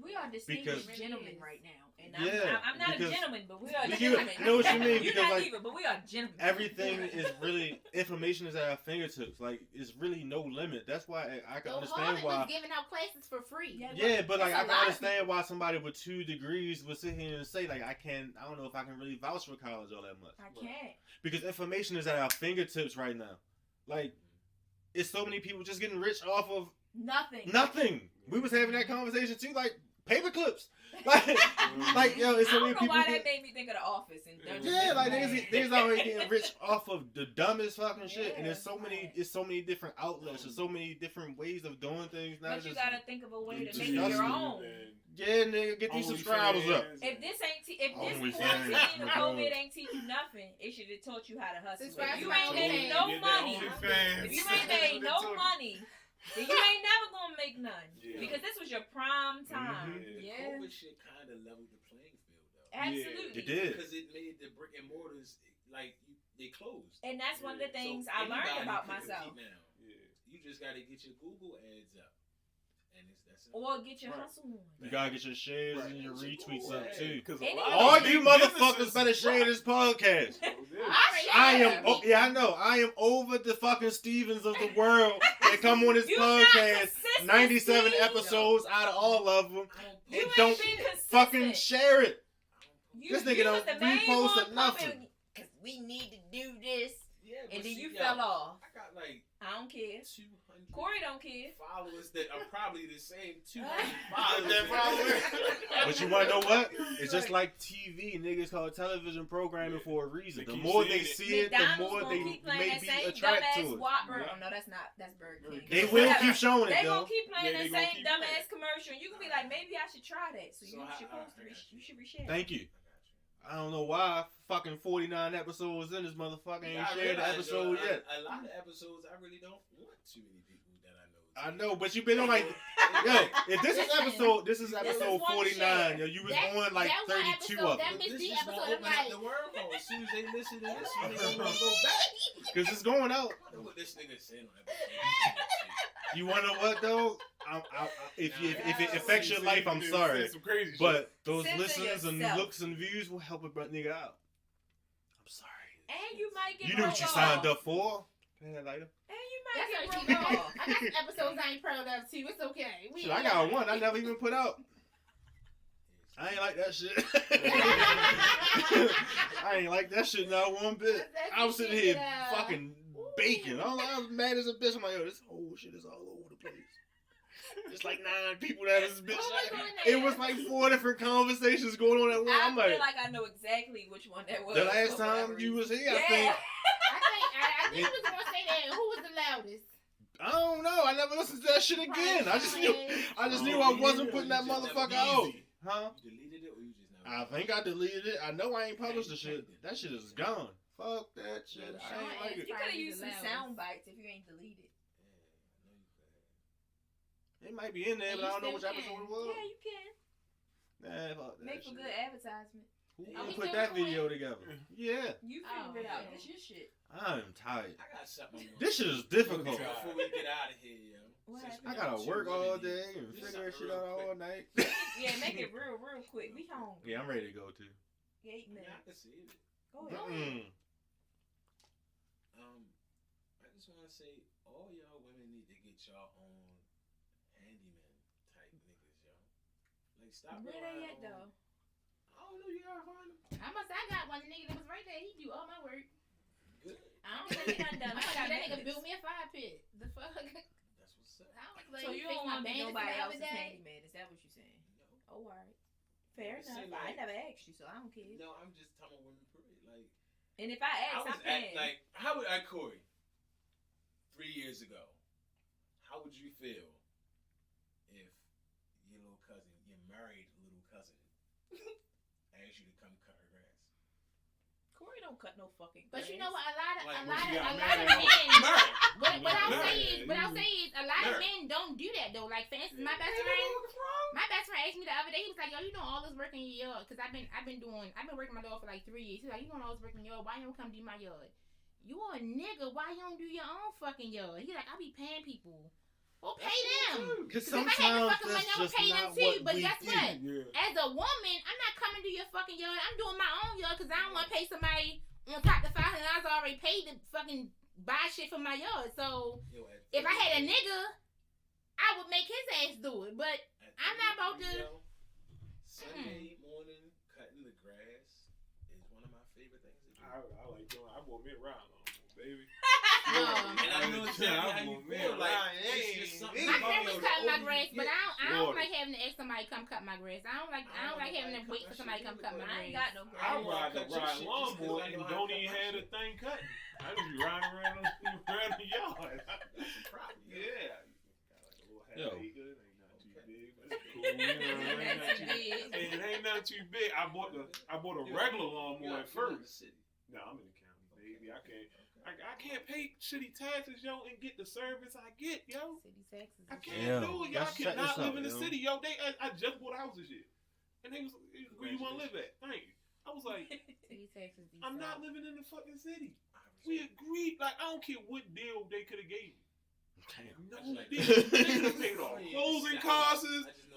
We are distinguished gentlemen right now. And I'm not a gentleman, but we are gentlemen. You know what you mean? You're not either, but we are gentlemen. Everything is really, information is at our fingertips. Like, it's really no limit. That's why I can understand why. Was giving out classes for free. Yeah, but like, I can understand why somebody with 2 degrees would sit here and say, like, I don't know if I can really vouch for college all that much. I can't. Because information is at our fingertips right now. Like, it's so many people just getting rich off of nothing. We was having that conversation too, like paper clips. Like yo, it's so many people. I don't know why that made me think of The Office. There's already getting rich off of the dumbest fucking shit, and there's so many different outlets, there's so many different ways of doing things. But you gotta think of a way to make it your own. Yeah, nigga, get these subscribers up. If this quarantine or COVID ain't teach you nothing, it should have taught you how to hustle. If you ain't made no money, then you ain't never gonna make none. Because this was your prime time. Yeah. COVID shit kind of leveled the playing field, though. Absolutely. It did. Because it made the brick and mortars, like, they closed. And that's one of the things I learned about myself. Now. You just got to get your Google ads up. Or get your hustle on. You gotta get your shares and your retweets up too. All you motherfuckers better share this podcast. I know. I am over the fucking Stevens of the world that come on this podcast. 97 episodes out of all of them. And don't fucking share it. This nigga don't repost or nothing. Because we need to do this. Yeah, and then you fell off. I got like I don't care. 200 Corey don't care. Followers that are probably the same 200 followers. But you wanna know what? It's just like TV. Niggas call it television programming for a reason. The more they see it, the more they may be attracted to it. Oh no, that's Burger King. They will keep showing it. They gonna keep playing the same dumbass commercial. You can be like, maybe I should try that. So you should reshare. Thank you. I don't know why fucking 49 episodes in this motherfucker ain't shared the episode yet. A lot of episodes I really don't want too many people that I know. I know, but you've been on like, yo, if this is episode 49, yo, you was on like 32 of them. This is not opening up the wormhole. As soon as they listen to this one, they're gonna go back. Because it's going out. I know what this nigga said on episode. You wanna know what though? If it affects your life, I'm sorry. But those listens and looks and views will help a nigga out. I'm sorry. And you might get You knew what you signed up for. Pay that later. And you might get broke off. I got some episodes I ain't proud of too. It's okay. Shit, I got one I never even put out. I ain't like that shit. I ain't like that shit not one bit. I was sitting here fucking baking. I was mad as a bitch. I'm like, yo, this whole shit is all over the place. It's like 9 people that is bitch. It was like 4 different conversations going on at once. I feel like I know exactly which one that was. The last time you was here, I think I was gonna say that. Who was the loudest? I don't know. I never listened to that shit again. I just knew I wasn't putting that motherfucker out. Huh? You deleted it or you just I think I deleted it. I know I ain't published the shit. That shit is gone. Fuck that shit. I ain't like it. You could have used some sound bites if you ain't deleted. It might be in there, but I don't know which episode it was. Yeah, you can. Nah, fuck that Make for good advertisement. Who put that video together? Yeah. You figured it out. This your shit. I'm tired. I got something. This shit is difficult. Before we get out of here, yo. I gotta work all day and figure that shit out all night. Yeah, make it real quick. We home. Yeah, I'm ready to go too. 8 minutes. I can see it. Go ahead. I just want to say, all y'all women need to get y'all own handyman type niggas, yo. Like, stop. Where they at though? I don't know. You gotta find them. I got one nigga that was right there. He do all my work. Good. I don't think he done that nigga built me a fire pit. The fuck? That's what's up. So you don't want to be nobody else's handyman? Is that what you're saying? No. Oh, alright. Fair enough. I never asked you, so I don't care. No, I'm just talking about women period. Like, and if I ask, I'm paying. Like, how would I, Corey, 3 years ago, how would you feel if your little cousin, your married little cousin, asked you to come cut her grass? Corey don't cut no fucking grass. But you know what? A lot of men. What I'll say is a lot of men don't do that though. Like for instance, my best friend asked me the other day. He was like, "Yo, you doing all this work in your yard?" Because I've been working my yard for like 3 years. He's like, "You doing all this work in your yard? Why you don't come do my yard? You a nigga? Why you don't do your own fucking yard?" He's like, "I be paying people." Well, pay them. Because if I had the fucking money, I would pay them too. But guess what? Yeah. As a woman, I'm not coming to your fucking yard. I'm doing my own yard because I don't want to pay somebody on top of $500 already paid to fucking buy shit for my yard. So if I had a nigga, I would make his ass do it. But I'm not about to. Sunday morning cutting the grass is one of my favorite things to do. I like doing. I will admit round on baby. And I know exactly how you feel. Like, my friend was cutting my grass, but I don't like having to ask somebody to come cut my grass. I don't like having to wait for somebody to come cut my grass. I ain't got no grass. I ride lawnmower and don't even have the thing cutting. I just be riding around the yard. That's a problem. Yeah. Got like a little half acre. It ain't not too big. But it's cool. It ain't not too big. I bought a regular lawnmower at first. No, I'm in the county, baby. I can't pay shitty taxes, yo, and get the service I get, yo. City taxes. I can't do it, yo. I cannot live in the city, yo. I just bought a house and shit. And they was, where you want to live at? Thank you. I was like, city taxes. I'm not living in the fucking city. We agreed, like, I don't care what deal they could have gave me. No deal. They could have paid off closing costs.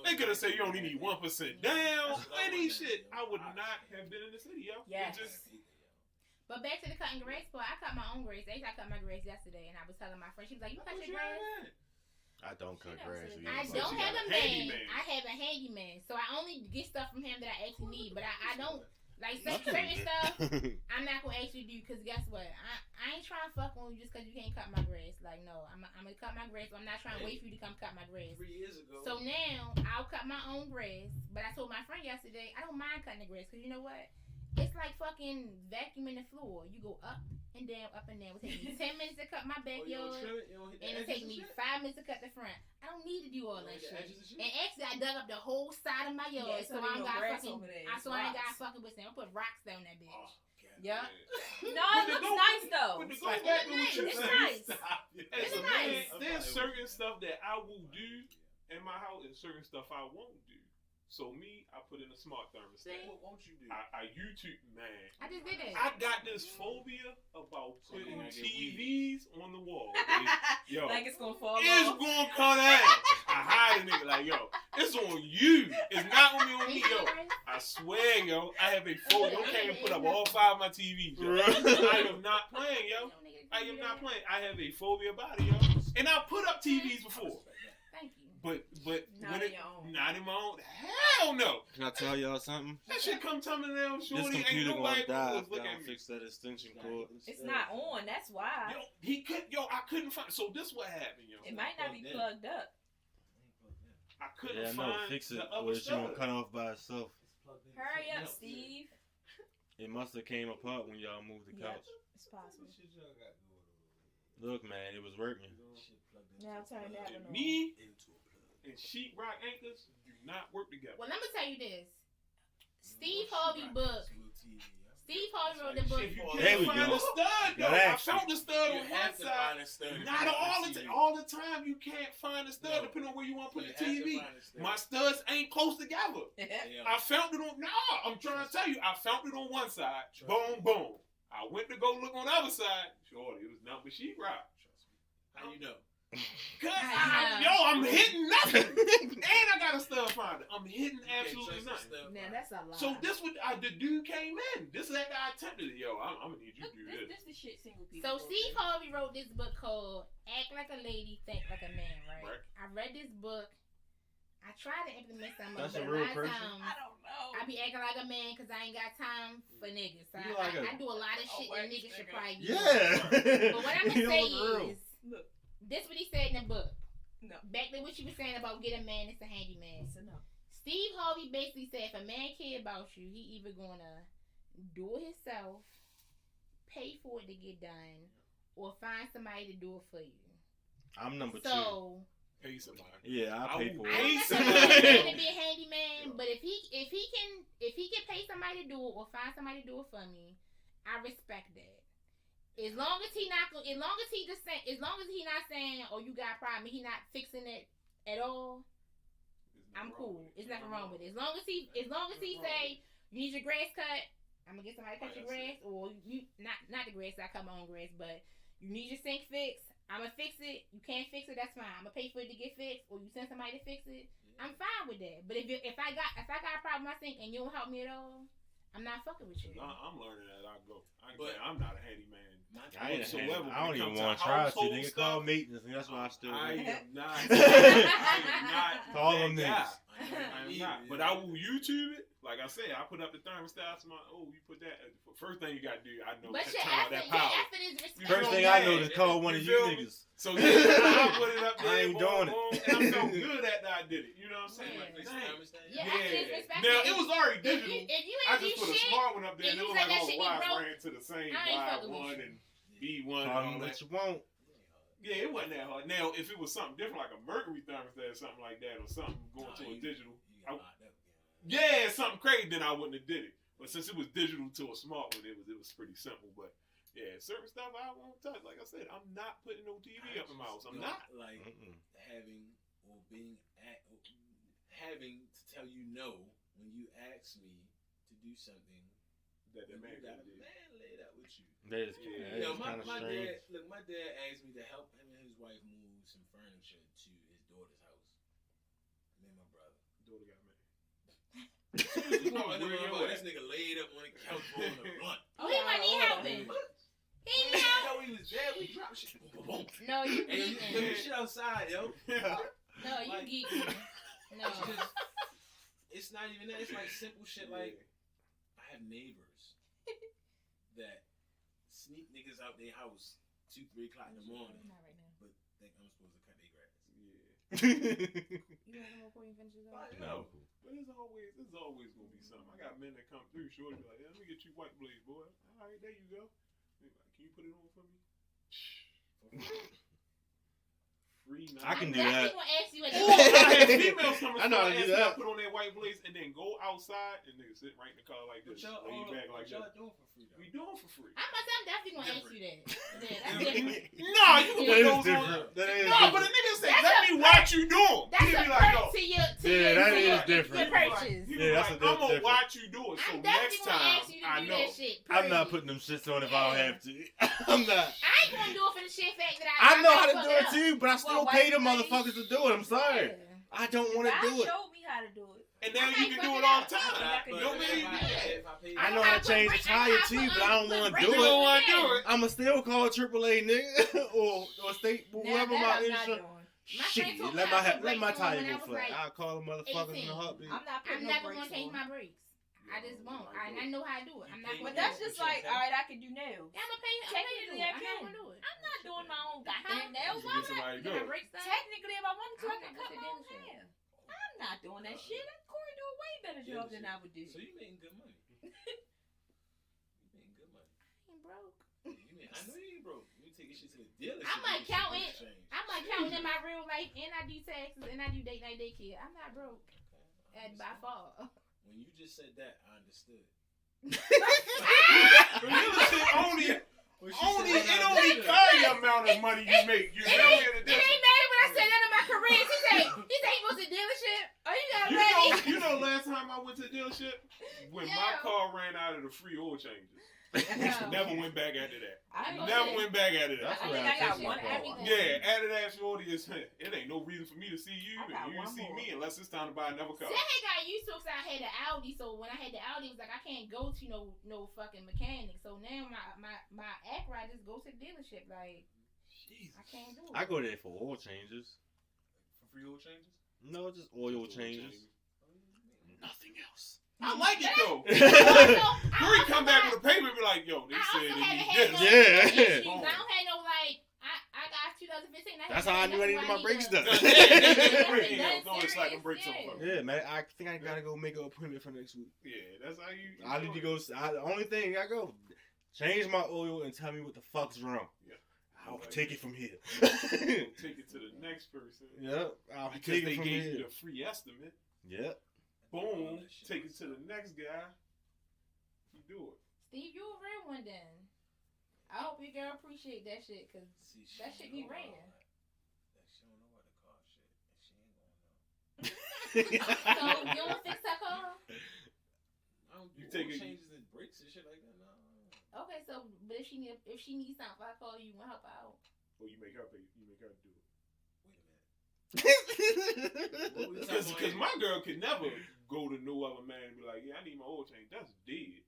They could have said you only need 1% down. Any shit. I would not have been in the city, yo. Yes. But back to the cutting grass part, I cut my own grass. I cut my grass yesterday, and I was telling my friend, she was like, "You cut your grass?" I don't cut grass. I don't have a man. I have a handyman, so I only get stuff from him that I actually need. But I don't like certain stuff. I'm not gonna actually do because guess what? I ain't trying to fuck on you just because you can't cut my grass. Like no, I'm gonna cut my grass. But I'm not trying to wait for you to come cut my grass. 3 years ago. So now I'll cut my own grass. But I told my friend yesterday I don't mind cutting the grass because you know what? It's like fucking vacuuming the floor. You go up and down, up and down. It take me 10 minutes to cut my backyard, and it take me 5 minutes to cut the front. I don't need to do all that shit. And actually, I dug up the whole side of my yard, so I ain't got fucking. So I ain't got fucking with them. I put rocks down that bitch. Yeah. No, it looks nice though. But to go back to what you It's said, nice. as a man, there's certain stuff that I will do in my house, and certain stuff I won't do. So me, I put in a smart thermostat. What won't you do? I YouTube, man. I just did it. I got this phobia about putting TVs on the wall. Yo, like it's gonna fall it's off. gonna come out. I hide a nigga like, yo, it's on you. It's not on me, on me, yo. I swear, yo, I have a phobia. I can't put up all 5 of my TVs, yo. I am not playing, yo. I am not playing. I have a phobia about it, yo. And I put up TVs before. Thank you. But not when in your own. Not in my own. Hell no. Can I tell y'all something? That shit come tumbling down, This shorty. Ain't computer nobody gonna die was if y'all looking at don't me. fix that extension cord. It's not on. That's why. I couldn't find. So this what happened, yo. It might not be plugged up. I couldn't Yeah, find no, fix it. the other Or it's gonna stud. cut off by itself. Hurry up, Steve. It must have came apart when y'all moved the couch. It's possible. Look, man, it was working. Now turn that one on. Me and sheetrock anchors do not work together. Well, let me tell you this. Steve Harvey book. Steve Harvey wrote the book. If you There we can't find go. the stud, yo, Got I action. found the stud You on have one to side. find a stud. Not all the time. You can't find the stud depending on where you want to put the TV. My studs ain't close together. I found it on. I'm trying to tell you. I found it on one side. Boom, boom. I went to go look on the other side. Shorty, it was nothing but sheetrock. How you know? Cause I'm hitting nothing, and I got a stud finder. I'm hitting absolutely nothing. Now that's a lot. So this what the dude came in. This is after I attempted it. Yo, I'm gonna need you to do this. This the shit single people. So Steve Harvey wrote this book called "Act Like a Lady, Think Like a Man." Right? I read this book. I try to implement some of it, but a lot of times I don't know. I be acting like a man because I ain't got time for niggas. So like I do a lot of shit that niggas should probably do. Yeah. But what I'm gonna say is, look, this what he said in the book. No. Back to what you were saying about get a man, it's a handyman. So no. Steve Harvey basically said if a man care about you, he either gonna do it himself, pay for it to get done, or find somebody to do it for you. I'm number two. So Pay somebody. Yeah, I pay for it. I don't necessarily to be a handyman, but if he can pay somebody to do it or find somebody to do it for me, I respect that. As long as he not saying, oh, you got a problem, he not fixing it at all, I'm cool. There's nothing wrong with it. As long as he say you need your grass cut, I'm gonna get somebody to cut your grass, or you not the grass, I cut my own grass, but you need your sink fixed, I'm gonna fix it. You can't fix it, that's fine. I'm gonna pay for it to get fixed, or you send somebody to fix it. I'm fine with that. But if I got a problem with my sink and you don't help me at all, I'm not fucking with you. I'm learning as I go. I'm not a handyman. I don't even want to try to. Nigga, call maintenance, and that's why I still. I am not. Call them niggas. I am not. But I will YouTube it. Like I said, I put up the thermostat. You put that. First thing you got to do, I know, but turn on that power. First thing I know is call one of you niggas. So I put it up there. I ain't doing it. And I felt good after I did it. You know what I'm saying? Yeah. Now, it was already digital. If you I just put a smart one up there, and it was like all the wires broke, ran to the same Y1 and B1 Call and all that. you won't. Yeah, it wasn't that hard. Now, if it was something different, like a mercury thermostat or something like that, or something going to a digital, something crazy, then I wouldn't have did it. But since it was digital to a smart one, it was pretty simple. But yeah, certain stuff I won't touch. Like I said, I'm not putting no TV up in my house. I'm not like having to tell you no when you ask me to do something that the man laid out with you. That is kind of strange. My dad asked me to help him and his wife move some furniture to his daughter's house. Me and my brother. Daughter got married. This nigga laid up on the couch rolling a blunt. Oh, he wasn't even helping. He didn't help. He was there. We dropped shit. No, you geeking. Shit outside, yo. No, you geeking. No. It's not even that. It's like simple shit like I have neighbors that sneak niggas out their house 2-3 o'clock in the morning. Not right now. But think I'm supposed to cut their grass. You want to before you finish this up? No. But there's always gonna be something. I got men that come through, sure, be like, let me get you white blades, boy. All right, there you go. Like, can you put it on for me? Free night. I can do that. I'm gonna ask you I had females come I know how to do that. put on their white blades and then go outside and niggas sit right in the car like this, lay back like that. Doing for free, though? We doing for free. I'm definitely gonna ask you that. That's different. No, you can put those on. No, but a nigga say, let me watch you do them. That's He a be like, perk to your different. purchase. He be Yeah, that's like, a I'm gonna different. watch you do it. So I'm next definitely gonna time, ask you to I do know. that shit. I'm not putting them shits on if I don't have to. I'm not. I ain't gonna do it for the shit fact that I know how to fuck do it too, but I still pay them white motherfuckers to do it. I'm sorry. I don't want to do it. God showed me how to do it. And now you can do it all the time. I know how to change the tire too, but I don't want to do You don't it. want to do it. I'ma still call AAA nigga or state whoever my insurance. Shit, let my tire go flat. I'll call the motherfuckers in a heartbeat. I'm never gonna change my brakes. I just won't. I know how to do it. I'm not. But that's just like, all right, I can do nails. I'm gonna pay. Technically, I I'm can. not gonna do it. I'm not doing my own goddamn nails. Why not? Technically, if I wanted to, I could cut my own hair. I'm not doing that shit. Corey do a way better job than I would do. So you making good money. You making good money. I ain't broke. I know you ain't broke. You take your shit to the dealership. I'm accountant in my real life, and I do taxes, and I do date night daycare. I'm not broke. And by far. When you just said that, I understood. It only carry the amount of money you make. You it ain't matter when I said that in my career. He said he goes to dealership. Oh, you got ready. You know, last time I went to the dealership, when my car ran out of the free oil changes. Never went back after that. Never went back after that. I think I got one everything. Yeah, after that, shorty, it ain't no reason for me to see you, and you see me unless it's time to buy another car. See, I got used to it because I had the Audi, so when I had the Audi, it was like I can't go to no fucking mechanic. So now my Acura, I just go to the dealership. Like, Jesus. I can't do it. I go there for oil changes. For free oil changes? No, just oil changes. Nothing else. I like it though. Yuri come back with a paper and be like, yo, they said they need this. Yeah. I don't have no like. I got 2015. I That's how I knew I needed my brakes done. Go and slap them brakes on. Yeah, man. I think I gotta go make an appointment for next week. Yeah, that's how you. I need to go. The only thing I go change my oil and tell me what the fuck's wrong. Yeah. I'll take it from here. Take it to the next person. Yep. I'll because take it they from gave here. you the free estimate. Yep. Boom. Take it to the next guy. You do it. Steve, you a real one then. I hope your girl appreciate that shit, cause that shit be rare. She don't know what the car shit. She ain't gonna know. So you don't fix that car? I don't You do take oil it- changes and brakes and shit like that. No. Okay, so but if she needs something, if I call you, help her out. Or you make her pay. You make her do it. Wait a minute. Because my girl could never go to no other man and be like, yeah, I need my oil change. That's dead.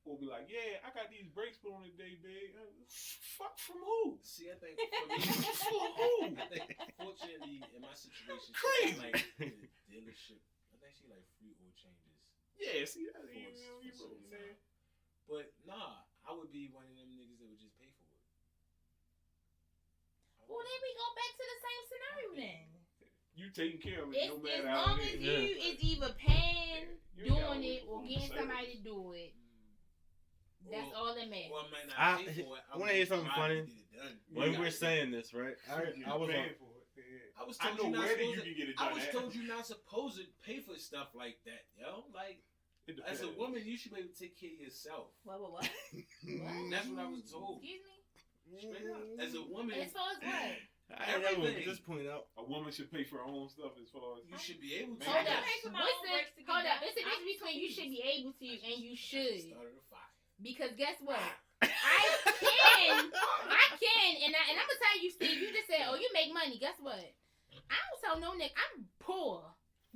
Or be like, yeah, I got these brakes put on today, babe. Fuck from who? See, I think for me, I think fortunately in my situation, Crazy. she got, like the dealership. I think she like free oil changes. Yeah, see, that man. But nah, I would be one of them niggas that would just pay for it. Well, then we go back to the same scenario then. You taking care of it, no As matter how long it as is. you is either paying, You ain't gotta doing it, or work getting on somebody to do it. That's all that matters. Or I might not pay for it. I want to hear something funny. When You we're got saying this, right? I was paying on. for it. Yeah. I was I told know you not where supposed you to. can get it I done was at. told you not supposed to pay for stuff like that, yo. Like It as a depends. woman, you should be able to take care of yourself. What? That's what I was told. Excuse me? Straight up. As a woman, As far as what? I never Everything. just point out. A woman should pay for her own stuff as far as you should be able to. Hold I up. pay for my What's own the, brakes to get hold up. done. It's a difference between you should be able to and you should. Started a fire. Because guess what? I can, and I'm gonna tell you, Steve. You just said, "Oh, you make money." Guess what? I don't tell no nigga I'm poor.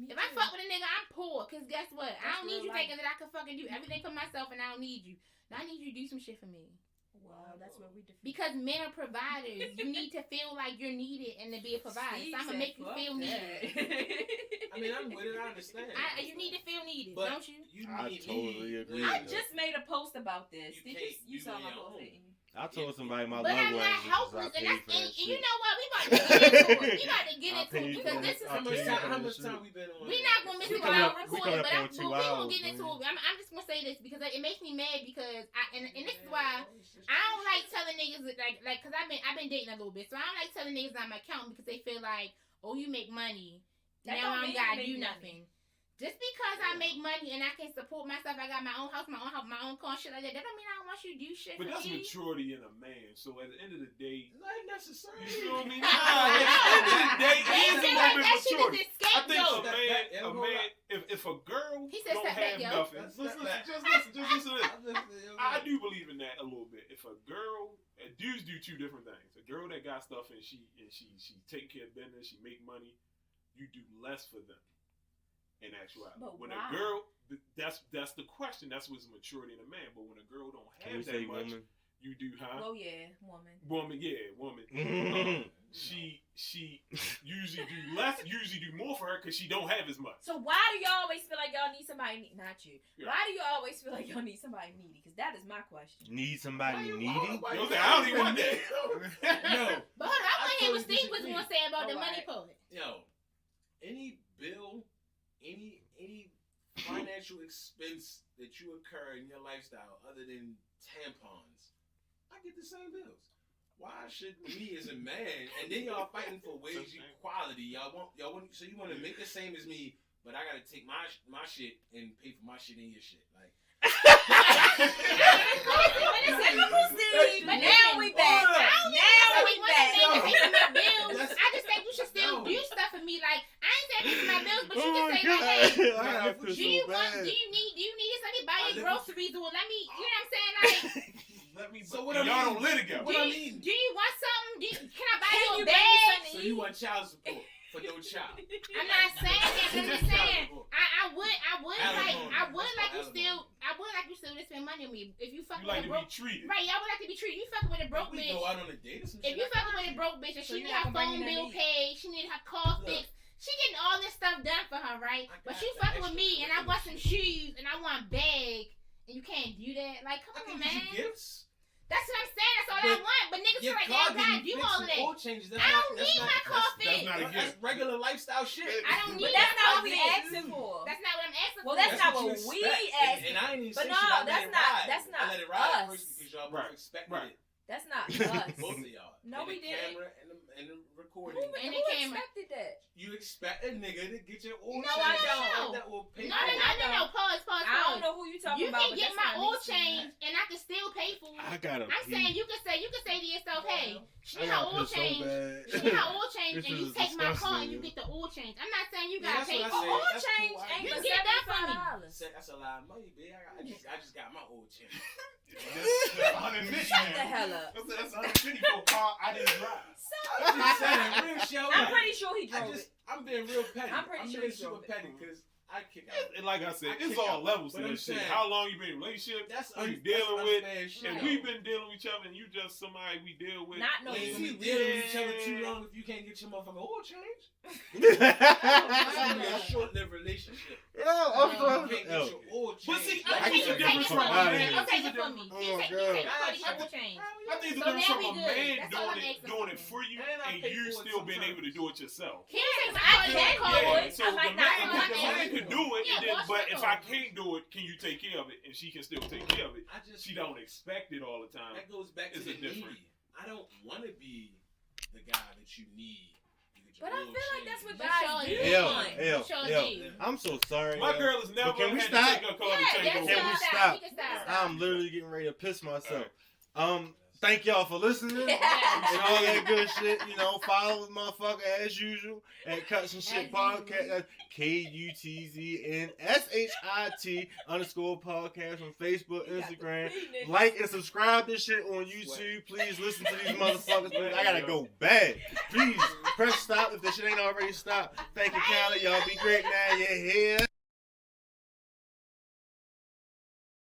If I fuck with a nigga, I'm poor. Cause guess what? I don't need you thinking that I can fucking do everything for myself, and I don't need you. Now I need you to do some shit for me. Wow, that's where we differ. Because men are providers. You need to feel like you're needed and to be a provider. So I'm gonna make you feel needed. I mean, I'm with it. I understand. You need to feel needed, But don't you? I totally agree. I just made a post about this. You Did can't you do saw it my on your post? own. Didn't you? I told somebody my But love I'm not language is helpless, I and pay that's for that you shit. know what? We about to get into it. We about to get I'll into pay it you because for this it. is I'll pay you for How that much shit. time we been on? we're not gonna miss We it coming while up- we recording, coming up but on 2 we gonna hours, get into man. it. I'm just gonna say this because it makes me mad because and this is why I don't like telling niggas that, like because I've been dating a little bit, so I don't like telling niggas on my account because they feel like, oh, you make money, That now don't I mean don't gotta you do make nothing. Just because I make money and I can support myself, I got my own house, my own car, shit like that. That don't mean I don't want you to do shit But for that's me. maturity in a man. So at the end of the day, Not necessarily. you know what I mean? At the end of the day, They it's a feel little like bit that shit maturity. is a I think scapegoat. if a girl He said don't step back, have yo. nothing, Step listen, back. just listen to this. I do believe in that a little bit. If a girl, dudes do two different things. A girl that got stuff and she take care of business, she make money, you do less for them. In actuality, But when why? a girl, that's the question. That's what's maturity in a man. But when a girl don't Can have you that say much, woman? you do, huh? Oh yeah, woman. Woman. She usually do less, usually do more for her because she don't have as much. So why do y'all always feel like y'all need somebody? Not you. Yeah. Why do you always feel like y'all need somebody needy? Because that is my question. Need somebody needy? You know what I'm saying? I don't even want that. No. But hold on, I want to hear what totally Steve was disagree. gonna say about the Alright. money part. Yo, any bill, any financial expense that you incur in your lifestyle other than tampons, I get the same bills. Why should me as a man, and then y'all fighting for wage equality? Y'all want, so you want to make the same as me, but I gotta take my shit and pay for my shit and your shit, like. But now we back. Now we back. I just think you should still do stuff for me. Like I ain't saying pay for my bills, but you Oh can my say god! like, hey, I feel do you so want? bad. Do you need somebody buy I your live groceries or let me? You know what I'm saying? Like, Let me. So what and I y'all mean- don't live together. What I mean? do you want something? Can I buy Can you you a bring me bag? something to So eat? you want child support for no child? I'm not saying that, but I'm just saying. I would Alimony. like you That's still. alimony. I would like you still to spend money on me. If you You fucking like with a to be broke, treated. right? Y'all would like to be treated. You fucking with a broke We bitch. go out on a date or some If shit. you fucking with a broke bitch and So she you need her not gonna bring phone me bill nothing to paid, she need her car Look. fixed, she getting all this stuff done for her, right? I But got you the fucking with extra me and I credit want some shit. shoes and I want a bag and you can't do that. Like, I come can on, get you man. gifts. That's what I'm saying. That's all I want. But niggas Your right car now. I getting do fixed all and of oil that. changes. I don't need my car That's fixed. not a That's gift. regular lifestyle shit. I don't need But that's my not car what we fixed. asking for. That's not what I'm asking Well, for. that's not what what you we expect. asking. And I ain't even But say no, shit. I let that's it not- ride. that's not I let it ride us. first because y'all both Right. expected Right. it. That's not us. Both of y'all. No, and we the didn't. camera and the recording. Who And the who camera. expected that? You expect a nigga to get your oil No, change. I don't. That will pay No. for it. Pause. I don't know who you talking You about. can but get that's my not oil me. change, and I can still pay for it. I gotta I'm pee. saying you can say to yourself, hey, she I need her gotta oil piss so change. bad. She need her oil change, This and you is take my car disgusting, and you yo. get the oil change. I'm not saying you Yeah, gotta that's pay what I for said. Oil That's change cool. ain't You but get that from me. $75. That's a lot of money, bitch. I just got my oil change. That's 150. Shut the hell up. That's 150 for a car I didn't drive. I'm just saying, real shit. I'm pretty sure he drove it. I'm being real petty. I'm pretty sure being he super drove it. petty because I kick out. And like I said, I it's kick all out. levels But to I'm this shit. saying- How long you been in a relationship? That's Who you dealing with? unfair shit. And we been dealing with each other, and you just somebody we deal with. Not no You ain't sweet. be dealing with each other too long if you can't get your motherfucking oil change. Yo, It's gonna be a short-lived relationship. I'm You so. can't get Yo. your oil change. But see, Okay, I you get the take difference it from from a outta me. here. man. You take it from me. Oh, You take God. it for the oil change. I think it's So the difference now from we a good. man That's all I'm doing asking it for. for you, And I and pay you for it still being sometimes. able to do it yourself. He takes I my can car. do Yeah, it. so I the might man, not. the man can do it, Yeah, and then, wash but my if car. I can't do it, can you take care of it? And she can still take care of it. I just She don't expect it all the time. That goes back to It's the a different- needy. I don't want to be the guy that you need. to get your But I oil feel like that's changed. what That's guys all do. you Yo, Sure yo. do. I'm so sorry. My yo. girl has never can we had stop? to take her car to change that's her Can oil. we stop. stop? We can stop. I'm literally getting ready to piss myself. Thank y'all for listening and Yeah. all that good shit. You know, follow the motherfucker as usual at Cuts and Shit As Podcast. That's KUTZNSHIT_podcast on Facebook, Instagram. Like and subscribe this shit on YouTube. Please listen to these motherfuckers. Please. I gotta go bad. Please press stop if the shit ain't already stopped. Thank you, Kylie. Y'all be great now. You're here.